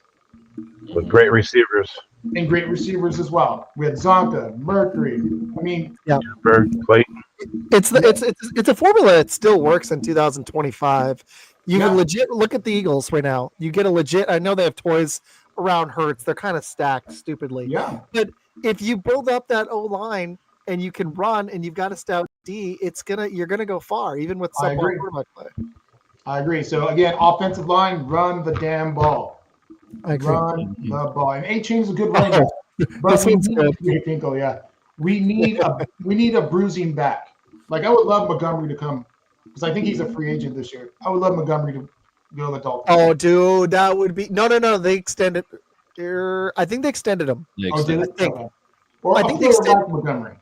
with great receivers. And great receivers as well. We had Zonka, Mercury. I mean, Clayton. It's a formula that still works in 2025. You can legit look at the Eagles right now. You get a legit. I know they have toys around Hurts. They're kind of stacked stupidly. Yeah. But if you build up that O line and you can run and you've got a stout D, you're gonna go far even with subpar quarterback play. I agree. So again, offensive line, run the damn ball. I agree. Run the ball. And 18 is a good running back. But This we one's good. need Finkel, yeah. We need a bruising back. Like I would love Montgomery to come because I think he's a free agent this year. I would love Montgomery to go to the Dolphins. Oh, dude, that would be no. They extended. I think they extended him. Oh, did it? I think. Okay. Or I a think they player extend- like Montgomery.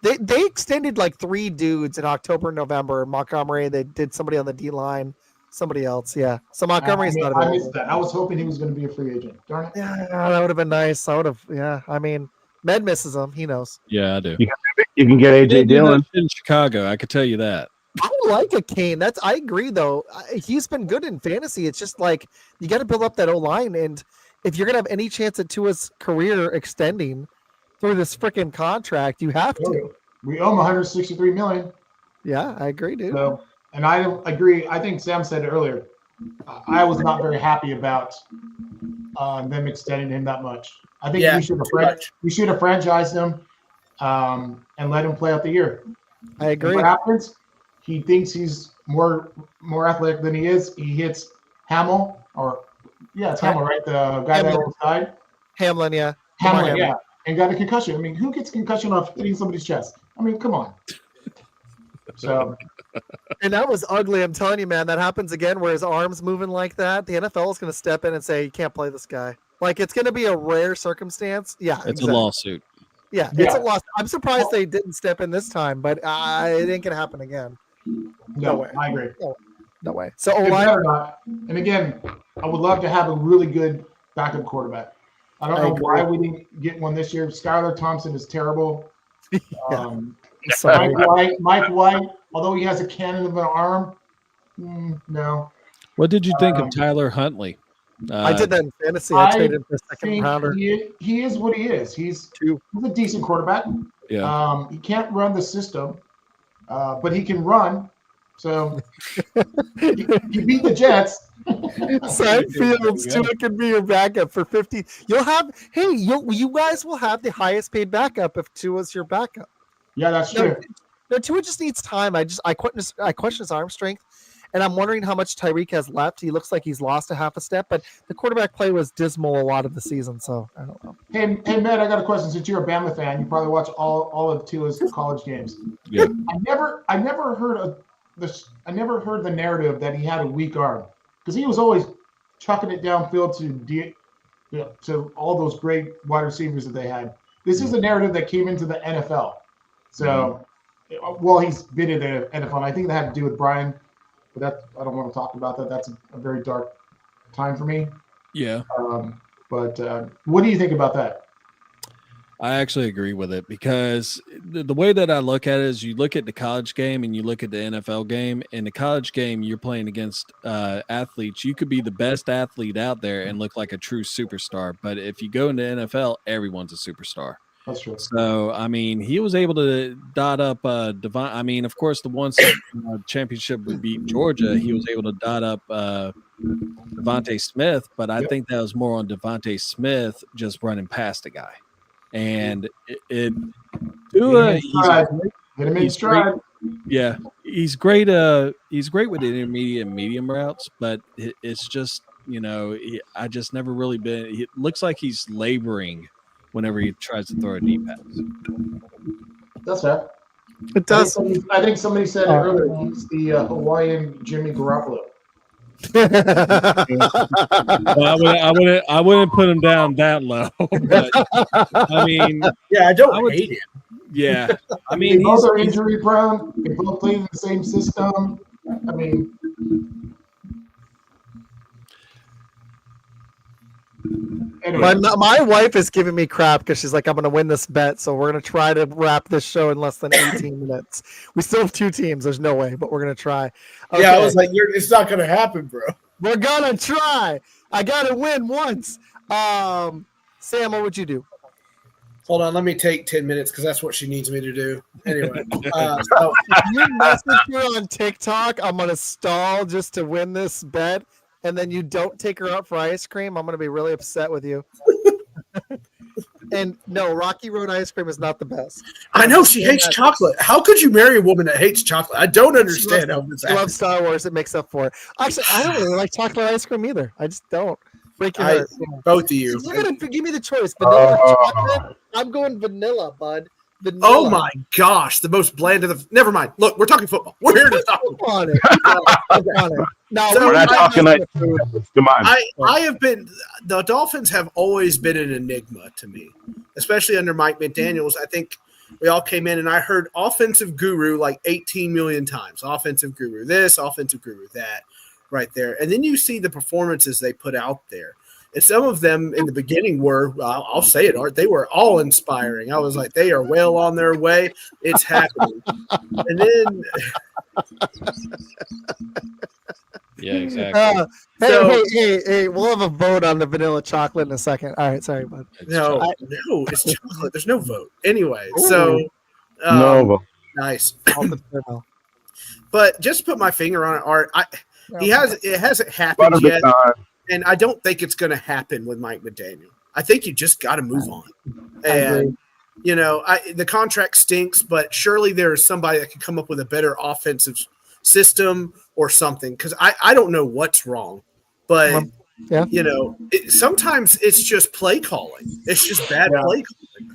They extended like 3 dudes in October and November. Montgomery, they did somebody on the D line, somebody else. Yeah. So Montgomery's not I available. missed that. I was hoping he was going to be a free agent. Darn it. Yeah, that would have been nice. I would have. Yeah. I mean, Med misses him. He knows. Yeah, I do. You can get AJ Dillon. In Chicago, I could tell you that. I like a Kane. I agree though. He's been good in fantasy. It's just like you got to build up that O line, and if you're gonna have any chance at Tua's career extending through this freaking contract, you have to. We owe him 163 million. Yeah, I agree, dude. So, and I agree. I think Sam said it earlier. I was not very happy about them extending him that much. I think we should have franchised him and let him play out the year. I agree. And what happens? He thinks he's more athletic than he is. He hits Hamill, it's Hamill, right? The guy that almost died. Hamlin, yeah. Hamlin, yeah, and got a concussion. I mean, who gets concussion off hitting somebody's chest? I mean, come on. So, and that was ugly. I'm telling you, man, that happens again where his arm's moving like that. The NFL is going to step in and say, you can't play this guy. Like, it's going to be a rare circumstance. Yeah. It's a lawsuit. Yeah, it's a loss. I'm surprised they didn't step in this time, but it ain't going to happen again. No way. I agree. No way. So, O-line. And again, I would love to have a really good backup quarterback. I don't know why we didn't get one this year. Skylar Thompson is terrible. Mike White, although he has a cannon of an arm, no. What did you think of Tyler Huntley? I did that in fantasy. I traded for a second rounder. He is what he is. He's a decent quarterback. Yeah. He can't run the system, but he can run. So he beat the Jets. Side Fields, Tua can be your backup for 50. You guys will have the highest paid backup if Tua's your backup. Yeah, that's true. No, Tua just needs time. I question his arm strength, and I'm wondering how much Tyreek has left. He looks like he's lost a half a step, but the quarterback play was dismal a lot of the season, so I don't know. Hey, Matt, I got a question. Since you're a Bama fan, you probably watch all of Tua's college games. Yeah. I never heard of this. I never heard the narrative that he had a weak arm because he was always chucking it downfield to all those great wide receivers that they had. This is a narrative that came into the NFL. So, he's been in the NFL. And I think that had to do with Brian, but I don't want to talk about that. That's a very dark time for me. Yeah. But what do you think about that? I actually agree with it because the way that I look at it is you look at the college game and you look at the NFL game. In the college game, you're playing against athletes. You could be the best athlete out there and look like a true superstar. But if you go into NFL, everyone's a superstar. That's true. So, I mean, he was able to dot up Devon. I mean, of course, the one championship would beat Georgia. He was able to dot up Devontae Smith, but I think that was more on Devontae Smith just running past the guy. And yeah, he's great. He's great with the intermediate and medium routes, but it's just, I just never really been. It looks like he's laboring whenever he tries to throw a deep pass. That's fair. It does. I think somebody said it earlier. He's the Hawaiian Jimmy Garoppolo. Well, I wouldn't put him down that low. But, I mean, I don't hate him. Yeah, I mean, they both are injury prone. They both play in the same system. I mean. Anyway. My wife is giving me crap because she's like, I'm going to win this bet. So we're going to try to wrap this show in less than 18 minutes. We still have 2 teams. There's no way, but we're going to try. Okay. Yeah, I was like, it's not going to happen, bro. We're going to try. I got to win once. Sam, what would you do? Hold on. Let me take 10 minutes because that's what she needs me to do. Anyway. If you message her on TikTok, I'm going to stall just to win this bet. And then you don't take her out for ice cream, I'm going to be really upset with you. And no, Rocky Road ice cream is not the best. I know she hates chocolate. How could you marry a woman that hates chocolate? I don't understand how this She loves happens. Star Wars. It makes up for it. Actually, I don't really like chocolate ice cream either. I just don't. Break your heart. Both of you. You're gonna give me the choice: vanilla, chocolate. I'm going vanilla, bud. Vanilla. Oh my gosh, the most bland of the. Never mind. Look, we're talking football. We're here to talk on it. On it. No, So We're not talking like come on. I have been. The Dolphins have always been an enigma to me, especially under Mike McDaniels. I think we all came in and I heard offensive guru like 18 million times. Offensive guru this, offensive guru that, right there. And then you see the performances they put out there. And some of them in the beginning were, I'll say it, Art, they were all inspiring. I was like, they are well on their way. It's happening. And then. Yeah, exactly. Hey, we'll have a vote on the vanilla chocolate in a second. All right, sorry, bud. No, it's chocolate. There's no vote. Anyway, Ooh. so. No. Nice. No. But just to put my finger on it, Art, it hasn't happened yet. And I don't think it's going to happen with Mike McDaniel. I think you just got to move on. And, the contract stinks, but surely there is somebody that can come up with a better offensive system or something. Because I don't know what's wrong. But, sometimes it's just play calling. It's just bad play calling.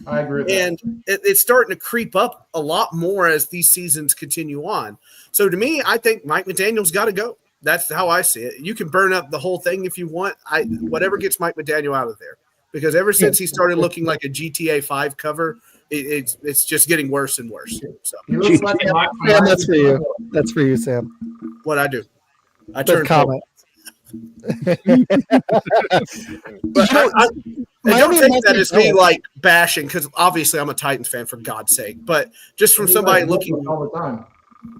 I agree with that. And it's starting to creep up a lot more as these seasons continue on. So to me, I think Mike McDaniel's got to go. That's how I see it. You can burn up the whole thing if you want. Whatever gets Mike McDaniel out of there, because ever since he started looking like a GTA 5 cover, it's just getting worse and worse. So He looks like a Mike Sam, that's for you. That's for you, Sam. what I do, I The turn comment. But I don't take that as me like bashing, because obviously I'm a Titans fan, for God's sake. But just from somebody looking, all the time.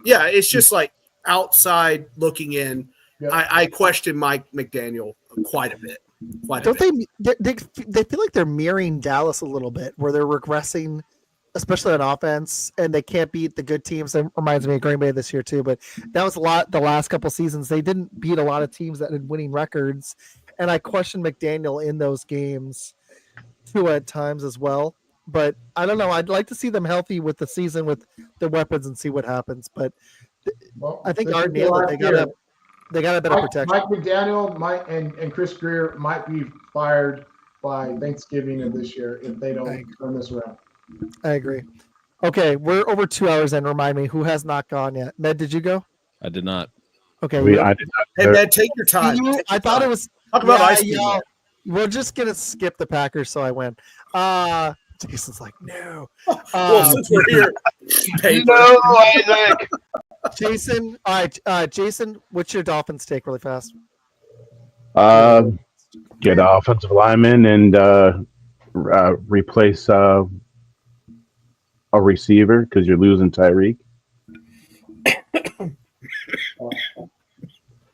yeah, it's just like outside looking in. Yeah. I question Mike McDaniel quite a bit. Don't they feel like they're mirroring Dallas a little bit, where they're regressing, especially on offense, and they can't beat the good teams. That reminds me of Green Bay this year too, but that was a lot the last couple seasons. They didn't beat a lot of teams that had winning records, and I question McDaniel in those games too at times as well. But I don't know. I'd like to see them healthy with the season with their weapons and see what happens. But I think Art nailed it. They got a better protection. Mike McDaniel and Chris Greer might be fired by Thanksgiving of this year if they don't turn this around. I agree. Okay, we're over 2 hours in. Remind me, who has not gone yet? Med, did you go? I did not. Okay. I did not. Hey, man, take your time. I thought it was. Talk about ice cream. We're just gonna skip the Packers, so I win. Jason's like, no. Well, since we're here, No, Isaac. Jason, all right, Jason, what's your Dolphins take really fast? Get an offensive lineman and replace a receiver because you're losing Tyreek.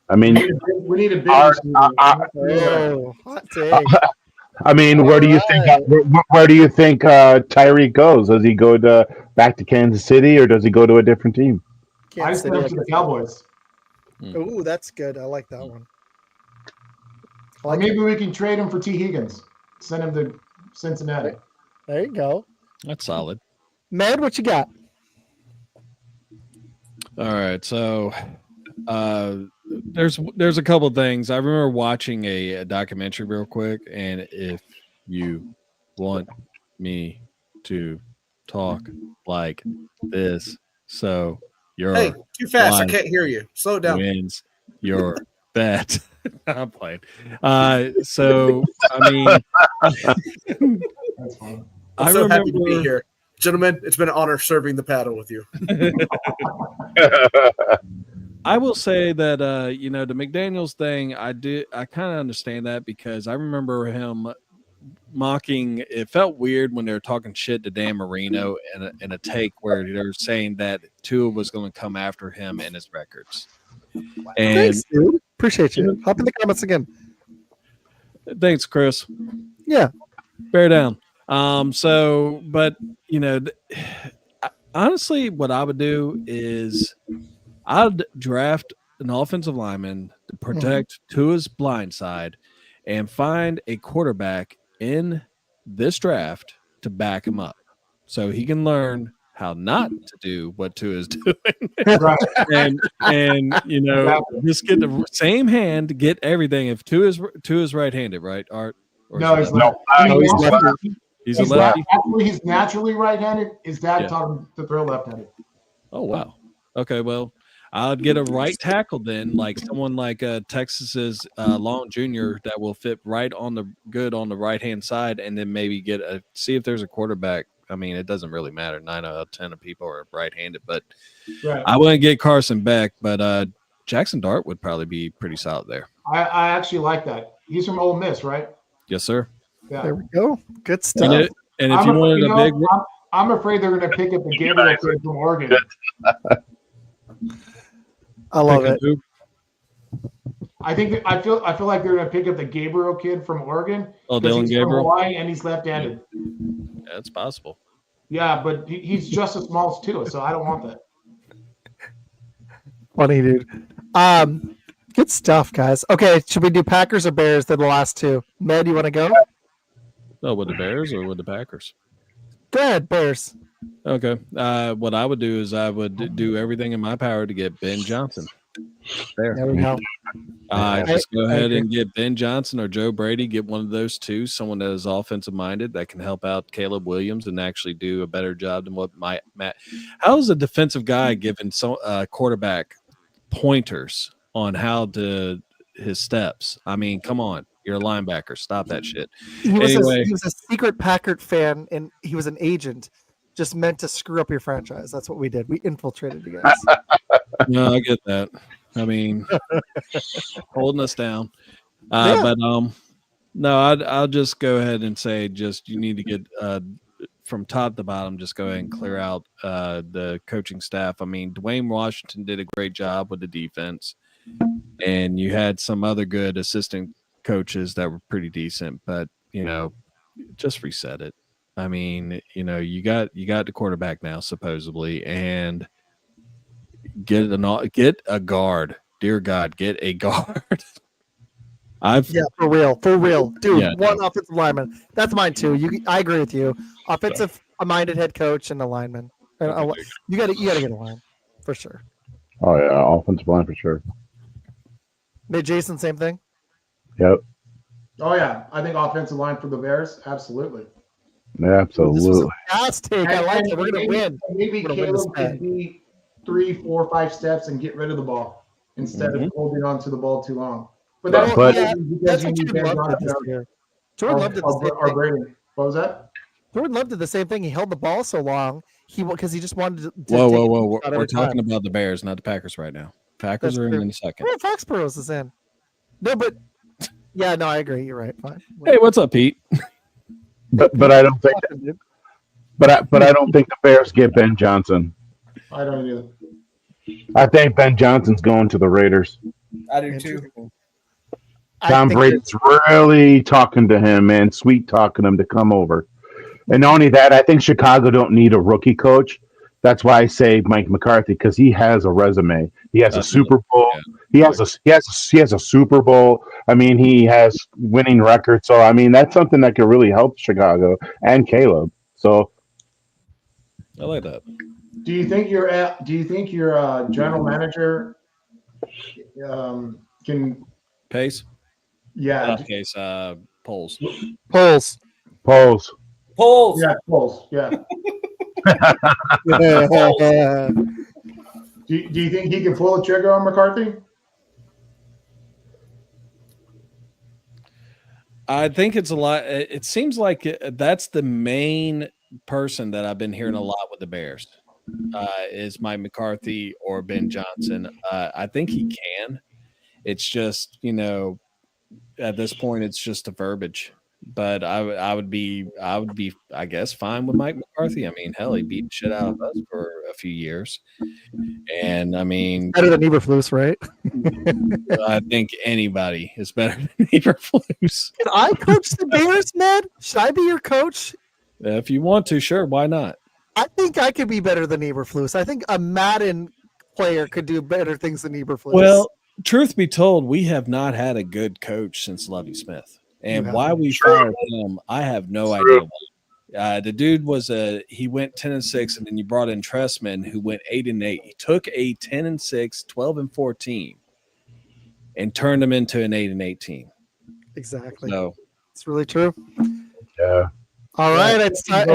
I mean, we need a big hot take. I mean, where do you think Tyreek goes? Does he go back to Kansas City or does he go to a different team? I sent him to the Cowboys. Ooh, that's good. I like that one. Or maybe we can trade him for T. Higgins. Send him to Cincinnati. There you go. That's solid. Med, what you got? All right, so there's a couple things. I remember watching a documentary real quick, and if you want me to talk like this, so you're too fast. I can't hear you. Slow it down. Wins your bet. I'm playing. So I mean, That's fine. I'm so happy to be here, gentlemen. It's been an honor serving the paddle with you. I will say that the McDaniels thing, I kind of understand that because I remember him mocking. It felt weird when they were talking shit to Dan Marino in a take where they were saying that Tua was going to come after him and his records. And Thanks, dude. Appreciate you. Hop in the comments again. Thanks, Chris. Yeah. Bear down. But honestly, what I would do is I'd draft an offensive lineman to protect Tua's blind side and find a quarterback in this draft to back him up so he can learn how not to do what Tua is doing. Right. and you know, Exactly. just get the same hand to get everything. If Tua is right-handed, right, Art? Or No, is he's he left. No, he's left. He's a lefty. He's naturally right-handed. His dad Yeah. taught him to throw left-handed. Oh wow. Okay, well, I'd get a right tackle then, like someone like Texas's Long Jr. that will fit right on the right hand side, and then maybe see if there's a quarterback. I mean, it doesn't really matter. 9 out of 10 of people are right-handed, but Right. I wouldn't get Carson Beck, but Jackson Dart would probably be pretty solid there. I actually like that. He's from Ole Miss, right? Yes, sir. Yeah. There we go. Good stuff. And if you wanted a big, I'm afraid they're going to pick up the Gabriel kid from Oregon. I love it. I feel like they're going to pick up the Gabriel kid from Oregon. Oh, 'cause Dylan he's from Gabriel? Hawaii and he's left-handed. That's possible. Yeah, but he's just as small as Tua, so I don't want that. Funny, dude. Good stuff, guys. Okay, should we do Packers or Bears? They're the last two. Med, you want to go? Oh, with the Bears or with the Packers? Go ahead, Bears. Okay. What I would do is I would do everything in my power to get Ben Johnson. There we go. Just go ahead and get Ben Johnson or Joe Brady. Get one of those two, someone that is offensive minded that can help out Caleb Williams and actually do a better job than what Matt. How is a defensive guy giving quarterback pointers on how to his steps? I mean, come on. You're a linebacker. Stop that shit. He was a secret Packard fan, and he was an agent just meant to screw up your franchise. That's what we did. We infiltrated you guys. No, I get that. I mean, holding us down. Yeah. But no, I'll just go ahead and say you need to get from top to bottom, just go ahead and clear out the coaching staff. I mean, Dwayne Washington did a great job with the defense, and you had some other good assistant coaches that were pretty decent, but just reset it. I mean, you got the quarterback now supposedly, and get a guard. Dear God, get a guard. For real, dude. Yeah, one offensive lineman. That's mine too. I agree with you. Offensive minded head coach and a lineman. You got to get a line for sure. Oh yeah, offensive line for sure. Hey, Jason, same thing. Yep. Oh yeah, I think offensive line for the Bears, absolutely. Yeah, absolutely. This was a fast take. I like it. We're gonna win. Maybe Caleb could be 3, 4, 5 steps and get rid of the ball instead of holding on to the ball too long. But that's what Jordan Love did this year. Jordan Love did the same thing. What was that? Jordan Love did the same thing. He held the ball so long because he just wanted to. Whoa! We're talking about the Bears, not the Packers right now. Packers That's are true. in a second. Well, Foxborough's is in. No, but yeah, no, I agree. You're right. Fine. Hey, what's up, Pete? But I don't think. But I don't think the Bears get Ben Johnson. I don't either. I think Ben Johnson's going to the Raiders. I do too. Tom Brady's really talking to him, man, sweet talking him to come over. And not only that, I think Chicago don't need a rookie coach. That's why I say Mike McCarthy, because he has a resume. He has a Super Bowl. Yeah. He has a Super Bowl. I mean, he has winning records. So I mean, that's something that could really help Chicago and Caleb. So I like that. Do you think your general manager can Pace? Yeah. Not Pace. Polls. Polls. Yeah, polls. Yeah. Do you think he can pull the trigger on McCarthy? I think it's a lot. It seems like that's the main person that I've been hearing a lot with the Bears is Mike McCarthy or Ben Johnson. I think he can. It's just, at this point, it's just a verbiage. But I would be, I guess, fine with Mike McCarthy. I mean, hell, he beat the shit out of us for a few years, and I mean, better than Eberflus, right? I think anybody is better than Eberflus. Can I coach the Bears, Ned? Should I be your coach? If you want to, sure, why not? I think I could be better than Eberflus. I think a Madden player could do better things than Eberflus. Well, truth be told, we have not had a good coach since Lovie Smith. And why we fired him, I have no idea. The dude he went 10-6, and then you brought in Tressman, who went 8-8. He took a 10-6, 12-14, and turned him into an 8-8 team. Exactly. So it's really true. Yeah. All right, it's time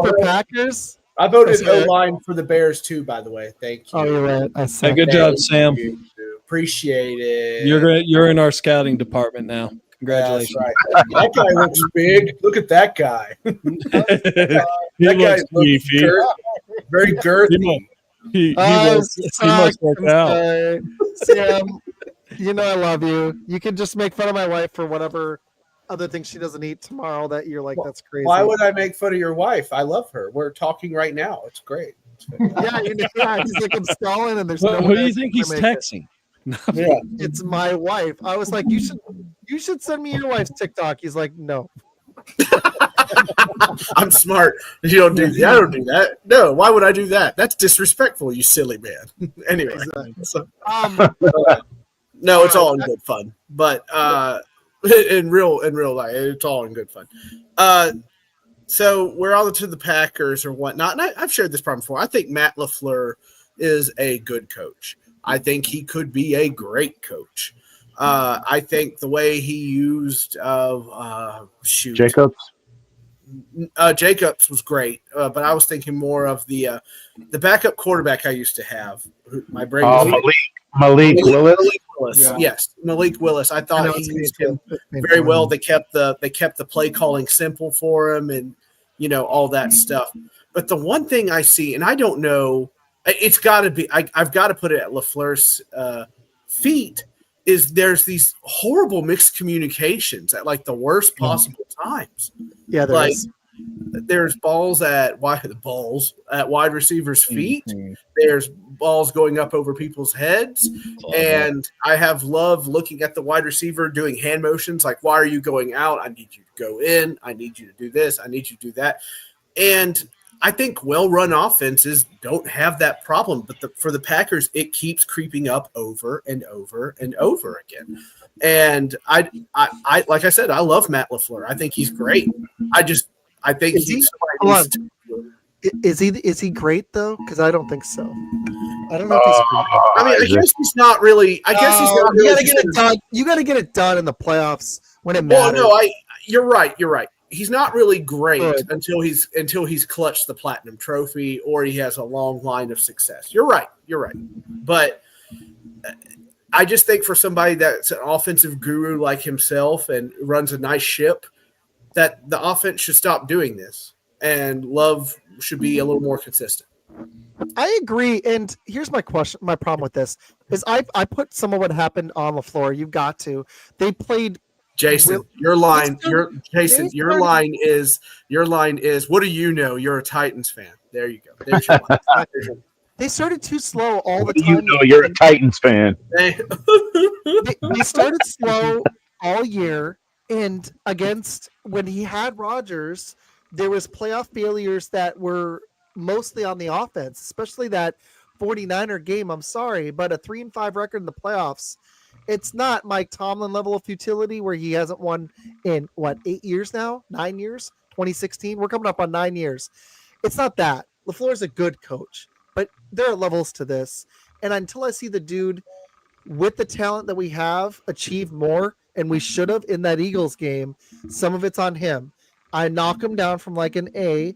for Packers. I voted O-line for the Bears too, by the way. Thank you. Oh, you're right. I said hey, good job, Sam. Appreciate it. You're in our scouting department now. Congratulations. That's right. That guy looks big. Look at that guy. That guy looks very girthy. He must work out. Sam, you know I love you. You can just make fun of my wife for whatever other things she doesn't eat tomorrow that you're like, that's crazy. Why would I make fun of your wife? I love her. We're talking right now. It's great. Yeah, he's like, I'm stalling, and there's who do you think he's texting? Yeah. It's my wife. I was like, you should send me your wife's TikTok. He's like, no. I'm smart. You don't do that. I don't do that. No, why would I do that? That's disrespectful, you silly man. Anyway. So, no, it's all in good fun. But in real life, it's all in good fun. So we're all to the Packers or whatnot. And I've shared this problem before. I think Matt LaFleur is a good coach. I think he could be a great coach. I think the way he used Jacobs. Jacobs was great, but I was thinking more of the backup quarterback I used to have. My brain. Malik Willis. Yeah. Yes, Malik Willis. I thought he used him very well. They kept the play calling simple for him, and all that stuff. But the one thing I see, and I don't know, it's got to be. I've got to put it at LaFleur's feet. Is there's these horrible mixed communications at like the worst possible times. Yeah, there's balls at wide receivers' feet. Mm-hmm. There's balls going up over people's heads. And I have loved looking at the wide receiver doing hand motions like, why are you going out? I need you to go in. I need you to do this. I need you to do that. And I think well-run offenses don't have that problem, but for the Packers, it keeps creeping up over and over and over again. And I like I said, I love Matt LaFleur. I think he's great. I think is he great though? Because I don't think so. I don't know if he's great. I mean, I guess he's not really. I guess he's not. You got to get it done. You got to get it done in the playoffs when it matters. Well, no, you're right. You're right. He's not really great until he's clutched the platinum trophy or he has a long line of success. You're right. But I just think for somebody that's an offensive guru like himself and runs a nice ship, that the offense should stop doing this and Love should be a little more consistent. I agree. And here's my question. My problem with this is I put some of what happened on the floor. You've got to. They played. Jason, your line is what do you know? You're a Titans fan. There you go. There's your line. They started too slow all the time. You know you're a Titans fan. They started slow all year, and when he had Rodgers, there was playoff failures that were mostly on the offense, especially that 49er game. I'm sorry, but a 3-5 record in the playoffs. It's not Mike Tomlin level of futility where he hasn't won in 8 years now, 9 years, 2016. We're coming up on 9 years. It's not that. LaFleur's a good coach, but there are levels to this. And until I see the dude with the talent that we have achieve more, and we should have in that Eagles game, some of it's on him. I knock him down from like an A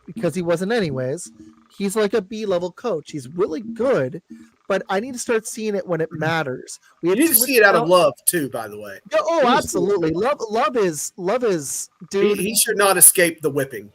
because he wasn't anyways. He's like a B level coach. He's really good. But I need to start seeing it when it matters. You need to see it out of Love too, by the way. Oh, absolutely. Love is dude. He should not escape the whipping.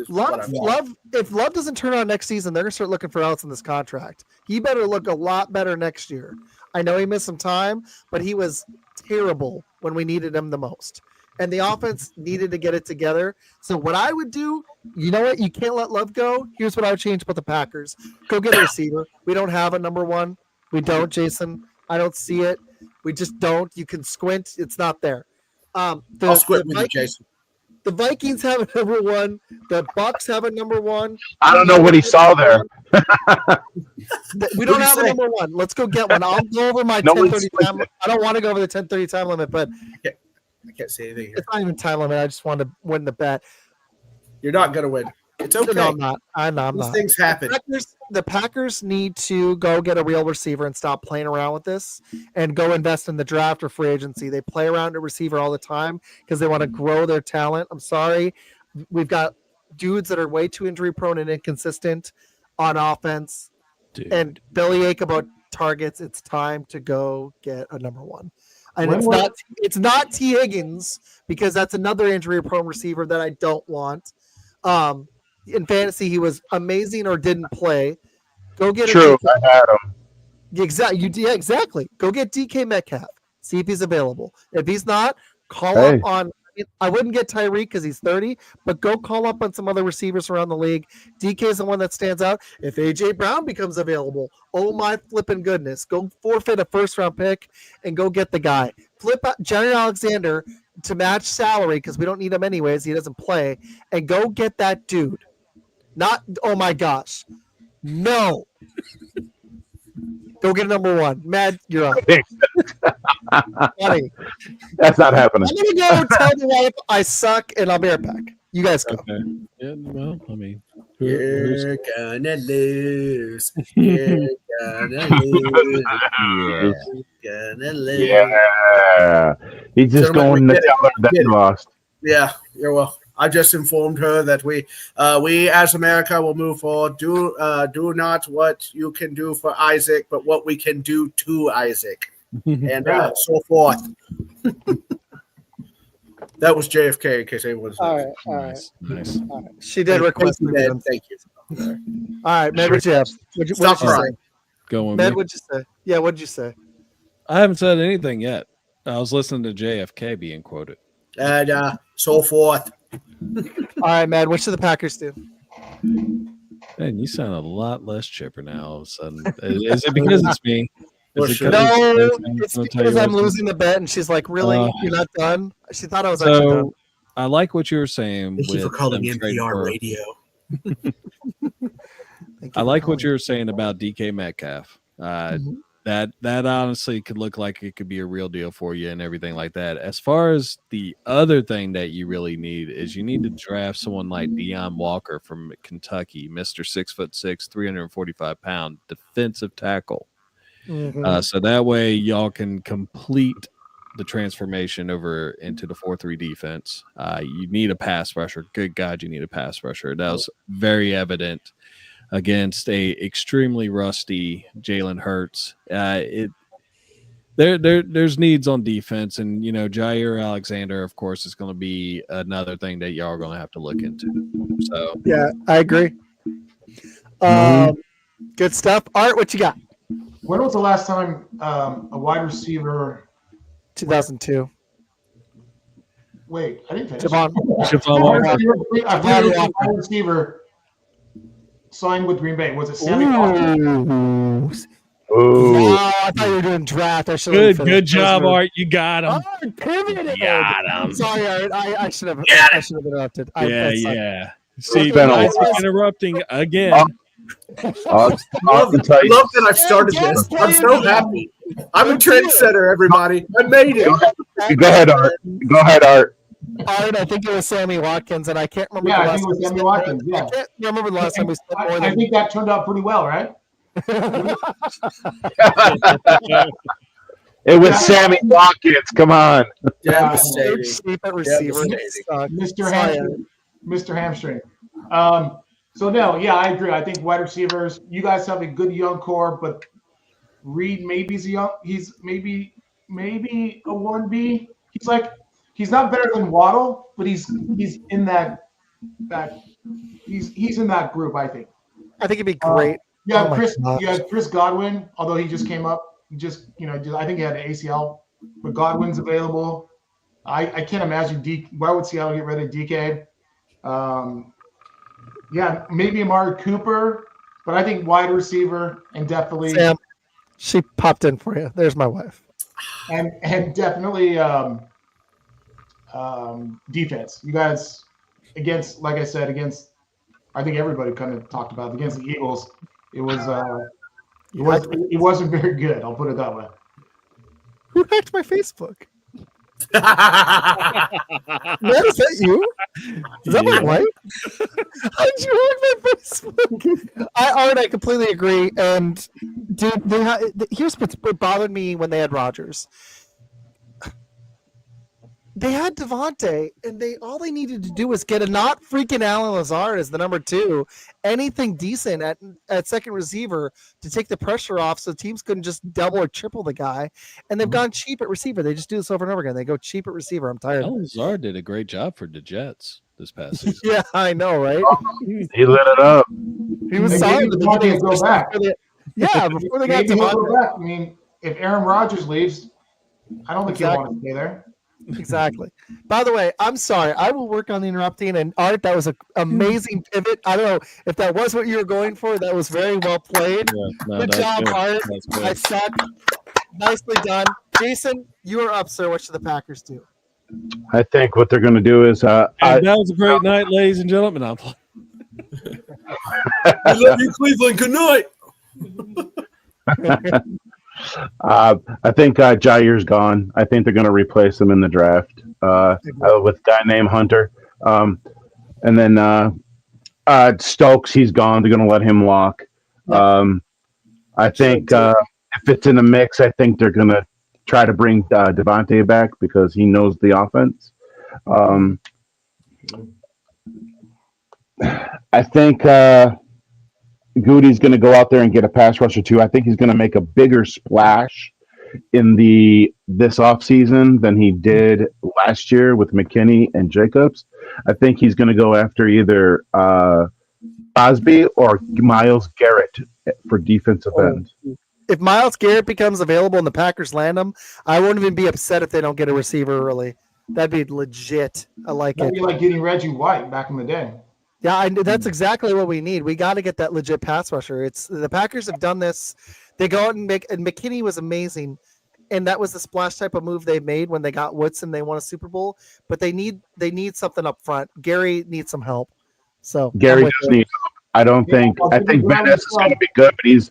Love. If Love doesn't turn on next season, they're gonna start looking for outs in this contract. He better look a lot better next year. I know he missed some time, but he was terrible when we needed him the most. And the offense needed to get it together. So what I would do, you know what? You can't let Love go. Here's what I would change about the Packers. Go get a receiver. We don't have a number one. We don't, Jason. I don't see it. We just don't. You can squint. It's not there. I'll squint with you, Jason. The Vikings have a number one. The Bucks have a number one. I don't know what he saw there. We don't have a number one. Let's go get one. I'll go over my 10:30 time. I don't want to go over the 10:30 time limit, but I can't say anything here. It's not even time limit. I just wanted to win the bet. You're not going to win. It's okay. No, I'm not. I'm These not. things happen. The Packers need to go get a real receiver and stop playing around with this and go invest in the draft or free agency. They play around a receiver all the time because they want to grow their talent. I'm sorry. We've got dudes that are way too injury prone and inconsistent on offense. Dude. And bellyache about targets. It's time to go get a number one. And When it's not T. Higgins because that's another injury prone receiver that I don't want. In fantasy, he was amazing or didn't play. Go get True, I had him. Exactly. Go get DK Metcalf. See if he's available. If he's not, call Hey. up on. I wouldn't get Tyreek because he's 30, but go call up on some other receivers around the league. DK is the one that stands out. If AJ Brown becomes available, oh my flipping goodness, go forfeit a first-round pick and go get the guy. Flip out Jerry Alexander to match salary because we don't need him anyways. He doesn't play, and go get that dude. Not oh my gosh, no. Go get number one. Mad, you're up. Funny. That's not happening. I'm gonna go tell the wife I suck, and I'll be right back. You guys go. Okay. Yeah, well, I mean, You're gonna lose. You're gonna lose. You're gonna lose. Yeah. He's just Gentlemen, going we to did it. tell her that We he did it. lost. Yeah, you're well. I just informed her that we as America will move forward. Do not what you can do for Isaac, but what we can do to Isaac, and so forth. That was JFK, in case anyone's All right. nice. She did request Thank me. you, to- Ned. Thank you. All right, Med, what'd you have? What'd Stop you say? crying. Go on. Med, me. what'd you say? Yeah, what'd you say? I haven't said anything yet. I was listening to JFK being quoted. And so forth. All right, Med, what should the Packers do? Man, you sound a lot less chipper now all of a sudden. Is it because it's me? For Is it sure. 'cause No, I'm it's gonna tell because you I'm what's- losing the bet, and she's like, "Really? You're not done?" She thought I was actually done. So I like what you were saying. Thank you for with calling them trading NPR for- radio. Thank you I for like what calling. you were saying about DK Metcalf. Mhm. That honestly could look like it could be a real deal for you and everything like that. As far as the other thing that you really need is you need to draft someone like Deion Walker from Kentucky, Mr. 6'6", 345-pound defensive tackle. Mhm. So that way y'all can complete the transformation over into the 4-3 defense. You need a pass rusher. Good God, you need a pass rusher. That was very evident against a extremely rusty Jalen Hurts. There's needs on defense, and Jair Alexander, of course, is going to be another thing that y'all are going to have to look into. So Yeah, I agree. Good stuff. Art, what you got? When was the last time a wide receiver? 2002. Wait, I didn't finish. Javon. A wide receiver signed with Green Bay. Was it Sammy Watkins? Ooh. Wow, I thought you were doing draft. I should have good job, Art. You got him. Art pivoted. Got him. Sorry, Art. I should have. I should have interrupted. Yeah. See, been a Isaac while. interrupting again. I'll Love tell you. that I've started this. I'm so happy. I'm a trendsetter, everybody. I made it. Go ahead, Art. Go ahead, Art. Art, I think it was Sammy Watkins, and I can't remember. Yeah, the I last think it was time we Sammy spent Watkins, more- yeah. I can't remember the last time we spent more I than. think that turned out pretty well, right? It was Sammy Watkins. Come on. Devastating. Cheap at receiver. Devastating. Mr. Hamstring. So no, yeah, I agree. I think wide receivers. You guys have a good young core, but Reed maybe he's maybe a 1B. He's not better than Waddle, but he's in that he's in that group. I think. I think it'd be great. You have Oh my Chris. gosh. You have Chris Godwin, although he just came up. I think he had an ACL, but Godwin's available. I can't imagine why would Seattle get rid of DK? Yeah, maybe Amari Cooper, but I think wide receiver and definitely Sam, she popped in for you. There's my wife. and definitely defense. You guys against, like I said, against. I think everybody kind of talked about it, against the Eagles. It wasn't very good. I'll put it that way. Who hacked my Facebook? Matt, is that you? Is that my wife? How'd you like my Facebook? I completely agree. And dude, here's what bothered me when they had Rodgers. They had Devontae, and all they needed to do was get a not freaking Alan Lazard as the number 2, anything decent at second receiver to take the pressure off, so teams couldn't just double or triple the guy. And they've gone cheap at receiver. They just do this over and over again. They go cheap at receiver. I'm tired. Alan Lazard did a great job for the Jets this past season. Yeah, I know, right? He lit it up. He was Maybe solid. Devontae will go back. Before they got Maybe he'll go Devontae. back. I mean, if Aaron Rodgers leaves, I don't think he'll want to stay there. Exactly. By the way, I'm sorry. I will work on the interrupting. And Art, that was an amazing pivot. I don't know if that was what you were going for. That was very well played. Good job, Art. I suck. Nicely done. Jason, you are up, sir. What should the Packers do? I think what they're going to do is That was a great night, ladies and gentlemen. I love you, Cleveland. Good night. I think Jair's gone. I think they're going to replace him in the draft with a guy named Hunter. And then Stokes, he's gone. They're going to let him walk. I think if it's in the mix, I think they're going to try to bring Devontae back because he knows the offense. I think Goody's going to go out there and get a pass rusher too. I think he's going to make a bigger splash in this offseason than he did last year with McKinney and Jacobs. I think he's going to go after either Osby or Myles Garrett for defensive end. If Myles Garrett becomes available and the Packers land him, I won't even be upset if they don't get a receiver early. That'd be legit. I like That'd it. be like getting Reggie White back in the day. Yeah, that's exactly what we need. We got to get that legit pass rusher. It's the Packers have done this. They go out and McKinney was amazing, and that was the splash type of move they made when they got Woodson. They won a Super Bowl, but they need something up front. Gary needs some help. So Gary does need help. I think Van Ness is going to be good, but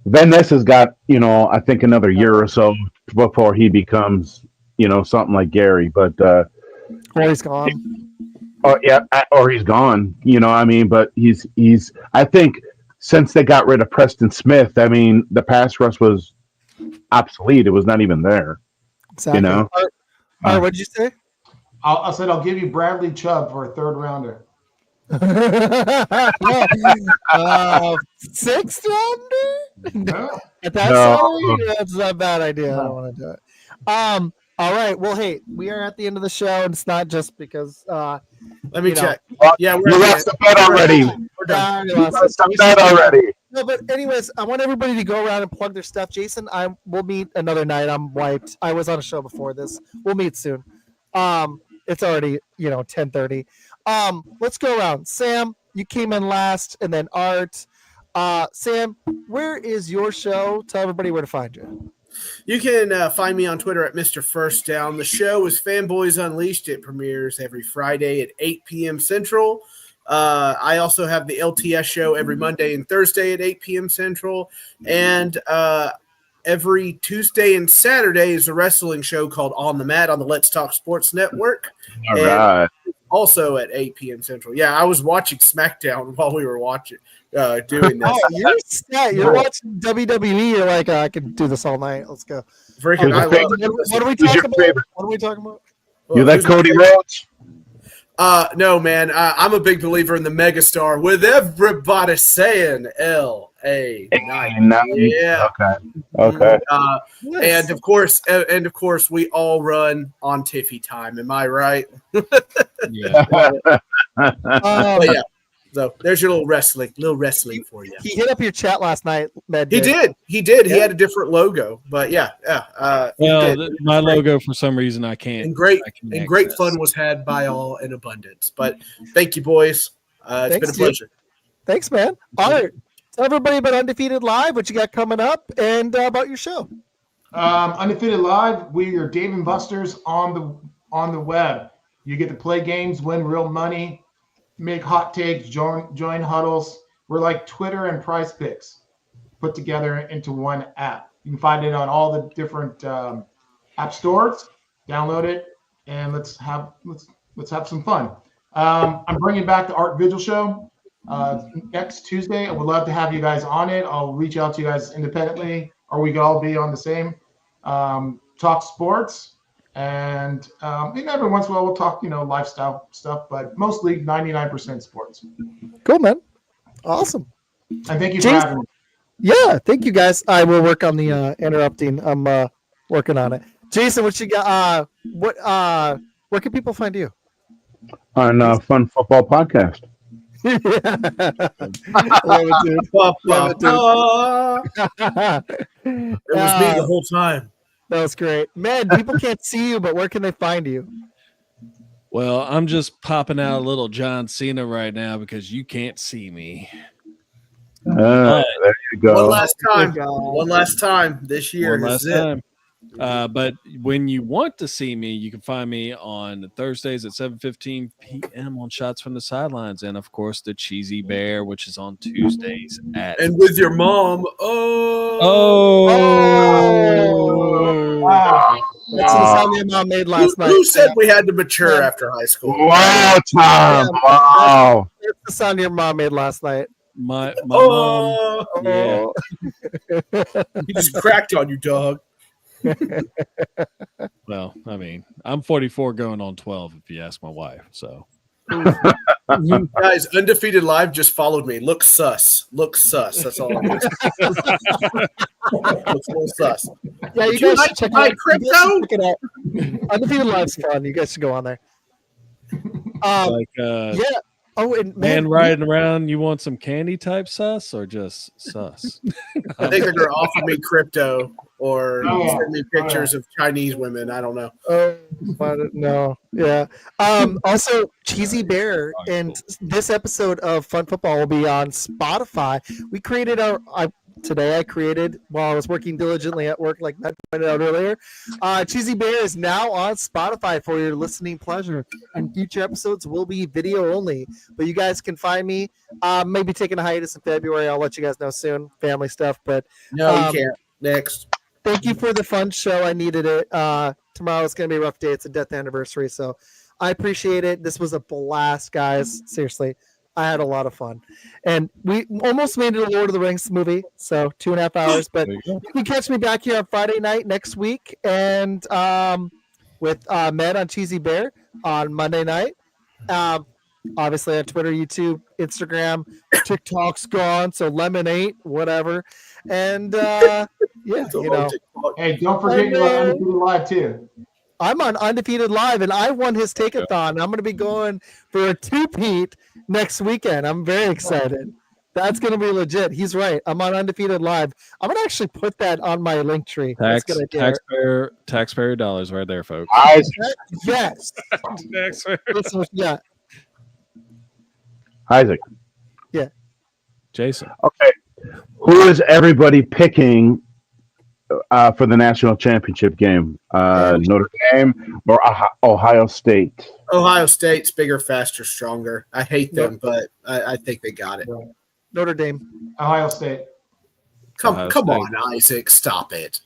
Van Ness has got I think another year or so before he becomes something like Gary, but or he's gone. Or he's gone. But he's. I think since they got rid of Preston Smith, the pass rush was obsolete. It was not even there. Exactly. What did you say? I said I'll give you Bradley Chubb for a third rounder. 6th rounder? No. At that salary? That's not a bad idea. I don't want to do it. All right. Well, hey, we are at the end of the show, and it's not just because. Let me check. Yeah, you lost the bet already. We're done. You lost the bet already. No, but anyways, I want everybody to go around and plug their stuff. Jason, we'll meet another night. I'm wiped. I was on a show before this. We'll meet soon. It's already 10:30. Let's go around. Sam, you came in last, and then Art. Sam, where is your show? Tell everybody where to find you. You can find me on Twitter at Mr. First Down. The show is Fanboys Unleashed. It premieres every Friday at 8 p.m. Central. I also have the LTS show every Monday and Thursday at 8 p.m. Central. And every Tuesday and Saturday is a wrestling show called On the Mat on the Let's Talk Sports Network. All right. Also at 8 p.m. Central. Yeah, I was watching SmackDown while we were doing this. Oh, you're set. You're watching WWE. You're like, I can do this all night. Let's go. Freaking, What are we talking about? What are we talking about? You like Cody Rhodes? No, man. I'm a big believer in the megastar with everybody saying L.A. Knight. Yeah. Okay. And of course, we all run on Tiffy time. Am I right? Yeah. But yeah. So there's your little wrestling for you. He hit up your chat last night, Med. He did. Yeah. He had a different logo, but yeah. My logo for some reason I can't. And great fun was had by all in abundance. But thank you, boys. It's been a pleasure. Thanks, man. All right. Tell everybody about Undefeated Live, what you got coming up, and about your show. Undefeated Live, we're your Dave & Buster's on the web. You get to play games, win real money, make hot takes, join huddles. We're like Twitter and Prize Picks put together into one app. You can find it on all the different app stores. download it, and let's have some fun. I'm bringing back the Art Vigil show next Tuesday. I would love to have you guys on it. I'll reach out to you guys independently, or we could all be on the same. Talk sports, and every once in a while we'll talk, lifestyle stuff, but mostly 99% sports. Cool, man. Awesome. And thank you for Jason? having me. Yeah, thank you guys. I will work on the interrupting. I'm working on it. Jason, what you got? Where can people find you? On Fun Football Podcast. Love it, dude. Love it, dude. It was me the whole time. That was great. Man, people can't see you, but where can they find you? Well, I'm just popping out a little John Cena right now because you can't see me. There you go. One last time. Good God. One last time this year. One This last is it. time. But when you want to see me, you can find me on Thursdays at 7:15 p.m. on Shots from the Sidelines, and of course the Cheesy Bear, which is on Tuesdays at. And with your mom. Wow. That's the sound your mom made last night. Who said we had to mature after high school? Wow, Tom. Wow. That's the sound your mom made last night. My mom. Oh, Yeah. he just cracked on you, dog. Well, I mean, I'm 44 going on 12 if you ask my wife. So Guys, Undefeated Live just followed me. Look sus. Look sus. That's all I'm saying. Looks a little sus. Yeah, you Do you guys should check like it out. crypto? You guys should check it out. Undefeated Live's fun. You guys should go on there. Yeah. Oh, and man riding around, you want some candy type sus or just sus? I think they're going to offer me crypto or Oh, send me pictures of Chinese women. I don't know. Oh, no. Yeah. Also, Cheesy Bear and this episode of Fun Football will be on Spotify. We created today I created while I was working diligently at work, like Matt pointed out earlier. Cheesy Bear is now on Spotify for your listening pleasure, and future episodes will be video only. But you guys can find me. Maybe taking a hiatus in February. I'll let you guys know soon. Family stuff, but No, you can't. Next. thank you for the fun show. I needed it. Tomorrow is going to be a rough day. It's a death anniversary, so I appreciate it. This was a blast, guys. Seriously. I had a lot of fun. And we almost made it a Lord of the Rings movie, so 2.5 hours. But you can catch me back here on Friday night next week and with Med on Cheesy Bear on Monday night. Obviously on Twitter, YouTube, Instagram, TikTok's gone, so Lemon 8, whatever. And yeah, Hey, don't forget you're on Undefeated Live too. I'm on Undefeated Live, and I won his take-a-thon. I'm going to be going for a two-peat next weekend. I'm very excited. That's going to be legit. He's right. I'm on Undefeated Live. I'm going to actually put that on my link tree. Taxpayer dollars right there, folks. Yes. Yeah. Isaac. Yeah. Jason. Okay. Who is everybody picking for the national championship game? Notre Dame or Ohio State? Ohio State's bigger, faster, stronger. I hate them, but I think they got it. Notre Dame. Ohio State. Come Ohio State. on, Isaac. Stop it.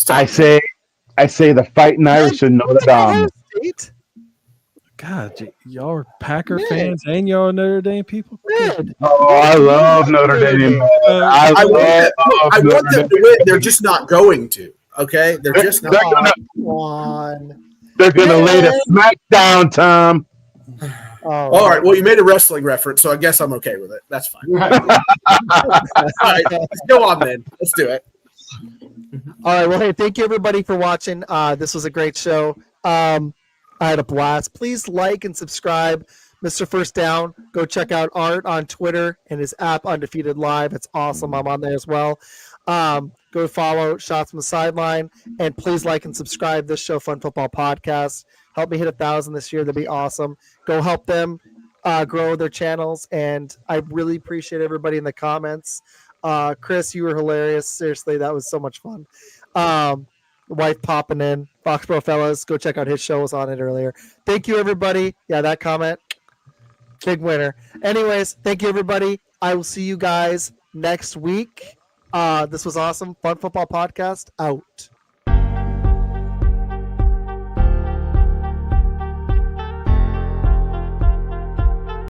I say the Fighting Irish and Notre Dame. State? God, y'all are Packer fans and y'all are Notre Dame people? Man. Oh, I love Notre Dame. I want them to win. They're just not going to. Okay? They're just not. They're gonna lay the smack down, Tom. All right. Well, you made a wrestling reference, so I guess I'm okay with it. That's fine. All right. Let's go on then. Let's do it. All right. Well, hey, thank you everybody for watching. This was a great show. I had a blast. Please like and subscribe, Mr. First Down. Go check out Art on Twitter and his app Undefeated Live. It's awesome. I'm on there as well. Go follow Shots from the Sideline, and please like and subscribe this show, Fun Football Podcast. Help me hit 1,000 this year. That'd be awesome. Go help them grow their channels, and I really appreciate everybody in the comments. Chris, you were hilarious. Seriously, that was so much fun. Wife popping in. Foxborough Fellas, go check out his show. Was on it earlier. Thank you, everybody. Yeah, that comment, big winner. Anyways, thank you, everybody. I will see you guys next week. This was awesome. Fun Football Podcast out.